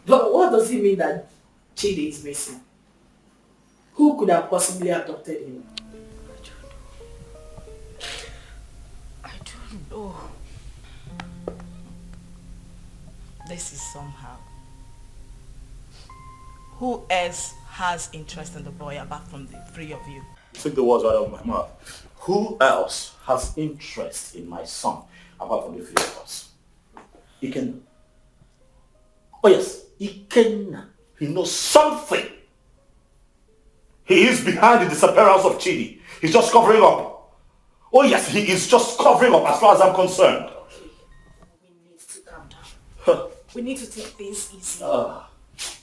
But what does it mean that Chidi is missing? Who could have possibly abducted him? I don't know. This is somehow. Who else has interest in the boy apart from the three of you? Took the words right out of my mouth. Who else has interest in my son apart from the three of us? Ikenna. Oh yes, Ikenna. He knows something. He is behind the disappearance of Chidi. He's just covering up. Oh yes, he is just covering up as far as I'm concerned. We need to calm down. We need to take things easy.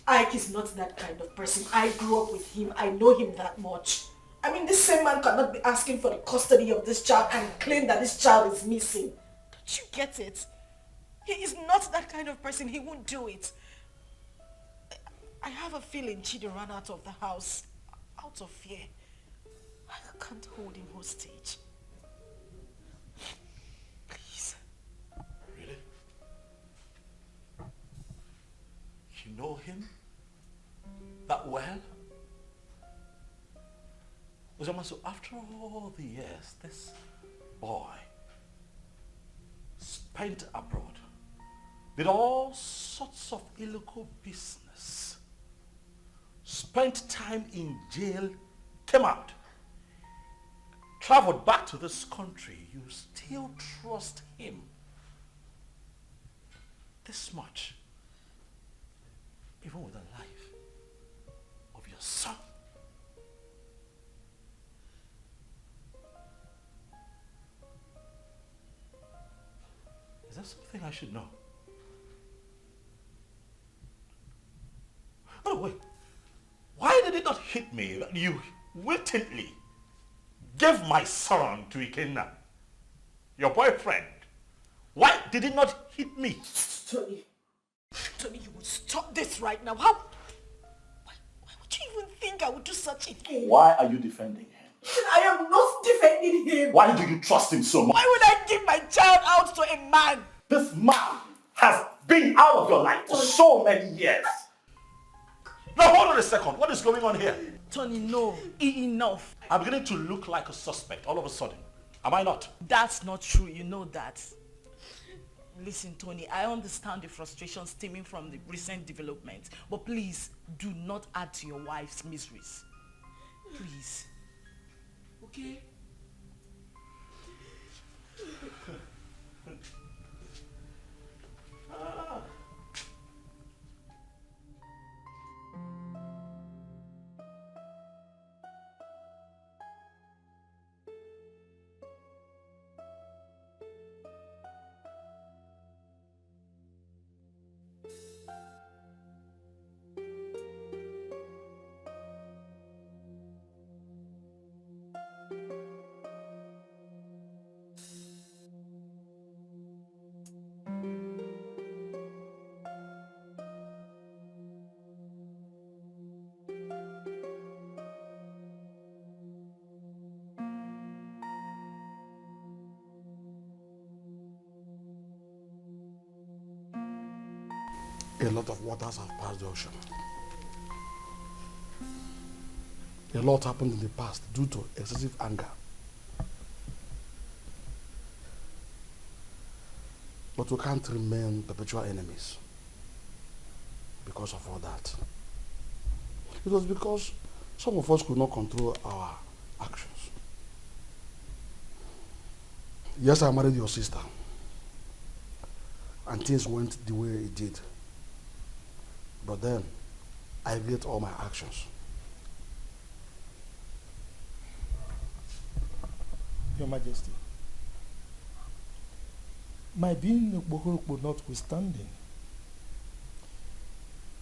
Ike is not that kind of person. I grew up with him. I know him that much. I mean, this same man cannot be asking for the custody of this child and claim that this child is missing. Don't you get it? He is not that kind of person. He won't do it. I have a feeling Chidi ran out of the house out of fear. I can't hold him hostage. Please. Really? You know him that well? Uzoma, so after all the years, this boy spent abroad, did all sorts of illegal business, spent time in jail, came out, traveled back to this country. You still trust him this much, even with the life of your son. Is that something I should know? Oh wait, why did it not hit me that you wittingly gave my son to Ikenna, your boyfriend? Why did it not hit me? Tony, you would stop this right now. Why would you even think I would do such a thing? Why are you defending him? I am not defending him. Why do you trust him so much? Why would I give my child out to a man? This man has been out of your life for so many years. Now hold on a second. What is going on here? Tony, no. Enough. I'm beginning to look like a suspect all of a sudden. Am I not? That's not true. You know that. Listen, Tony, I understand the frustration stemming from the recent development, but please do not add to your wife's miseries. Please. Okay? A lot of waters have passed the ocean. A lot happened in the past due to excessive anger. But we can't remain perpetual enemies because of all that. It was because some of us could not control our actions. Yes, I married your sister. and things went the way it did. But then, I regret all my actions. Your Majesty, my being Bohorokpo notwithstanding,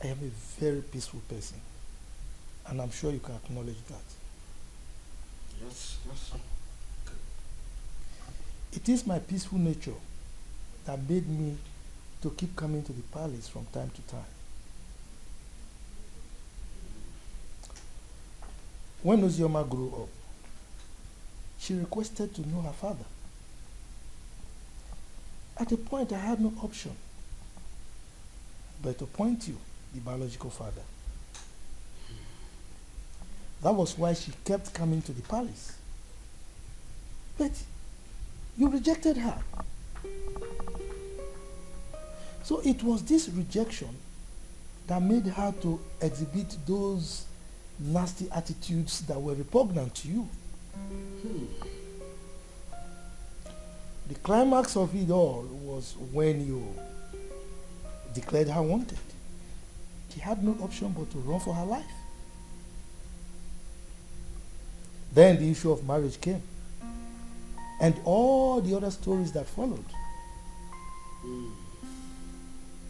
I am a very peaceful person, and I'm sure you can acknowledge that. Yes, yes. It is my peaceful nature that made me to keep coming to the palace from time to time. When Ozioma grew up, she requested to know her father. At a point, I had no option but to appoint you, the biological father. That was why she kept coming to the palace. But you rejected her. So it was this rejection that made her to exhibit those nasty attitudes that were repugnant to you. The climax of it all was when you declared her wanted. She had no option but to run for her life. Then the issue of marriage came, and all the other stories that followed.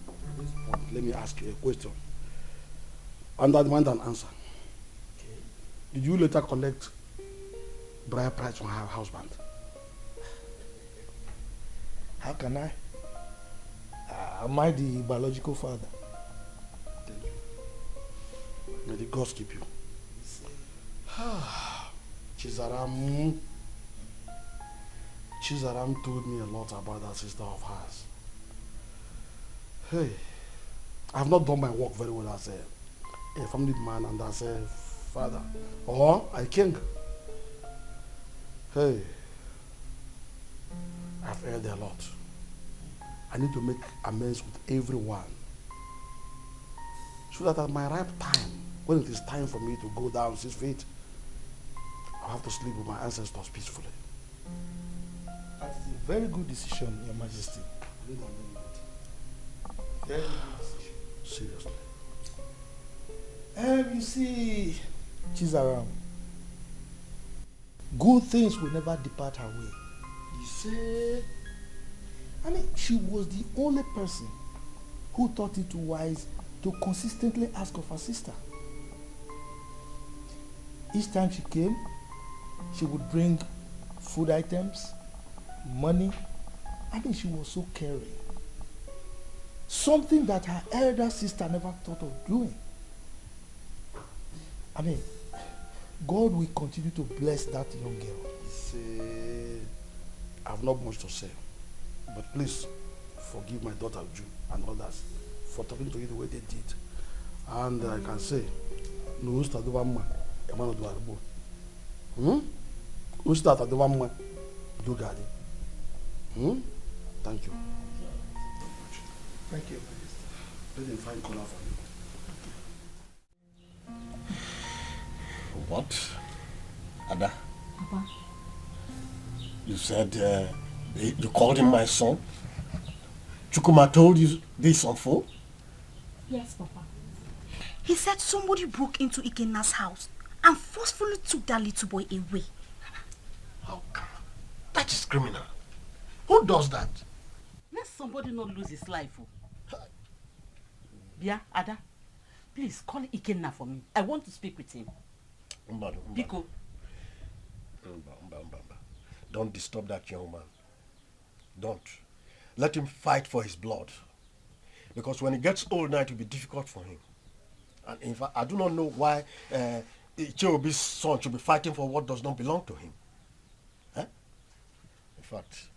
At this point, let me ask you a question. And I demand an answer. Okay. Did you later collect bride price from her husband? How can I? Am I the biological father? Thank you. May the gods keep you. Chizaram told me a lot about that sister of hers. Hey, I have not done my work very well as a family man and as a father or a king. Hey, I've erred a lot. I need to make amends with everyone so that at my ripe time, when it is time for me to go down 6 feet, I'll have to sleep with my ancestors peacefully. That is a very good decision, Your Majesty. Very good decision. Seriously. You see, Chizaram, good things will never depart her way. You say? I mean, she was the only person who thought it wise to consistently ask of her sister. Each time she came, she would bring food items, money. I mean, she was so caring. Something that her elder sister never thought of doing. I mean, God will continue to bless that young girl. See, I have not much to say. But please, forgive my daughter Ju and others for talking to you the way they did. And I can say, no Usta Duvamma, Emmanuel Duarbo. Usta Duvamma, Dugadi. Thank you. Thank you. Let them find color for you. What? Ada? Papa. You said you called him my son? Chukuma told you this on phone? Yes, Papa. He said somebody broke into Ikena's house and forcefully took that little boy away. How come? That is criminal. Who does that? Let somebody not lose his life. Yeah, Ada, please call Ikenna for me. I want to speak with him. Biko. Don't disturb that young man. Don't. Let him fight for his blood. Because when he gets old now, it will be difficult for him. And in fact, I do not know why Icheobi's son should be fighting for what does not belong to him. Huh? In fact...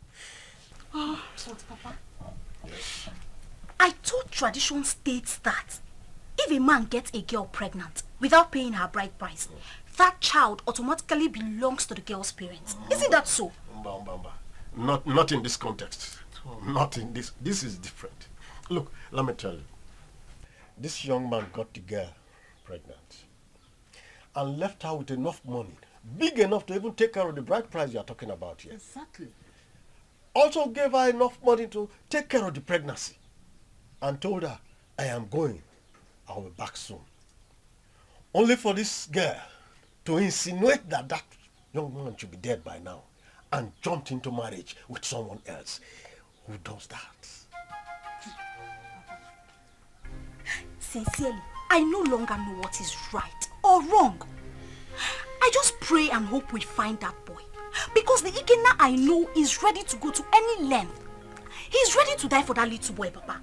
Oh, but Papa. Yes. I thought tradition states that if a man gets a girl pregnant without paying her bride price, that child automatically belongs to the girl's parents. Isn't that so? Not in this context. Not in this. This is different. Look, let me tell you. This young man got the girl pregnant and left her with enough money, big enough to even take care of the bride price you are talking about here. Exactly. also gave her enough money to take care of the pregnancy and told her, I am going. I'll be back soon. Only for this girl to insinuate that that young man should be dead by now and jumped into marriage with someone else. Who does that? Sincerely, I no longer know what is right or wrong. I just pray and hope we find that boy. Because the Ikenna I know is ready to go to any length. He's ready to die for that little boy, Papa.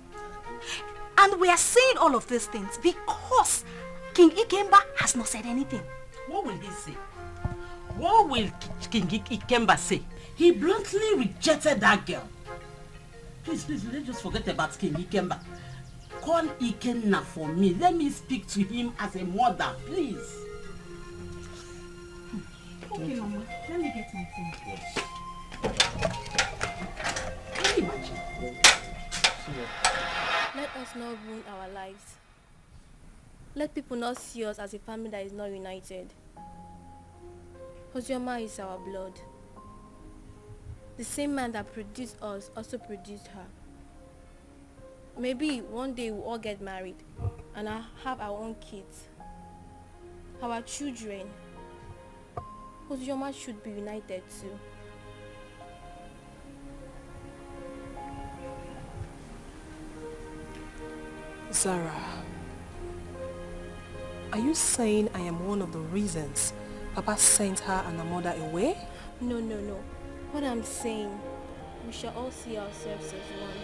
And we are saying all of these things because King Ikemba has not said anything. What will he say? What will King Ikemba say? He bluntly rejected that girl. Please, let's just forget about King Ikemba. Call Ikenna for me. Let me speak to him as a mother, please. Okay, Mama. Let me get my phone. Yes. Can you imagine? Let us not ruin our lives. Let people not see us as a family that is not united. Ozioma is our blood. The same man that produced us also produced her. Maybe one day we'll all get married and I'll have our own kids, our children. Ozioma should be united too. Zara, are you saying I am one of the reasons Papa sent her and her mother away? No. What I'm saying, we shall all see ourselves as one.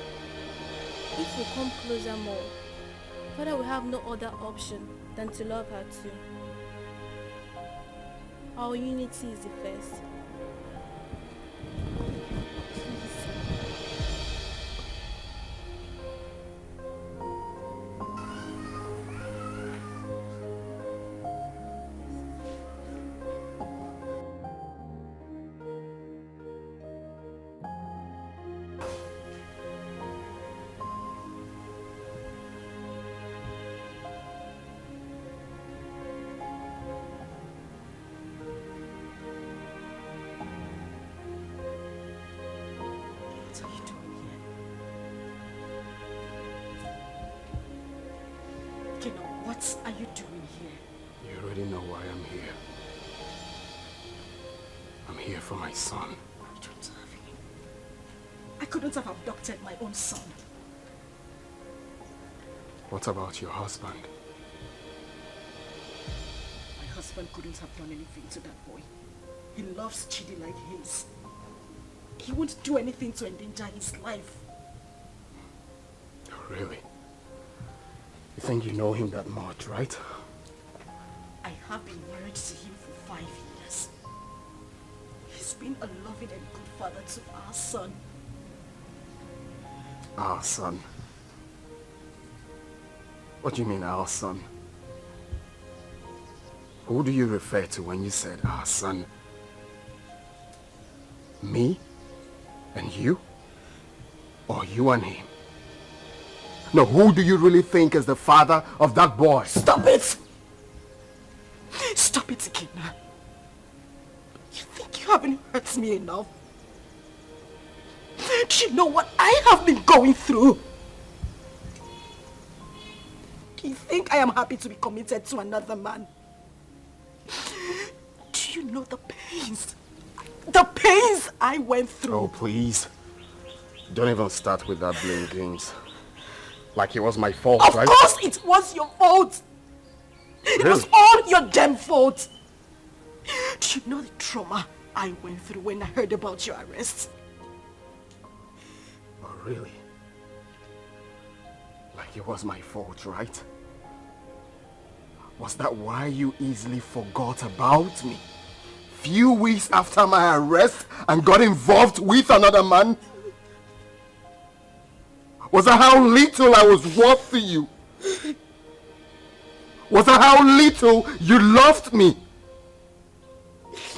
If we come closer more, Father will have no other option than to love her too. Our unity is the first. What are you doing here? You already know why I'm here. I'm here for my son. I don't have him. I couldn't have abducted my own son. What about your husband? My husband couldn't have done anything to that boy. He loves Chidi like his. He won't do anything to endanger his life. Oh, really? You think you know him that much, right? I have been married to him for 5 years. He's been a loving and good father to our son. Our son? What do you mean, our son? Who do you refer to when you said our son? Me? And you? Or you and him? No, who do you really think is the father of that boy? Stop it! Stop it, Ikenna. You think you haven't hurt me enough? Do you know what I have been going through? Do you think I am happy to be committed to another man? Do you know the pains? The pains I went through. Oh, please. Don't even start with that blame games. Like it was my fault, right? Of course it was your fault. It was all your damn fault. Do you know the trauma I went through when I heard about your arrest? Oh, really? Like it was my fault, right? Was that why you easily forgot about me? Few weeks after my arrest and got involved with another man? Was that how little I was worth to you? Was that how little you loved me?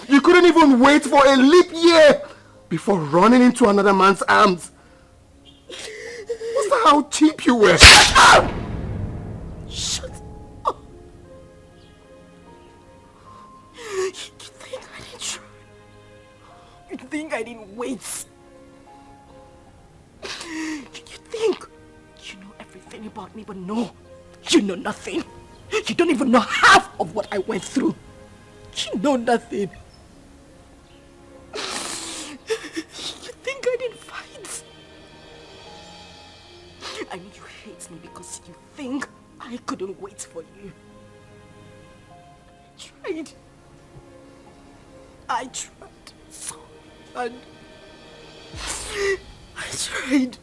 You couldn't even wait for a leap year before running into another man's arms. Was that how cheap you were? Shut up! Shut up! You think I didn't try? You think I didn't wait? talking about me, but no, you know nothing. You don't even know half of what I went through. You know nothing. You think I didn't fight? I know you hate me because you think I couldn't wait for you. I tried so hard. I tried.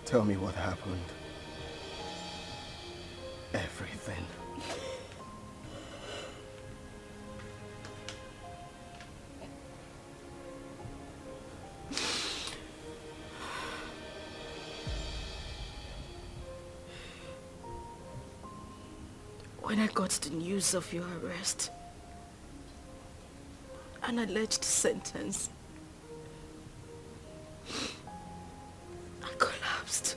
Tell me what happened. Everything. When I got the news of your arrest, an alleged sentence, I collapsed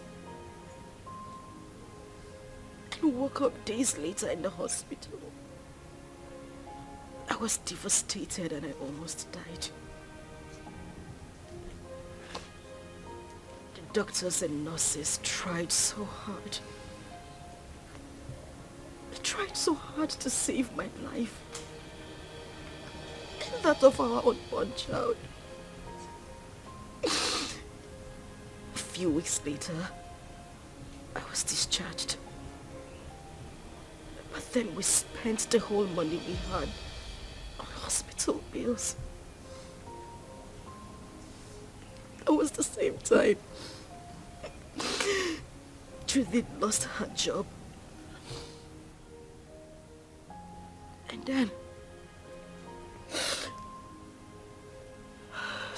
and woke up days later in the hospital. I was devastated and I almost died. The doctors and nurses tried so hard. They tried so hard to save my life and that of our unborn child. A few weeks later, I was discharged. But then we spent the whole money we had on hospital bills. It was the same time Judith lost her job. And then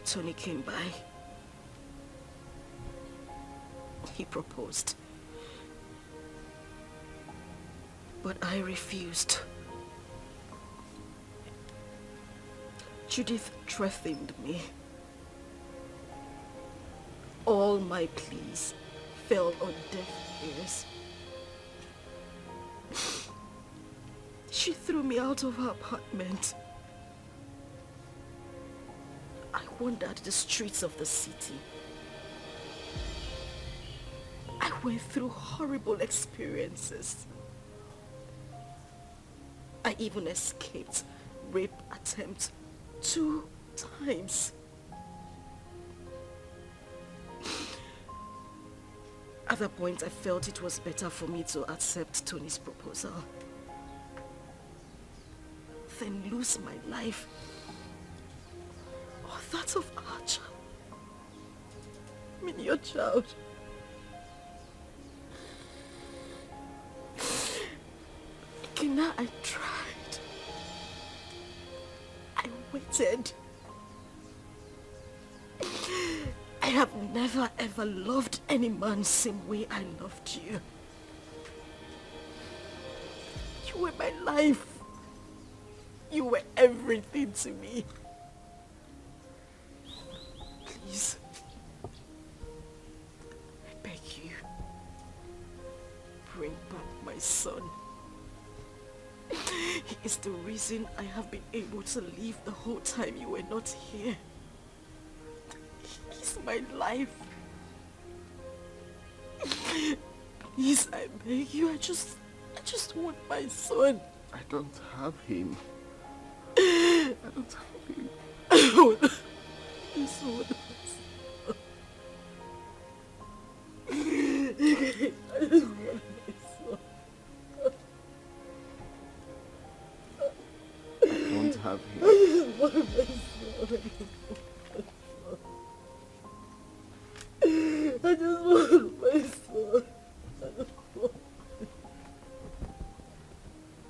Tony came by. He proposed. But I refused. Judith threatened me. All my pleas fell on deaf ears. She threw me out of her apartment. I wandered the streets of the city. I went through horrible experiences. I even escaped rape attempt 2 times. At that point, I felt it was better for me to accept Tony's proposal than lose my life or that of our child. I mean, your child. Kina, I tried. I waited. I have never ever loved any man same way I loved you. You were my life. You were everything to me. Please, I beg you, bring back my son. He is the reason I have been able to live the whole time you were not here. He's my life. Please, I beg you, I just want my son. I don't have him. I don't have him. I want my son. I just want my son. I don't have him. I just want my son. I just want my son.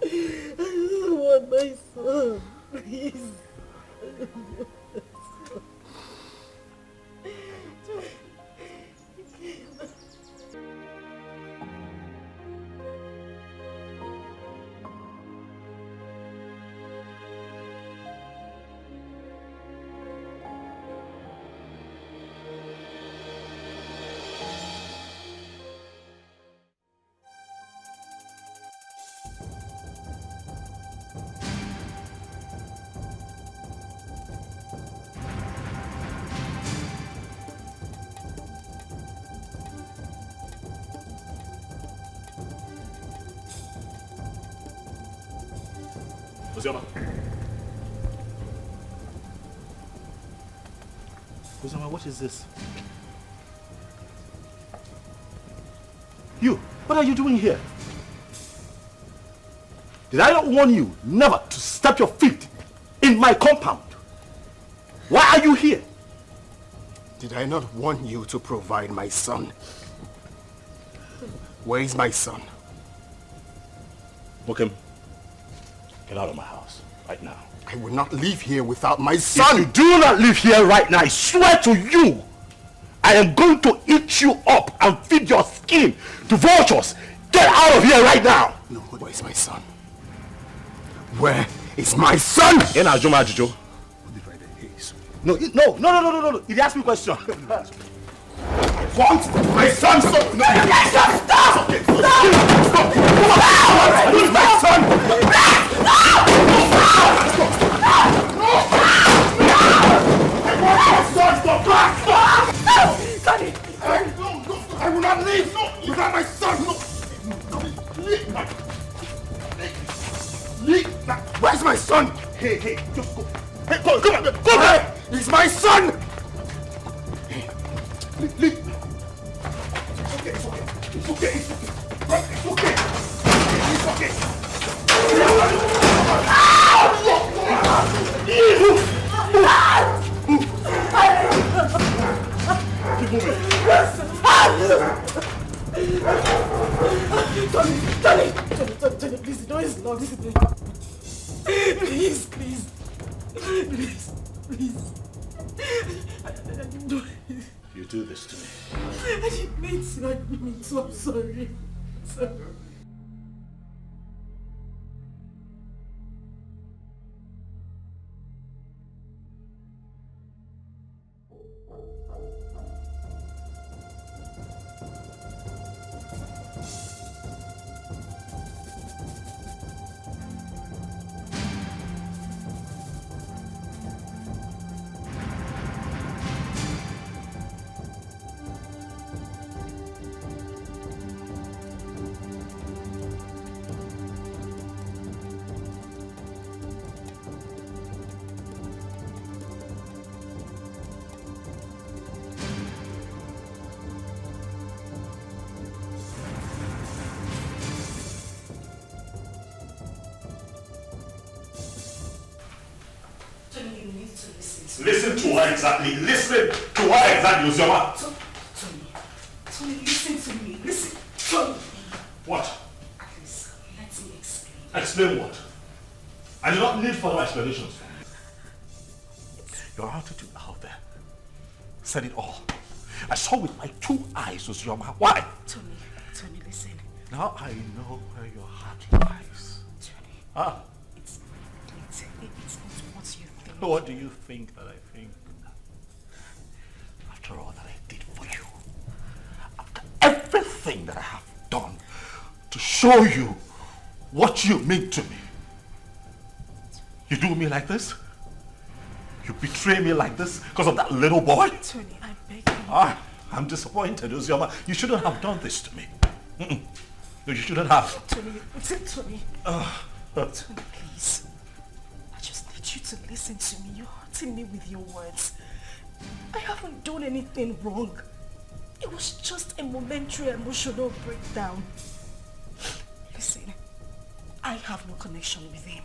I just want my son. Please. Uzoma. Uzoma, what is this? You, what are you doing here? Did I not warn you never to step your feet in my compound? Why are you here? Did I not warn you to provide my son? Where is my son? Mokem, get out of my house right now. I will not leave here without my son. If you do not leave here right now, I swear to you, I am going to eat you up and feed your skin to vultures. Get out of here right now. No, where is my son? Where is my son? In Ajuma Ajujo. No. He asked me a question. Want my son? Stop! No, stop! Stop! Where's my son? I will not leave without my son. Where's my son? Hey, just go. Hey, come on, go back! He's my son! Leave. It's okay. Keep moving. Tony, please, the door is locked. Please. You do this to me. I didn't mean to, I'm sorry. Listen to what exactly? Uzoma? Tony, listen to me. Listen. Tony. What? Please, let me explain. Explain what? I do not need further explanations from you. Your attitude out there said it all. I saw with my 2 eyes, Uzoma. Why? Tony, listen. Now I know where your heart lies. Tony. It's not what you think. What do you think that I think? After all that I did for you, after everything that I have done to show you what you mean to me, you do me like this? You betray me like this because of that little boy? Tony, I beg you. I'm disappointed, Uzoma. You shouldn't have done this to me. No, you shouldn't have. Tony. Tony, please. I just need you to listen to me. You're hurting me with your words. I haven't done anything wrong. It was just a momentary emotional breakdown. Listen, I have no connection with him.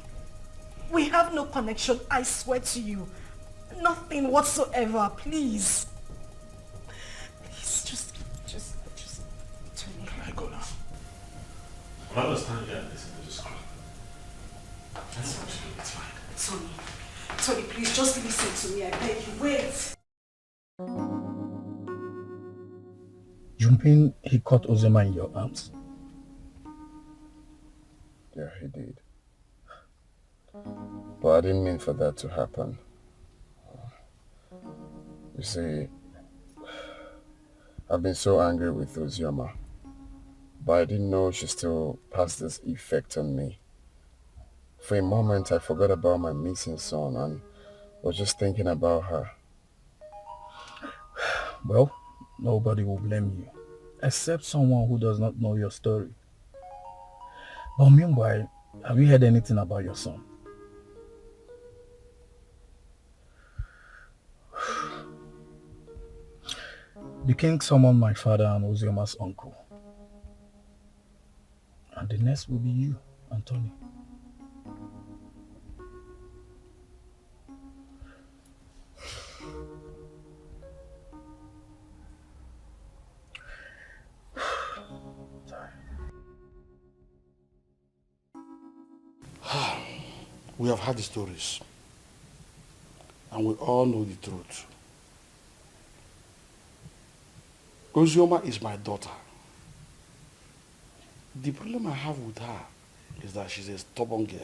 We have no connection, I swear to you. Nothing whatsoever, please. Please, just, Tony. Can I go now? I understand you and listen to this crap. That's what you do, it's fine. Tony, please, just listen to me, I beg you. Wait. Junping, he caught Uzoma in your arms. Yeah, he did. But I didn't mean for that to happen. You see, I've been so angry with Uzoma, but I didn't know she still passed this effect on me. For a moment, I forgot about my missing son and was just thinking about her. Well, nobody will blame you, except someone who does not know your story. But meanwhile, have you heard anything about your son? The king summoned my father and Ozioma's uncle. And the next will be you, Anthony. We have heard the stories, and we all know the truth. Ozioma is my daughter. The problem I have with her is that she's a stubborn girl.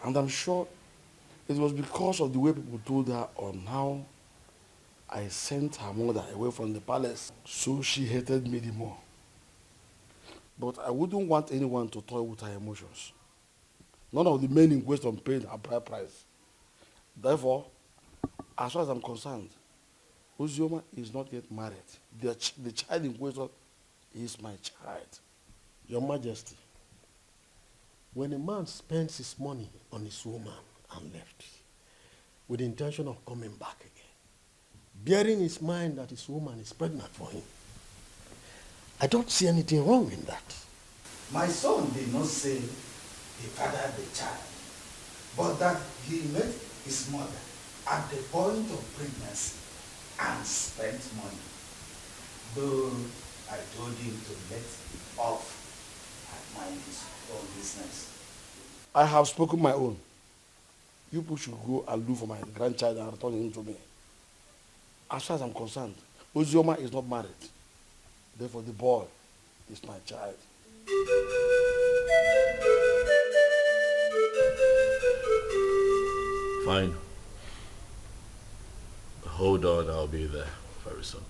And I'm sure it was because of the way people told her on how I sent her mother away from the palace, so she hated me the more. But I wouldn't want anyone to toy with her emotions. None of the men in question paid a bride price. Therefore, as far as I'm concerned, Ozioma is not yet married. The child in question is my child. Your Majesty, when a man spends his money on his woman and left, with the intention of coming back again, bearing in his mind that his woman is pregnant for him, I don't see anything wrong in that. My son did not say he fathered the child, but that he met his mother at the point of pregnancy and spent money. Though I told him to let off and mind his own business. I have spoken my own. You people should go and look for my grandchild and return him to me. As far as I'm concerned, Ozioma is not married. Therefore, the boy is my child. Fine. Hold on, I'll be there very soon.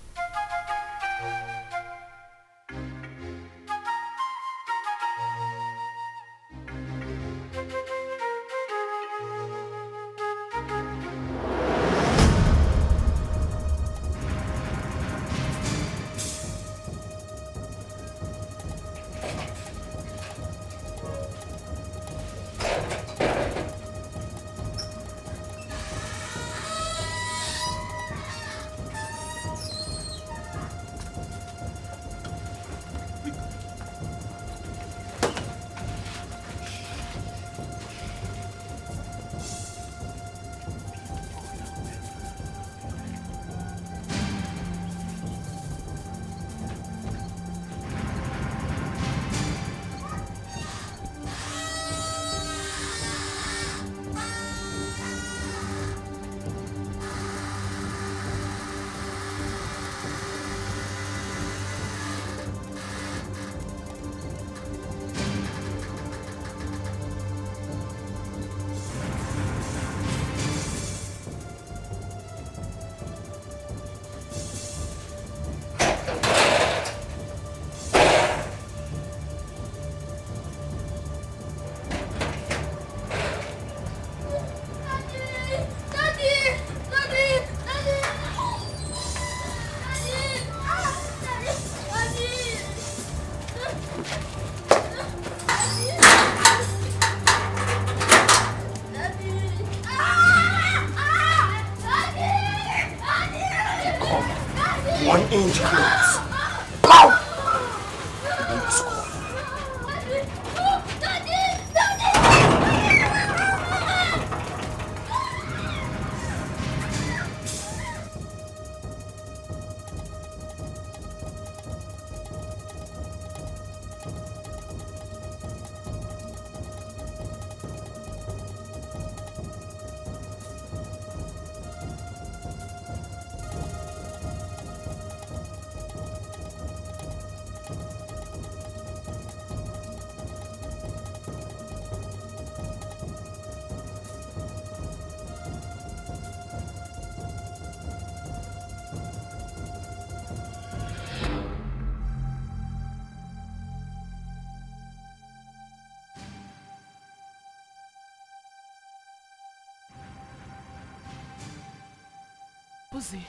Uzi,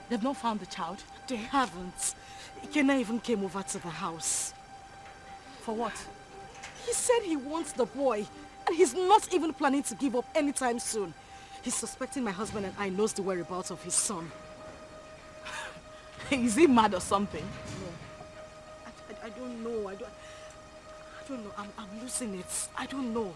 they've not found the child. They haven't. Ikena even came over to the house. For what? He said he wants the boy, and he's not even planning to give up anytime soon. He's suspecting my husband and I knows the whereabouts of his son. Is he mad or something? No. I don't know. I don't know. I'm losing it. I don't know.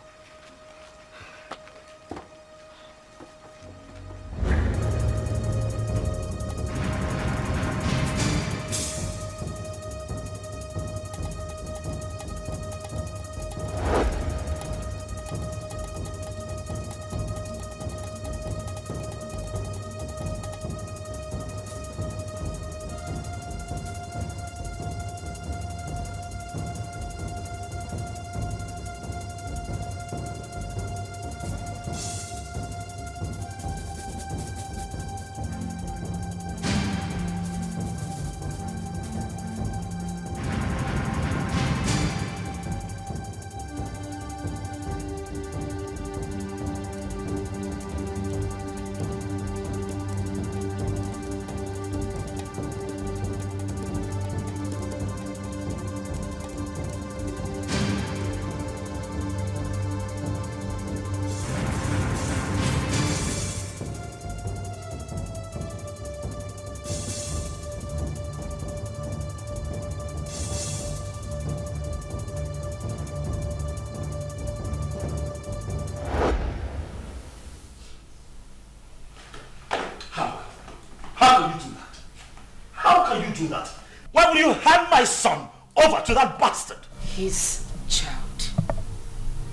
Do that? Why would you hand my son over to that bastard? His child.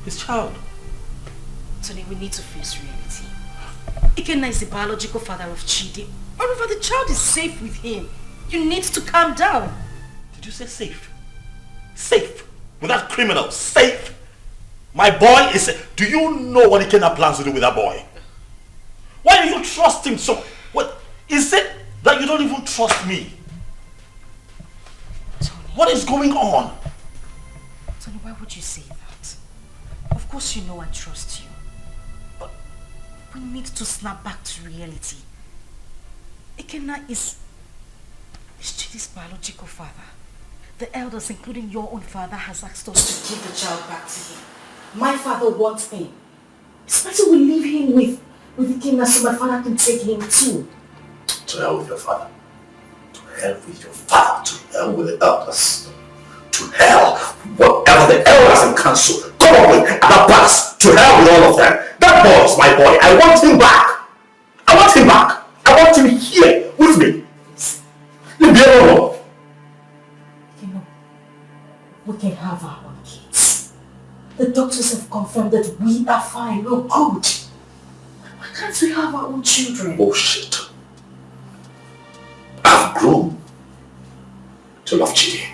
His child? Tony, we need to face reality. Ikenna is the biological father of Chidi. Moreover, the child is safe with him. You need to calm down. Did you say safe? Safe? With that criminal? Safe? My boy is safe. Do you know what Ikenna plans to do with that boy? Why do you trust him so? What is it that you don't even trust me? What is going on? Tony, why would you say that? Of course you know I trust you. But we need to snap back to reality. Ikenna is Chidi's biological father. The elders, including your own father, has asked us to give the child back to him. My father wants him. It's better we leave him with Ikenna so my father can take him too. To hell with your father. To hell with your father. To hell with the elders. To hell, whatever the elders and council come up with at the past. To hell with all of them. That boy is my boy. I want him back. I want him back. I want him here with me. Leave me alone. You know, we can have our own kids. The doctors have confirmed that we are fine. We're good. Why can't we have our own children? Bullshit. I've grown to love Chidi.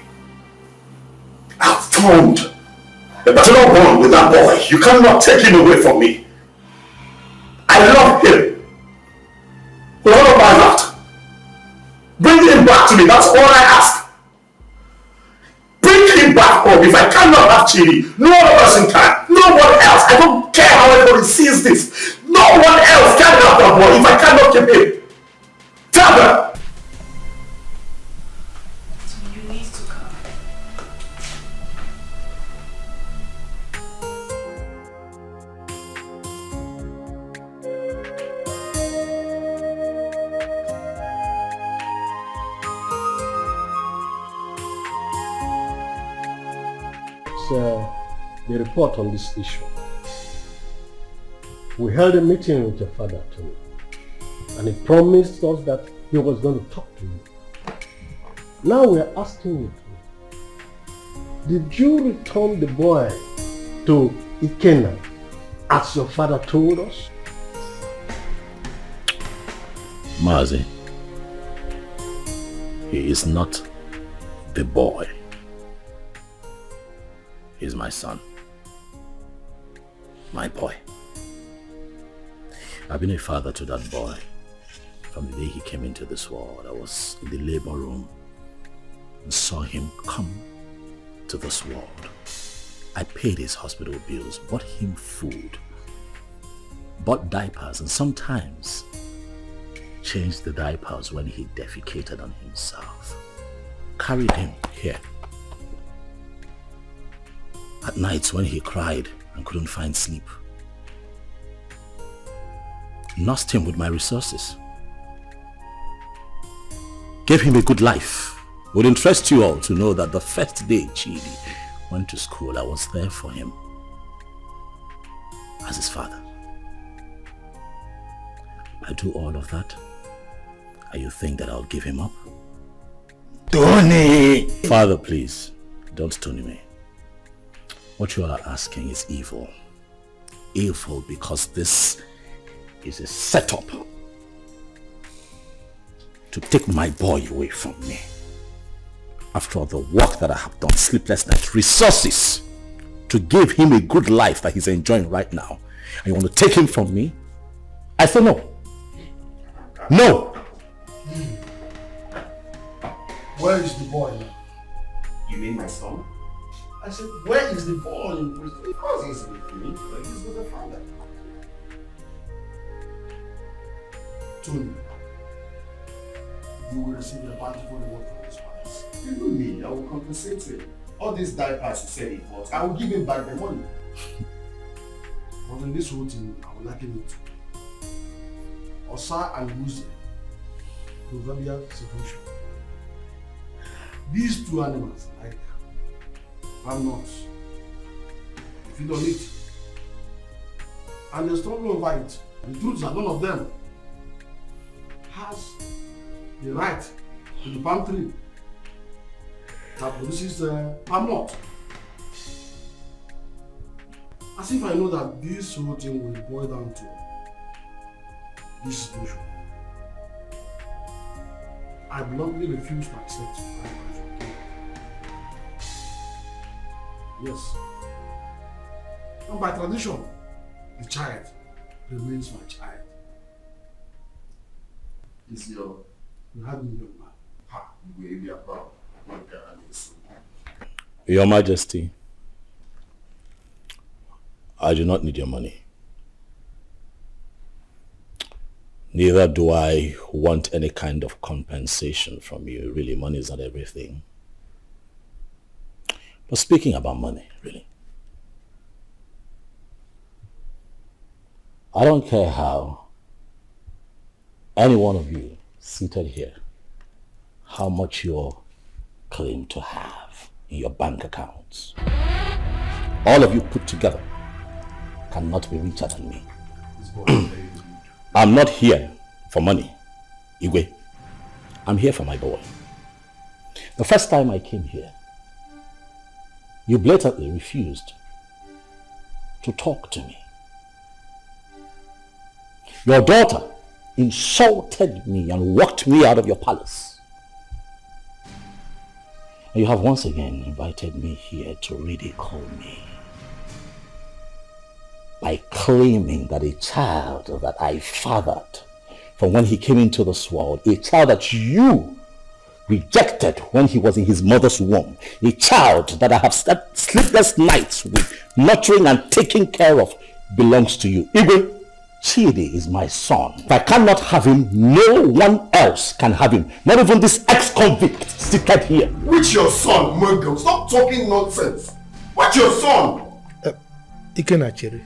I've formed a paternal bond with that boy. You cannot take him away from me. I love him with all of my heart. Bring him back to me. That's all I ask. Bring him back home. If I cannot have Chidi, no other person can. No one else. I don't care how everybody sees this. No one else can have that boy if I cannot keep him. Tell them. The report on this issue. We held a meeting with your father, Tony, and he promised us that he was going to talk to you. Now we are asking you, did you return the boy to Ikenna as your father told us? Mazi, he is not the boy. He's my son. My boy. I've been a father to that boy from the day he came into this world. I was in the labor room and saw him come to this world. I paid his hospital bills, bought him food, bought diapers, and sometimes changed the diapers when he defecated on himself. Carried him here. At nights when he cried and couldn't find sleep, nursed him with my resources. Gave him a good life. It would interest you all to know that the first day Chidi went to school, I was there for him as his father. I do all of that, and you think that I'll give him up? Tony! Father, please, don't Tony me. What you are asking is evil. Evil because this is a setup to take my boy away from me. After all the work that I have done, sleepless nights, resources to give him a good life that he's enjoying right now, and you want to take him from me? I say no. No! Where is the boy now? You mean my son? I said, where is the boy? Of course he's with me, but he's with the father. Tony, you will receive a bountiful reward from this palace. Even me, I will compensate him. All these diapers he said he bought, I will give him back the money. But in this whole thing, I will liken it to Osa and Muzi, proverbial situation. These two animals, like I'm not. If you don't eat, and they stumble over it, the truth is that none of them has the right to the palm tree that produces palm nut. As if I know that this whole thing will boil down to this situation. I bluntly refuse to accept animals from king. Yes. And by tradition, the child remains my child. Is your... You have me, young man. Ha, you will be a proud. Your Majesty, I do not need your money. Neither do I want any kind of compensation from you. Really, money is not everything. But speaking about money, really, I don't care how any one of you seated here, how much you claim to have in your bank accounts. All of you put together cannot be richer than me. I'm not here for money, Igwe. I'm here for my boy. The first time I came here, you blatantly refused to talk to me. Your daughter insulted me and walked me out of your palace. And you have once again invited me here to ridicule me by claiming that a child that I fathered from when he came into this world, a child that you rejected when he was in his mother's womb, a child that I have slept sleepless nights with, nurturing and taking care of, belongs to you. Igwe, Chidi is my son. If I cannot have him, no one else can have him. Not even this ex-convict seated here. Which your son, Muggle? Stop talking nonsense. What's your son? Ikena Chere.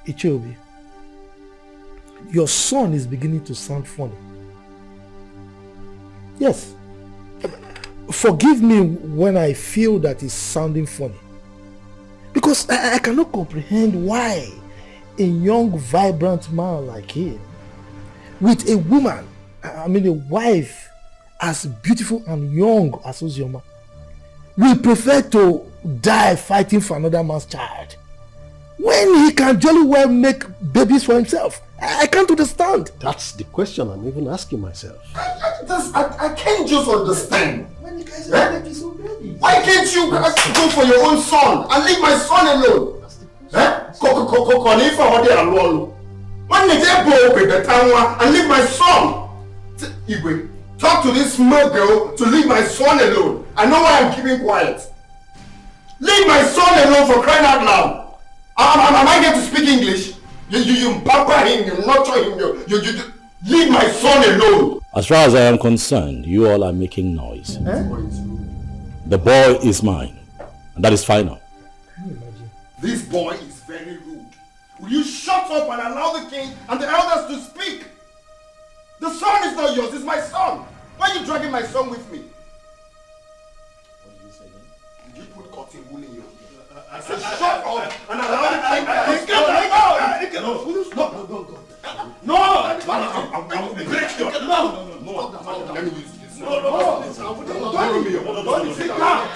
Ichobi, your son is beginning to sound funny. Yes. Forgive me when I feel that it's sounding funny. Because I cannot comprehend why a young, vibrant man like him, with a woman, a wife as beautiful and young as Ozioma, will prefer to die fighting for another man's child when he can jolly well make babies for himself. I can't understand. That's the question I'm even asking myself. I can't just understand. When you guys are making so baby, why can't you go for your own son and leave my son alone? When you go with the town and leave my son? Igwe, talk to this small girl to leave my son alone. I know why I'm keeping quiet. Leave my son alone, for crying out loud. Am I going to speak English? You pamper him, you nurture him, you leave my son alone. As far as I am concerned, you all are making noise. The boy is mine, and that is final. This boy is very very rude. Will you shut up and allow the king and the elders to speak? The son is not yours, it's my son. Why are you dragging my son with me? What did you say then? Did you put cotton wool in your ear? I said shut up and allow the king to speak. No, I will break your... No. Let me use this. No. Sit down.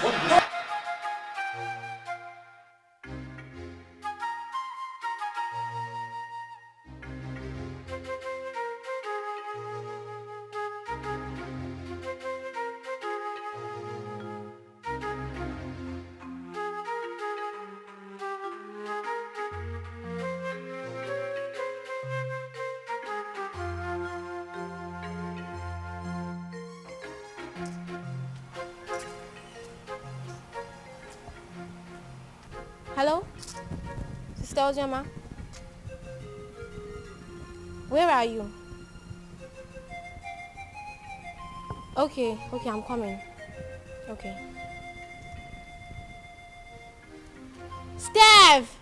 Hello? Sister Ojama? Where are you? Okay, I'm coming. Okay. Steph!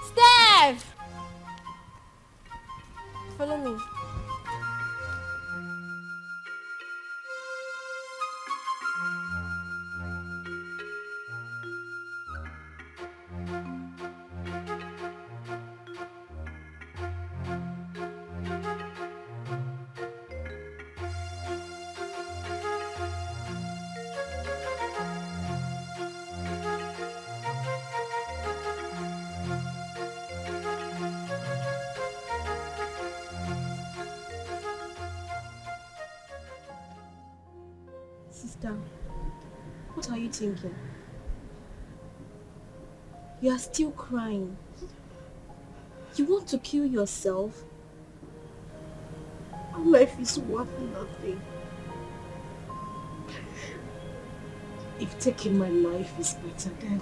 Steph! Follow me. Sister, what are you thinking? You are still crying. You want to kill yourself? My life is worth nothing. If taking my life is better, then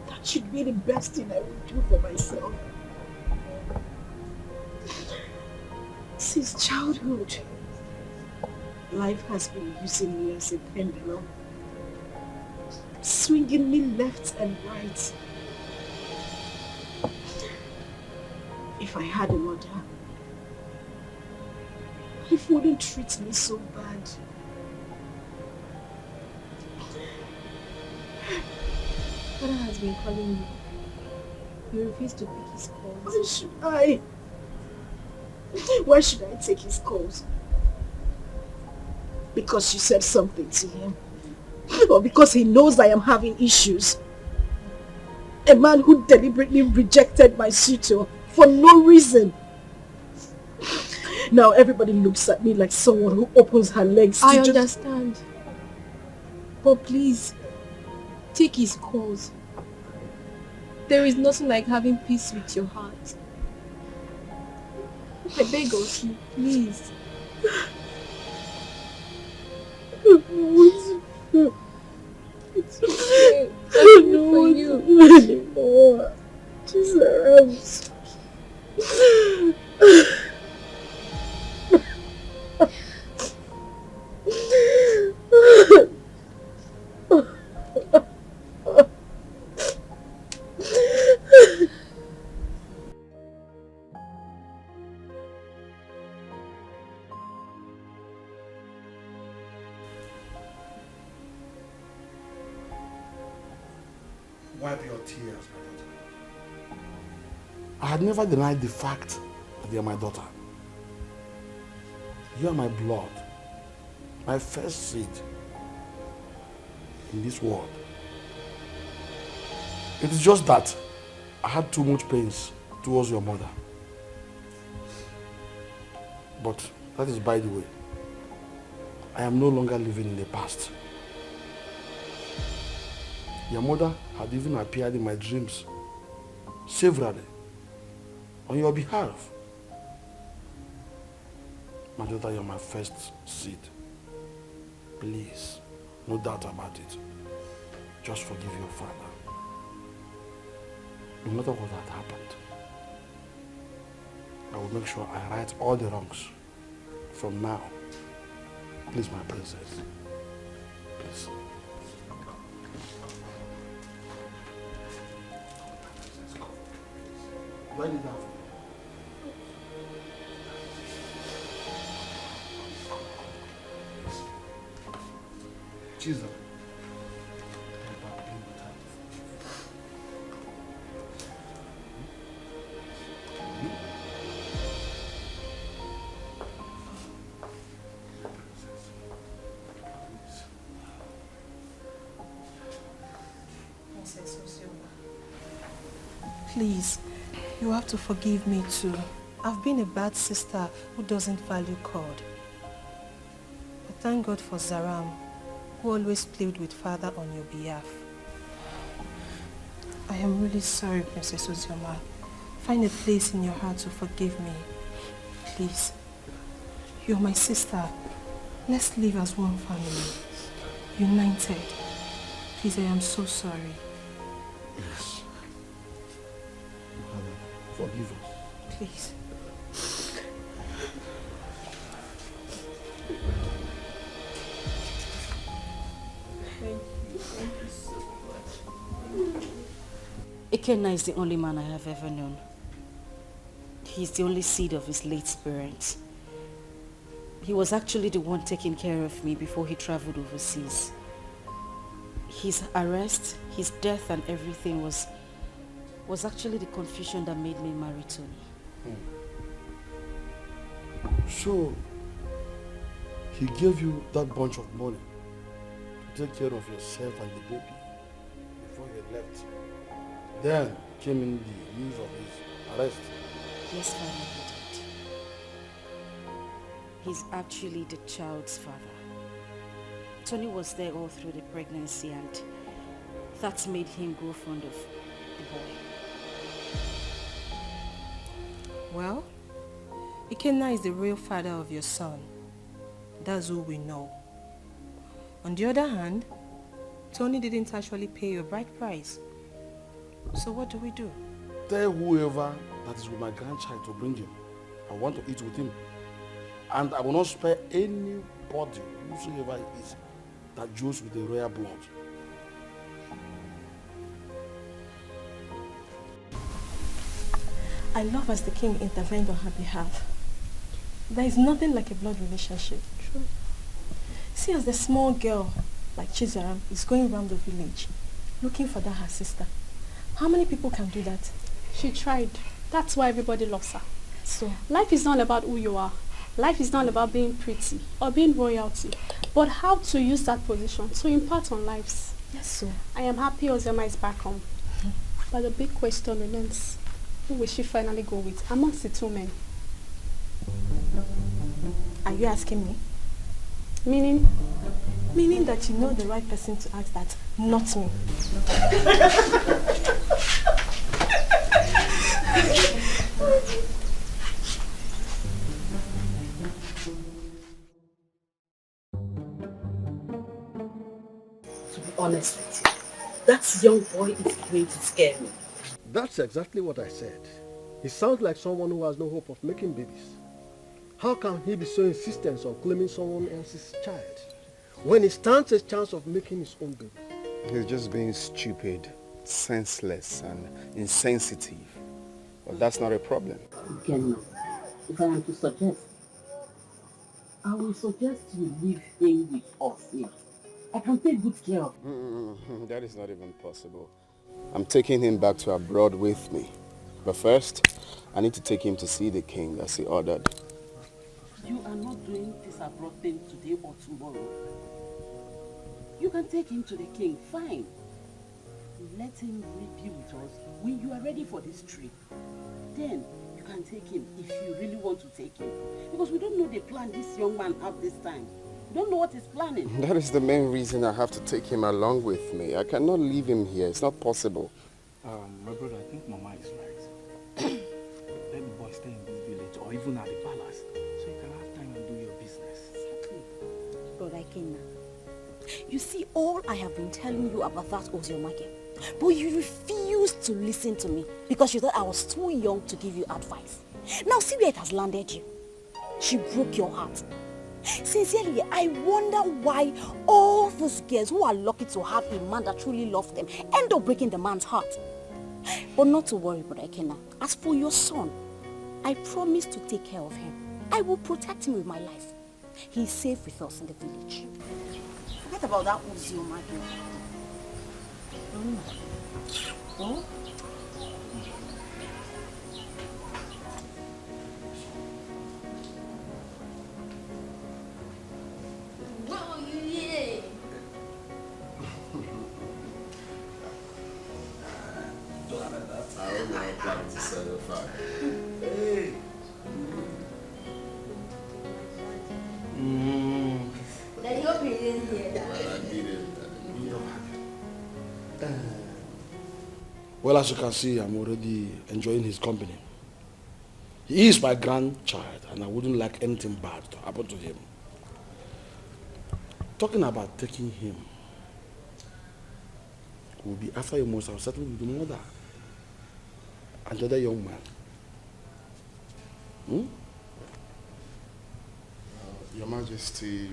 that should be the best thing I would do for myself. Since childhood, life has been using me as a pendulum, swinging me left and right. If I had a mother, life wouldn't treat me so bad. Father has been calling you. You refuse to pick his calls. Why should I? Why should I take his calls? Because you said something to him? Or because he knows I am having issues? A man who deliberately rejected my suitor for no reason. Now everybody looks at me like someone who opens her legs to I understand. But please, take his calls. There is nothing like having peace with your heart. I beg of you, please. It's okay. I don't want to do anymore. Jesus. Wipe your tears, my daughter. I had never denied the fact that you are my daughter. You are my blood, my first seed in this world. It is just that I had too much pains towards your mother. But that is by the way. I am no longer living in the past. Your mother had even appeared in my dreams severally on your behalf. My daughter, you are my first seed. Please, no doubt about it. Just forgive your father. No matter what had happened, I will make sure I right all the wrongs from now. Please, my princess. Please. Do I need that? Jesus. Please, you have to forgive me too. I've been a bad sister who doesn't value God. But thank God for Zaram, who always played with Father on your behalf. I am really sorry, Princess Ozioma. Find a place in your heart to forgive me. Please. You're my sister. Let's live as one family. United. Please, I am so sorry. Yes. Forgive us. Please. Thank you so much. Ikenna is the only man I have ever known. He's the only seed of his late parents. He was actually the one taking care of me before he traveled overseas. His arrest, his death and everything was actually the confusion that made me marry Tony. So, he gave you that bunch of money to take care of yourself and the baby before you left. Then came in the news of his arrest. Yes, Father, he did. He's actually the child's father. Tony was there all through the pregnancy and that made him grow fond of the boy. Well, Ikenna is the real father of your son. That's all we know. On the other hand, Tony didn't actually pay your bride price. So what do we do? Tell whoever that is with my grandchild to bring him. I want to eat with him. And I will not spare anybody, whosoever it is, that deals with the royal blood. I love as the king intervened on her behalf. There is nothing like a blood relationship. True. See, as the small girl, like Chizaram, is going around the village, looking for that her sister. How many people can do that? She tried. That's why everybody loves her. So, life is not about who you are. Life is not about being pretty or being royalty, but how to use that position to impart on lives. Yes, so. I am happy Ozema is back home. But the big question remains, who will she finally go with amongst the two men? Are you asking me? Meaning? Meaning that you know the right person to ask that, not me. To be honest with you, that young boy is going to scare me. That's exactly what I said. He sounds like someone who has no hope of making babies. How can he be so insistent on claiming someone else's child when he stands a chance of making his own baby? He's just being stupid, senseless and insensitive. But that's not a problem. Again, if I am to suggest, I will suggest you leave him with us here. I can take good care of him. That is not even possible. I'm taking him back to abroad with me. But first, I need to take him to see the king as he ordered. You are not doing this abroad thing today or tomorrow. You can take him to the king, fine. Let him be with us when you are ready for this trip. Then you can take him if you really want to take him. Because we don't know the plan this young man have this time. We don't know what he's planning. That is the main reason I have to take him along with me. I cannot leave him here. It's not possible. My brother, I think Mama is right. Let the boy stay in this village or even at the palace so you can have time and do your business. Brother Ikenna, you see, all I have been telling you about that Oziomake, but you refused to listen to me because you thought I was too young to give you advice. Now see where it has landed you. She broke your heart. Sincerely, I wonder why all those girls who are lucky to have a man that truly loves them end up breaking the man's heart. But not to worry, Brother Ekena. As for your son, I promise to take care of him. I will protect him with my life. He is safe with us in the village. Forget about that Uzioma girl. Oh? I hope you're planning to set a fire. Hey. Daddy, hope you didn't hear that. Well, I need it. Well, as you can see, I'm already enjoying his company. He is my grandchild, and I wouldn't like anything bad to happen to him. Talking about taking him, will be after you must have settled with the mother and the other young man. Your Majesty,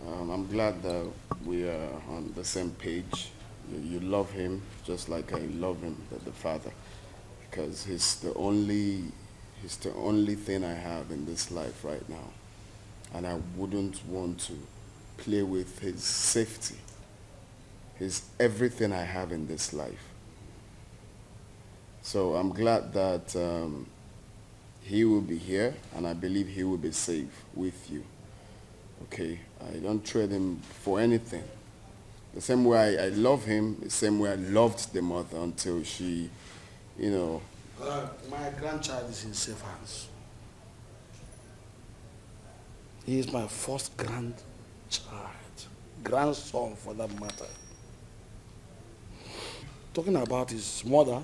I'm glad that we are on the same page. You love him just like I love him, the father, because he's the only thing I have in this life right now, and I wouldn't want to play with his safety. He's everything I have in this life. So I'm glad that he will be here, and I believe he will be safe with you. Okay, I don't trade him for anything. The same way I love him, the same way I loved the mother until she, you know. My grandchild is in safe hands. He is my first grandchild, grandson for that matter. Talking about his mother,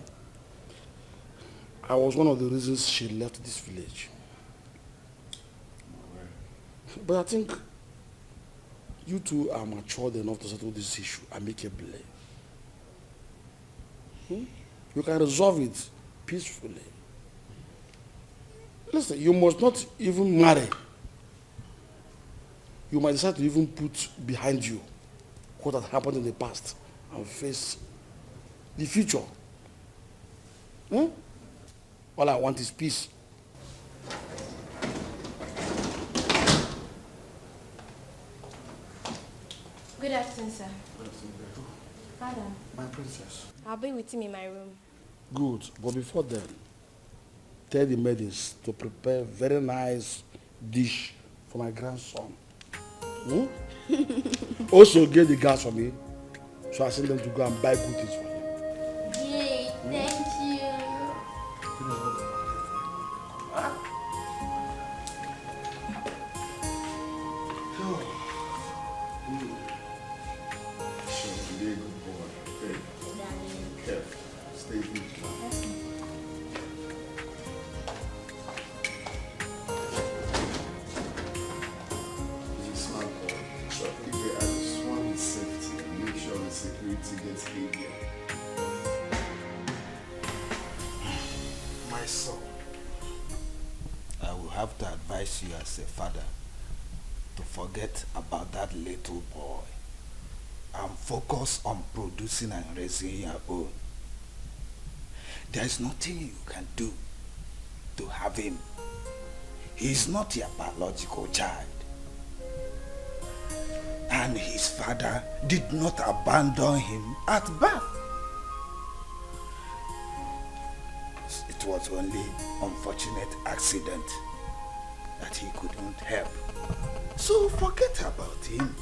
I was one of the reasons she left this village. But I think you two are matured enough to settle this issue amicably. You can resolve it peacefully. Listen, you must not even marry. You might decide to even put behind you what had happened in the past and face the future. All I want is peace. Good afternoon, sir. Madam. My princess. I'll be with him in my room. Good, but before then, tell the maidens to prepare very nice dish for my grandson. Also get the gas for me, so I send them to go and buy good things for him. Yay, thank you. Sure, be a good boy. Okay. Careful. Stay vigilant. I just want his safety and make sure the security gets heavier. My son, I will have to advise you as a father to forget about that little boy and focus on producing and raising your own. There is nothing you can do to have him. He is not your biological child. And his father did not abandon him at birth. It was only unfortunate accident that he couldn't help. So forget about him.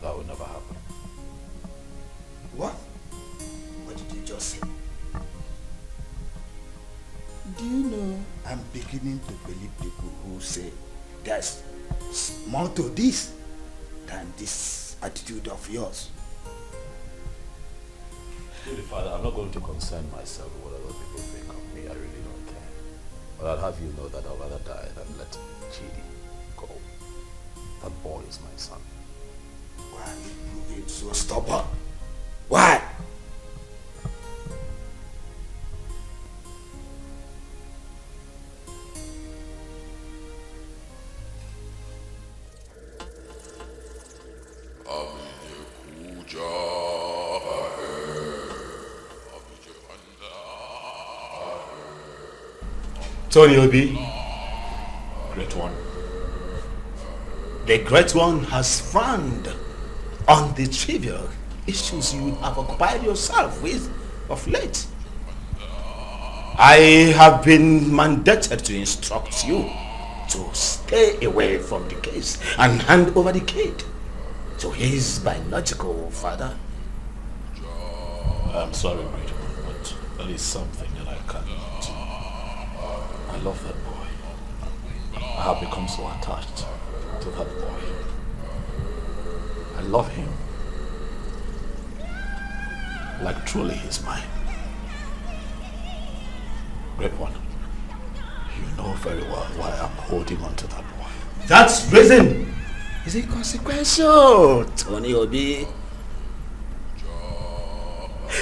That would never happen. What? What did you just say? Do you know, I'm beginning to believe people who say there's more to this than this attitude of yours. Really, Father, I'm not going to concern myself with what other people think of me. I really don't care. But I'll have you know that I'd rather die than let Chidi go. That boy is my son. Why are you being so stubborn? Why? Tony Obi, great one. The great one has frowned on the trivial issues you have occupied yourself with of late. I have been mandated to instruct you to stay away from the case and hand over the kid to his biological father. I'm sorry, great one, but there is something that I cannot do. I love that boy. I have become so attached to that boy. I love him. Like truly he's mine. Great one, you know very well why I'm holding on to that boy. That's reason is inconsequential, Tony Obi.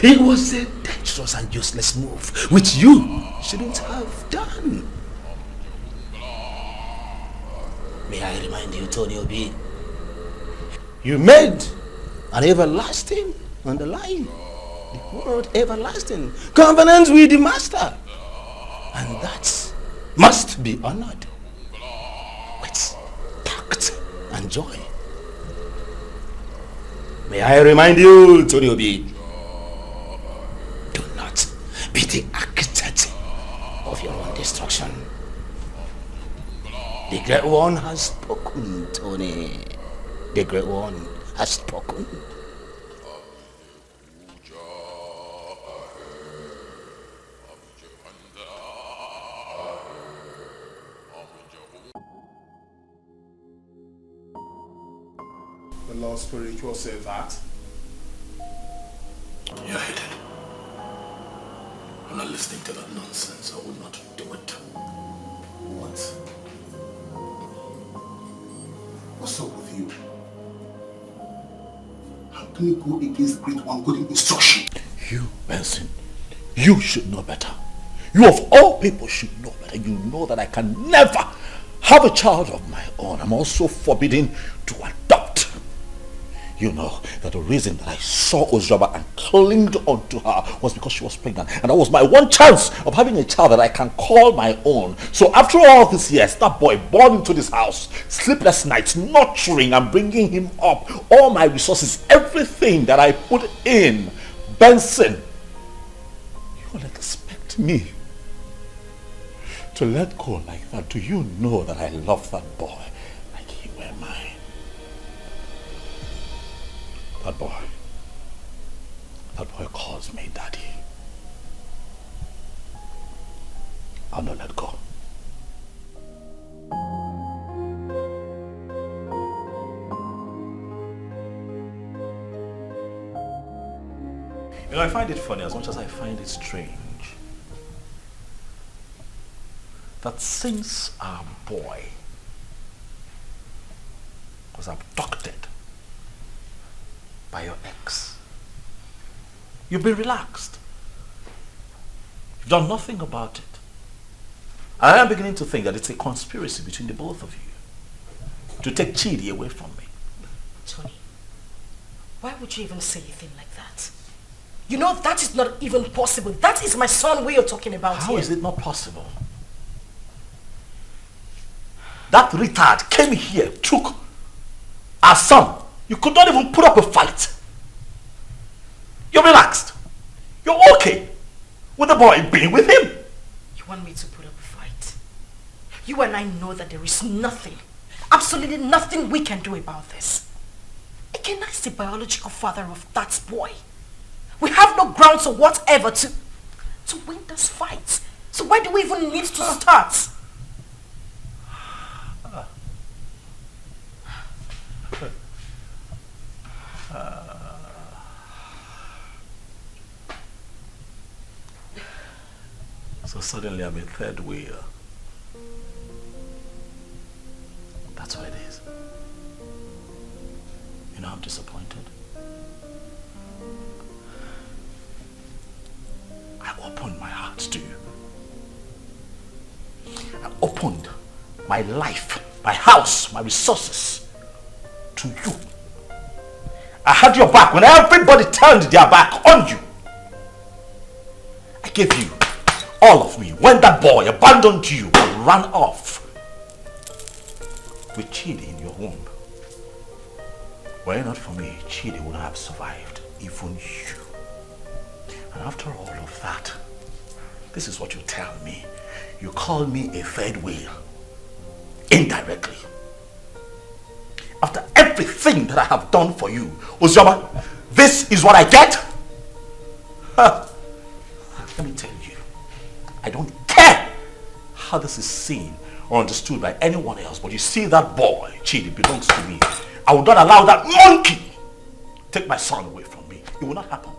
It was a dangerous and useless move, which you shouldn't have done. May I remind you, Tony Obi, you made an everlasting underlying, the word everlasting, covenant with the master. And that must be honored with tact and joy. May I remind you, Tony Obi, do not be the architect of your own destruction. The Great One has spoken, Tony. The Great One has spoken. The Lord Spiritual says that. You're headed. I'm not listening to that nonsense. I would not do it. What? What's up with you? How can you go against Great One good instruction? You, Benson, you should know better. You of all people should know better. You know that I can never have a child of my own. I'm also forbidden to adopt. You know that the reason that I saw Ozraba and clinged onto her was because she was pregnant. And that was my one chance of having a child that I can call my own. So after all these years, that boy born into this house, sleepless nights, nurturing and bringing him up, all my resources, everything that I put in, Benson, you will expect me to let go like that? Do you know that I love that boy like he were mine? That boy calls me daddy. I'll not let go. You know, I find it funny as much as I find it strange that since our boy was abducted by your ex, you've been relaxed. You've done nothing about it. And I am beginning to think that it's a conspiracy between the both of you to take Chidi away from me. Tony, why would you even say a thing like that? You know that is not even possible. That is my son we are talking about here. How is it not possible? That retard came here, took our son. You could not even put up a fight. You're relaxed. You're okay with the boy being with him. You want me to put up a fight? You and I know that there is nothing, absolutely nothing we can do about this. Against the biological father of that boy. We have no grounds or whatever to win this fight. So why do we even need to start? So suddenly I'm a third wheel. That's what it is. You know, I'm disappointed. I opened my heart to you. I opened my life, my house, my resources to you. I had your back when everybody turned their back on you. I gave you all of me, when that boy abandoned you and ran off with Chidi in your womb. Were it not for me, Chidi would not have survived, even you. And after all of that, this is what you tell me. You call me a third wheel, indirectly. After everything that I have done for you, Uzoma, this is what I get? Huh. Let me tell you, I don't care how this is seen or understood by anyone else, but you see that boy, Chidi, belongs to me. I will not allow that monkey take my son away from me. It will not happen.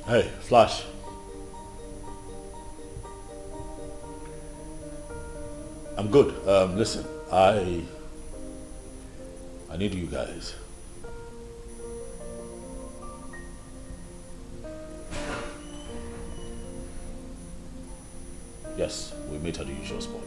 Hey, Flash. I'm good. Listen, I need you guys. Yes, we meet at the usual spot.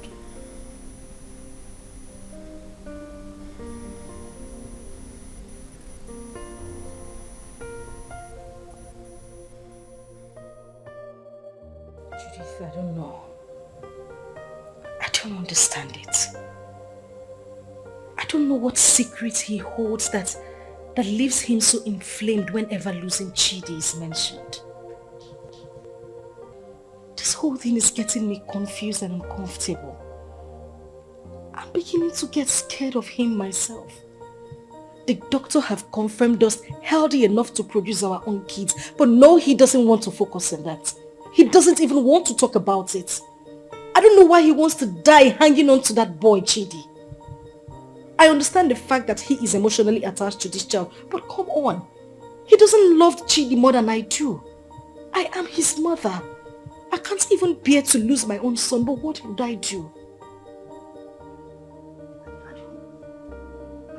I don't know. I don't understand it. I don't know what secret he holds that leaves him so inflamed whenever losing Chidi is mentioned. This whole thing is getting me confused and uncomfortable. I'm beginning to get scared of him myself. The doctor have confirmed us healthy enough to produce our own kids, but no, he doesn't want to focus on that. He doesn't even want to talk about it. I don't know why he wants to die hanging on to that boy, Chidi. I understand the fact that he is emotionally attached to this child, but come on. He doesn't love Chidi more than I do. I am his mother. I can't even bear to lose my own son, but what would I do? I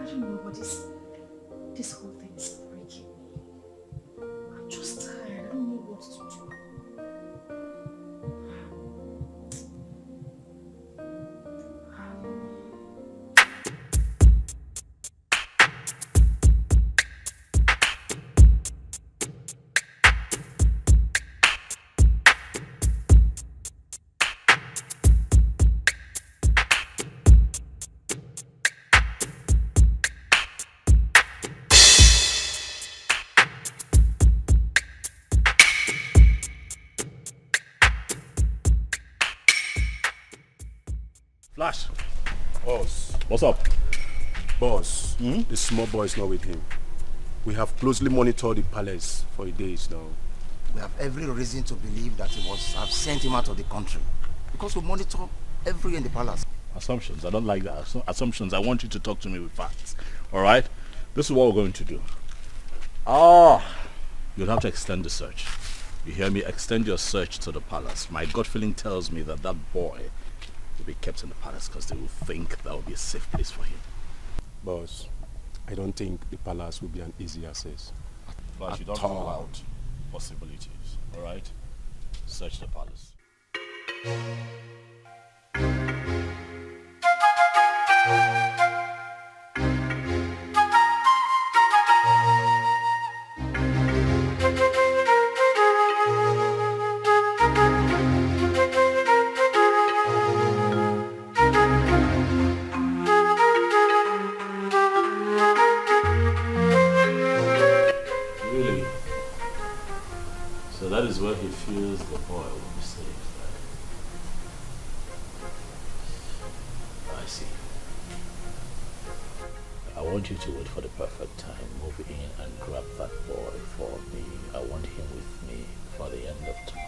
don't know what this whole thing is breaking me. I'm just tired. I don't know what to do. Flash. Boss. What's up? Boss, the small boy is not with him. We have closely monitored the palace for days now. We have every reason to believe that he must have sent him out of the country. Because we monitor everywhere in the palace. Assumptions. I don't like that. Assumptions. I want you to talk to me with facts. Alright? This is what we're going to do. You'll have to extend the search. You hear me? Extend your search to the palace. My gut feeling tells me that that boy will be kept in the palace because they will think that will be a safe place for him. Boss, I don't think the palace will be an easy access. But you don't rule out possibilities. Alright? Search the palace. want you to wait for the perfect time. Move in and grab that boy for me. I want him with me for the end of tomorrow.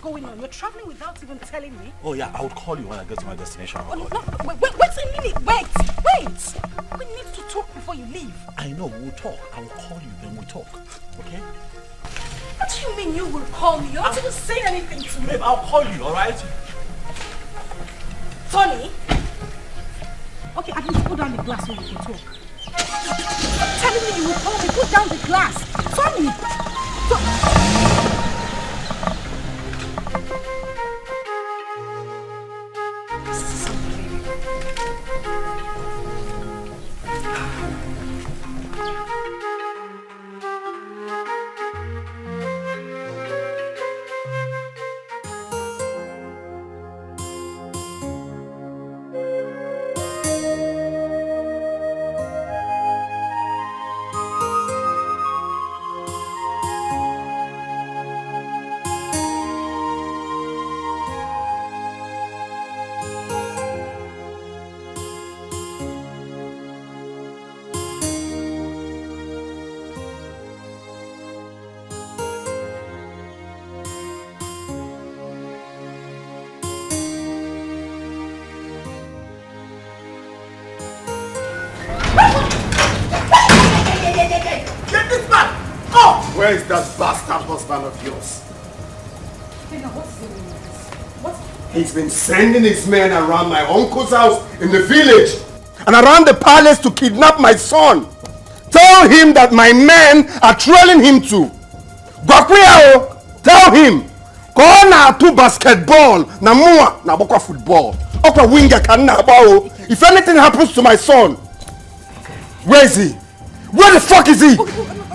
Going on? You're traveling without even telling me? Oh yeah, I would call you when I get to my destination. Oh, no, wait a minute. Wait. We need to talk before you leave. I know, we'll talk. I will call you when we talk. Okay? What do you mean you will call me? You're not even saying anything to me. Babe, I'll call you, alright? Tony? Okay, at least put down the glass so we can talk. Stop telling me you will call me. Put down the glass. Tony! Where is that bastard husband of yours? What's the meaning of this? He's been sending his men around my uncle's house in the village and around the palace to kidnap my son. Tell him that my men are trailing him to. Gwakwiyao, tell him. Go na to basketball, na mua na bokwa football. Okwa winger kan na bao. If anything happens to my son, where is he? Where the fuck is he?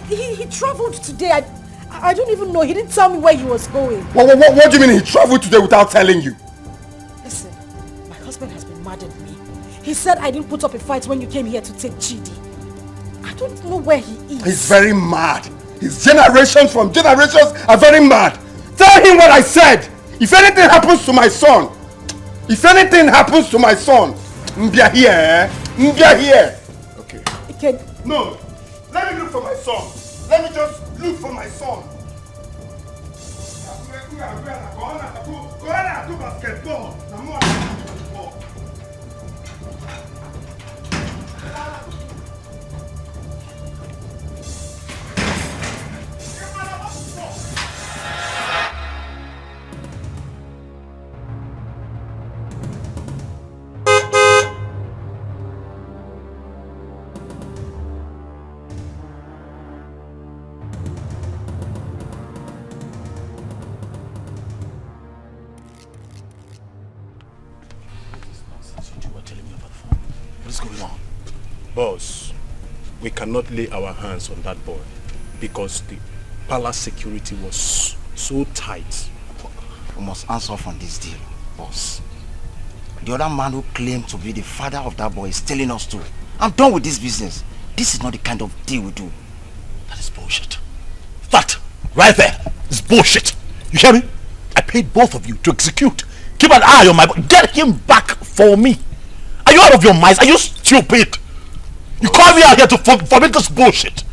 He traveled today. I don't even know. He didn't tell me where he was going. What do you mean he traveled today without telling you? Listen, my husband has been mad at me. He said I didn't put up a fight when you came here to take Chidi. I don't know where he is. He's very mad. His generations from generations are very mad. Tell him what I said. If anything happens to my son, Mbia here, eh? Mbia here. Okay. No, let me look for my son. Let me just look for my son. Go on, do basketball. Boss, we cannot lay our hands on that boy because the palace security was so tight. We must answer off on this deal, boss. The other man who claimed to be the father of that boy is telling us to. I'm done with this business. This is not the kind of deal we do. That is bullshit. That right there is bullshit. You hear me? I paid both of you to execute. Keep an eye on my boy. Get him back for me. Are you out of your minds? Are you stupid? You call me out here to forbid this bullshit.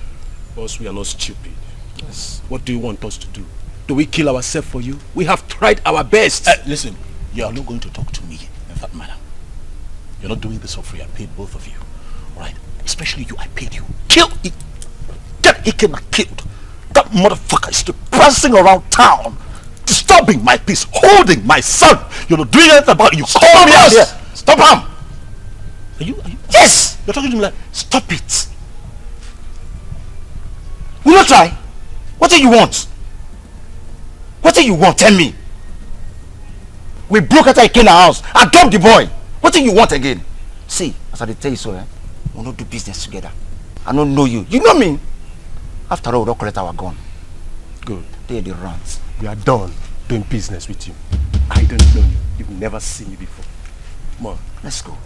Boss, we are not stupid. Yes. What do you want us to do? Do we kill ourselves for you? We have tried our best. Listen, you are not going to talk to me in that manner. You're not doing this for free. I paid both of you. Alright? Especially you, I paid you. Kill it. Get Ikena killed. That motherfucker is prancing around town, disturbing my peace, holding my son. You're not doing anything about it. You call me out here. Stop him. Are you? Yes! You're talking to me like, stop it. Will you try? What do you want? What do you want? Tell me. We broke out in our house. I dumped the boy. What do you want again? See, as I tell you so, we'll not do business together. I don't know you. You know me. After all, we don't collect our gun. Good. They're the rats. We are done doing business with you. I don't know you. You've never seen me before. Come on. Let's go.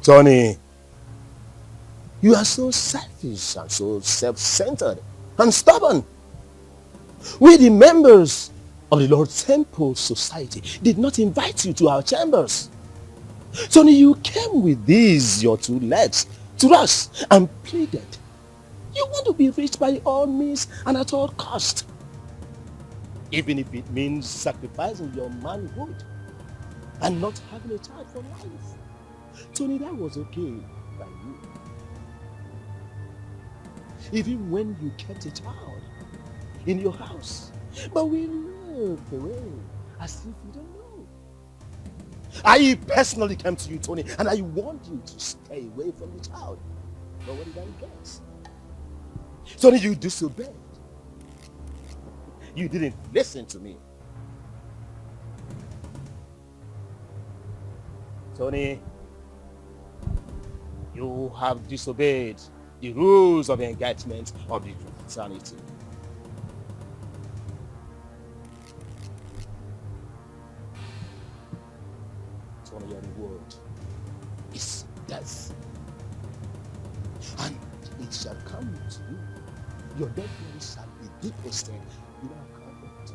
Tony, you are so selfish and so self-centered and stubborn. We, the members of the Lord Temple Society, did not invite you to our chambers. Tony, you came with these, your 2 legs, to us and pleaded. You want to be rich by all means and at all cost. Even if it means sacrificing your manhood and not having a child for life. Tony, that was okay by you. Even when you kept a child in your house. But we looked away as if you don't know. I personally came to you, Tony, and I warned you to stay away from the child. But what did I get? Tony, you disobeyed. You didn't listen to me. Tony, you have disobeyed the rules of engagement of the fraternity. Tony, your reward is death. And it shall come to you. Your dead body shall be deposited in our convent.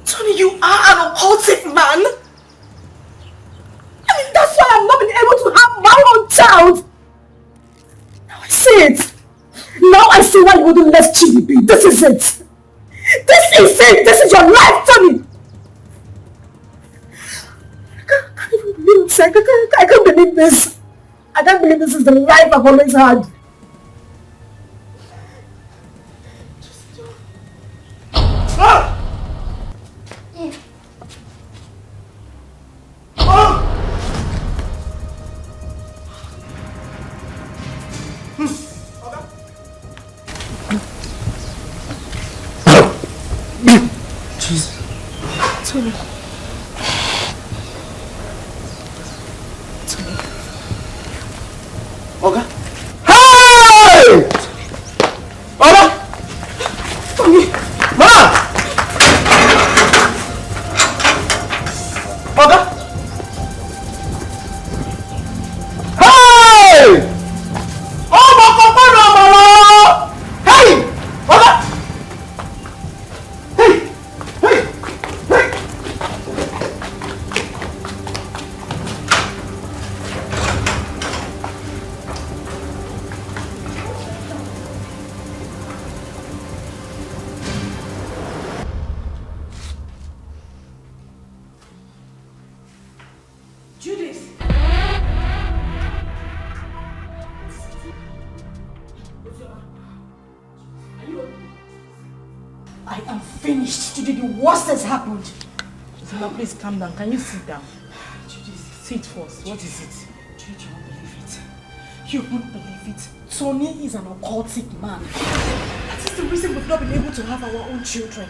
Tony, you are an occultic man. I mean, that's why I've not been able to have my own child. Now I see it. Now I see why you wouldn't let Chidi be. This is it. This is it. This is your life, Tony. I can't even believe it. I can't believe this. I can't believe this is the life I've always had. Tony. Oga? Hey! Oga! Tony! Ma! Oga? Hey! Oh, Mama! Hey! Oga! I am finished. Today the worst has happened. Now please calm down. Can you sit down? Sit first. What is it? You won't believe it. You won't believe it. Tony is an occultic man. That is the reason we've not been able to have our own children.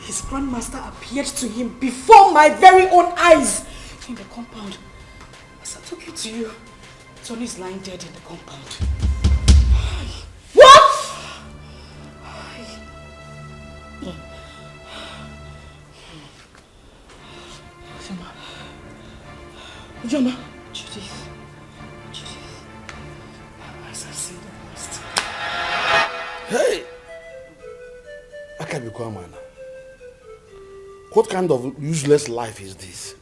His grandmaster appeared to him before my very own eyes in the compound. As I'm talking to you, Tony is lying dead in the compound. What? Joma. Judith. As I see the worst. Hey! I can't be quiet, man. What kind of useless life is this?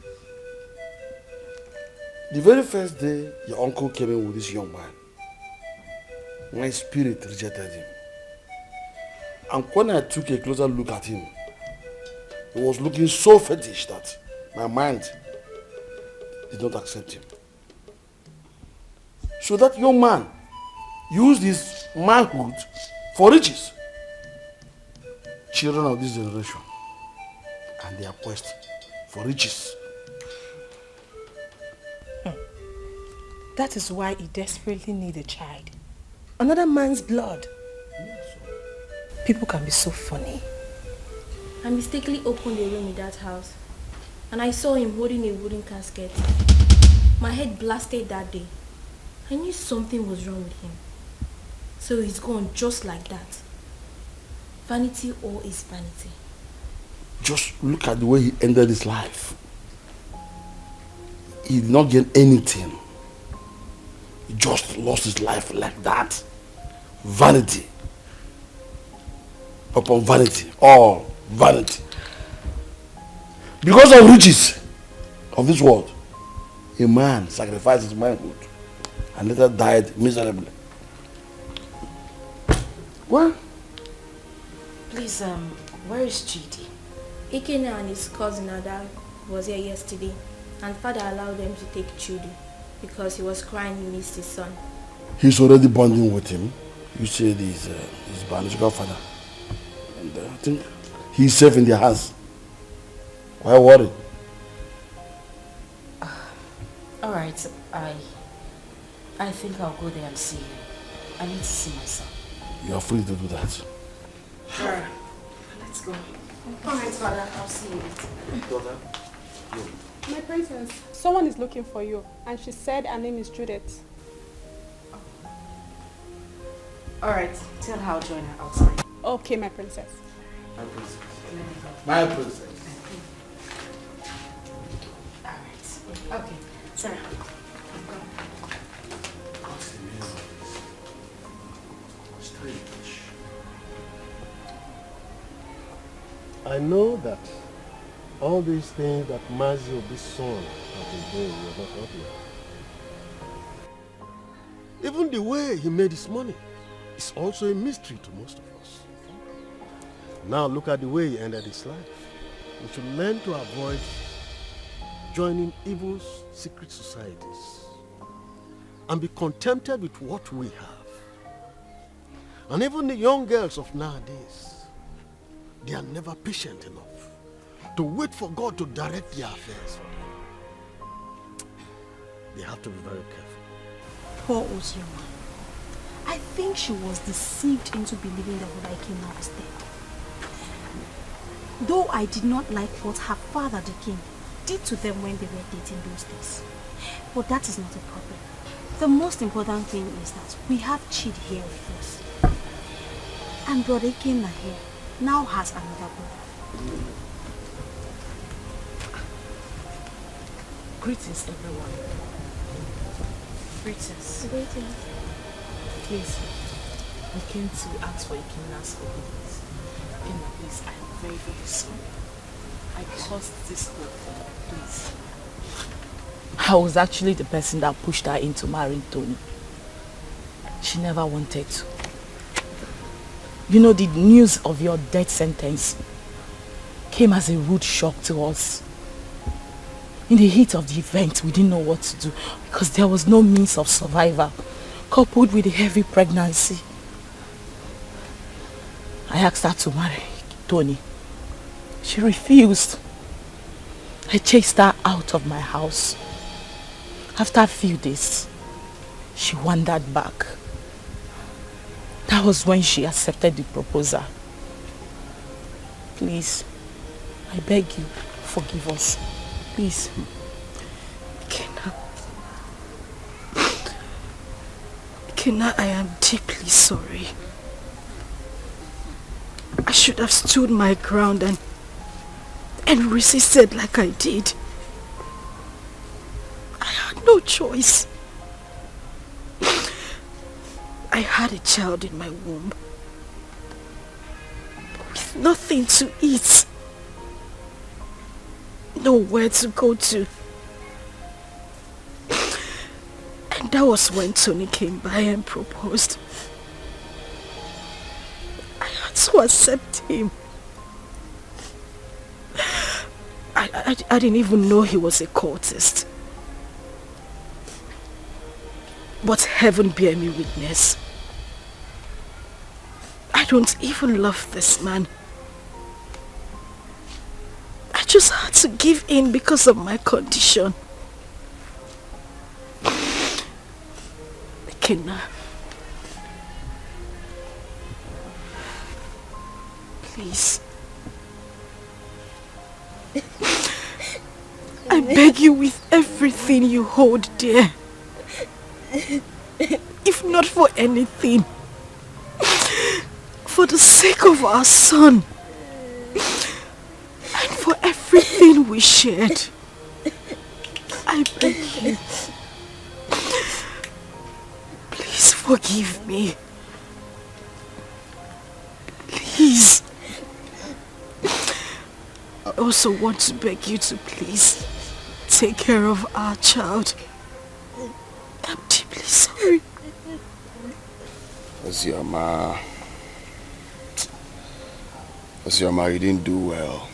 The very first day your uncle came in with this young man, my spirit rejected him. And when I took a closer look at him, he was looking so fetish that my mind did not accept him. So that young man used his manhood for riches. Children of this generation and their quest for riches. That is why he desperately needs a child. Another man's blood. People can be so funny. I mistakenly opened a room in that house and I saw him holding a wooden casket. My head blasted that day. I knew something was wrong with him. So he's gone just like that. Vanity all is vanity. Just look at the way he ended his life. He did not gain anything. He just lost his life like that. Vanity upon vanity. All vanity. Because of riches of this world, a man sacrificed his manhood and later died miserably. What? Please, where is Chidi? Ikena and his cousin Ada was here yesterday and father allowed them to take Chudi because he was crying he missed his son. He's already bonding with him. You said he's his biological father. And I think he's safe in their hands. Why worry? Alright, I think I'll go there and see him. I need to see my son. You are free to do that. Sure. Let's go. Alright, father, I'll see you later. Daughter, My princess, someone is looking for you, and she said her name is Judith. Alright, tell her I'll join her outside. Okay, my princess. My princess. My princess. Alright. Okay, sorry. I know that all these things that Mazio, this son, have been doing, you're not happy. Even the way he made his money is also a mystery to most of us. Now look at the way he ended his life. We should learn to avoid joining evil secret societies and be contented with what we have. And even the young girls of nowadays, they are never patient enough to wait for God to direct their affairs for them. They have to be very careful. Poor Ozioma. I think she was deceived into believing that what I came out was dead. Though I did not like what her father, the king, did to them when they were dating those days. But that is not a problem. The most important thing is that we have Chid here with us. And Brother Ikena here now has another brother. Greetings, everyone. Greetings. Greetings. Please, I came to ask for Ikena's forgiveness. Ikena, please, I am very, very sorry. I caused this whole thing, please. I was actually the person that pushed her into marrying Tony. She never wanted to. You know, the news of your death sentence came as a rude shock to us. In the heat of the event, we didn't know what to do because there was no means of survival, coupled with a heavy pregnancy. I asked her to marry Tony. She refused. I chased her out of my house. After a few days, she wandered back. That was when she accepted the proposal. Please, I beg you, forgive us. Please. Kina, I am deeply sorry. I should have stood my ground and resisted like I did. I had no choice. I had a child in my womb with nothing to eat, nowhere to go to. And that was when Tony came by and proposed. I had to accept him. I didn't even know he was a cultist. But heaven bear me witness. I don't even love this man. I just had to give in because of my condition. Kina, please. I beg you with everything you hold dear. If not for anything, for the sake of our son and for everything we shared, I beg you, please forgive me. Please. I also want to beg you to please take care of our child. I'm deeply sorry. Ozioma, you didn't do well.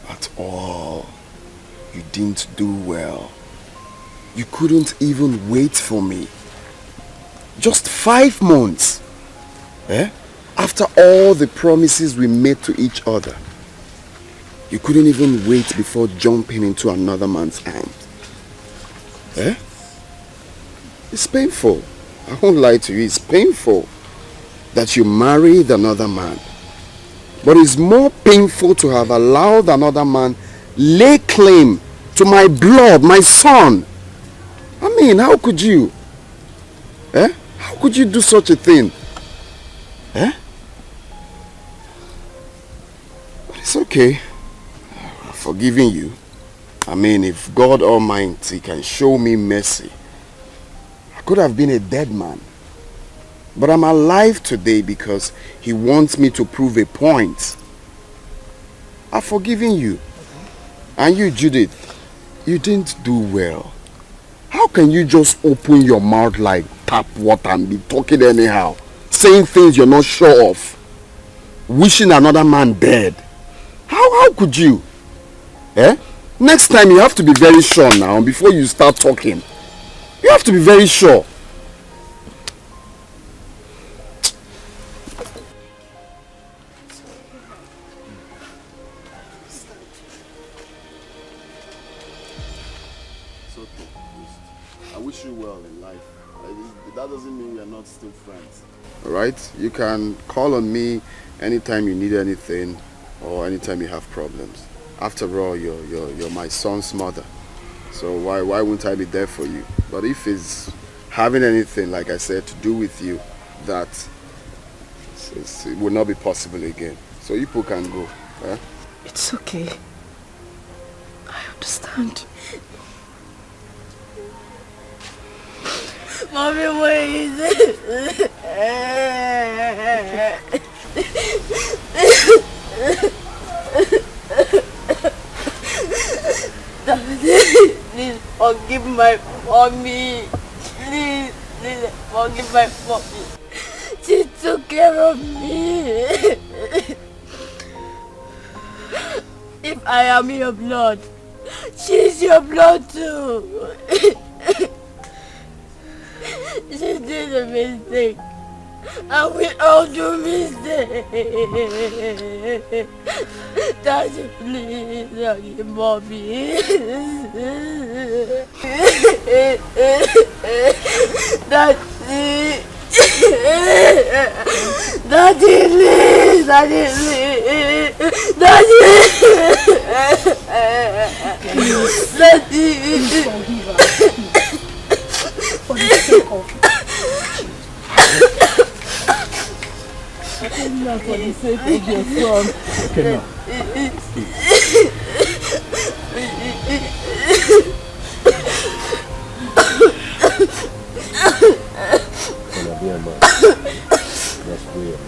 At all. You didn't do well. You couldn't even wait for me. Just 5 months. Eh? After all the promises we made to each other. You couldn't even wait before jumping into another man's arms. Eh? It's painful. I won't lie to you. It's painful that you married another man. But it's more painful to have allowed another man lay claim to my blood, my son. I mean, how could you? Eh? How could you do such a thing? Eh? But it's okay. I'm forgiving you. I mean, if God Almighty can show me mercy, I could have been a dead man. But I'm alive today because he wants me to prove a point. I've forgiven you. And you, Judith, you didn't do well. How can you just open your mouth like tap water and be talking anyhow? Saying things you're not sure of. Wishing another man dead. How could you? Eh? Next time you have to be very sure now before you start talking. You have to be very sure. It's okay. I wish you well in life. That doesn't mean we are not still friends. Alright? You can call on me anytime you need anything or anytime you have problems. After all, you're my son's mother. So why wouldn't I be there for you? But if it's having anything, like I said, to do with you, that it will not be possible again. So you people can go. Eh? It's okay. I understand. Mommy, where is it? Please forgive my mommy. Please forgive my mommy. She took care of me. If I am your blood, she's your blood too. She did a mistake. And we all do mistakes. Daddy, please, forgive mommy. Daddy. Daddy, please. Daddy, please. Daddy. Daddy. For the sake of now for the sake of your son. Okay, now. Gonna be a man. That's weird.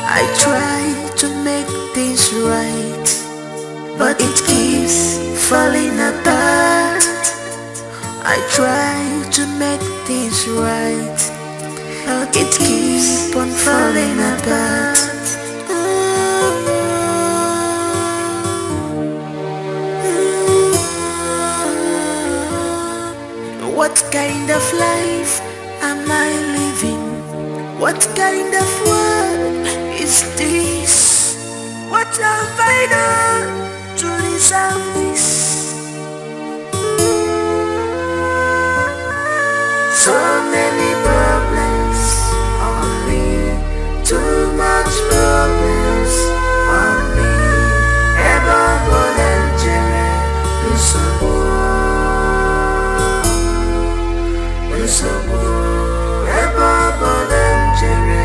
I try to make things right, but it keeps falling apart. I try to make things right, but it keeps on falling apart. What kind of life am I living? What kind of world is this? What have I done to deserve this? So many problems on me, too much problems on me. Ever volunteer, ever volunteer,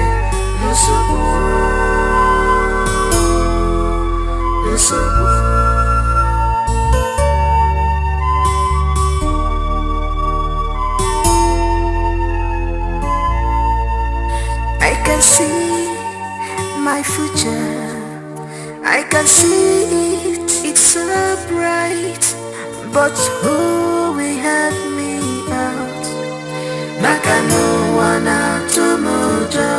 I can see my future, I can see it, it's so bright. But who will help me out? Maka no one out to mojo.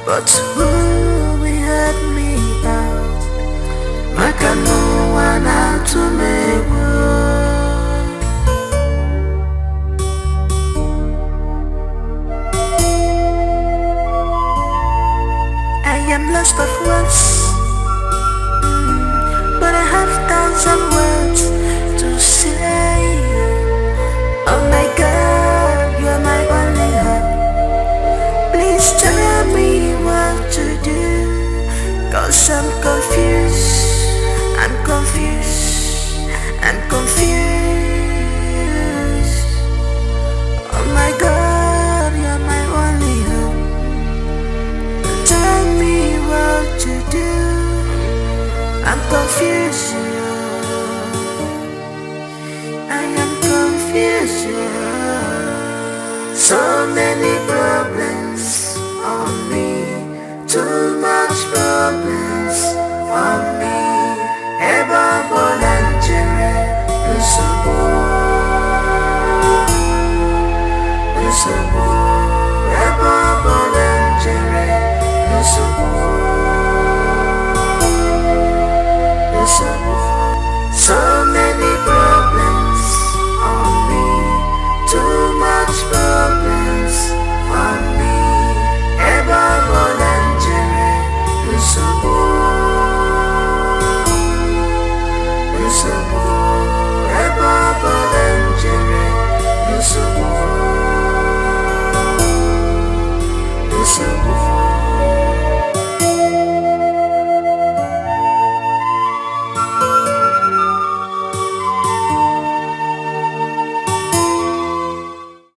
But who will help me out? Maka no one out to me. I am lost of words, but I have thousand words to say. Oh my God, you're my only hope. Please tell me what to do, 'cause I'm confused, I'm confused, I'm confused. Oh my God, you're my only hope. Tell me what to do, I'm confused. I am confused. So many problems on me, too much problems on me. Ever volunteer, ever volunteer,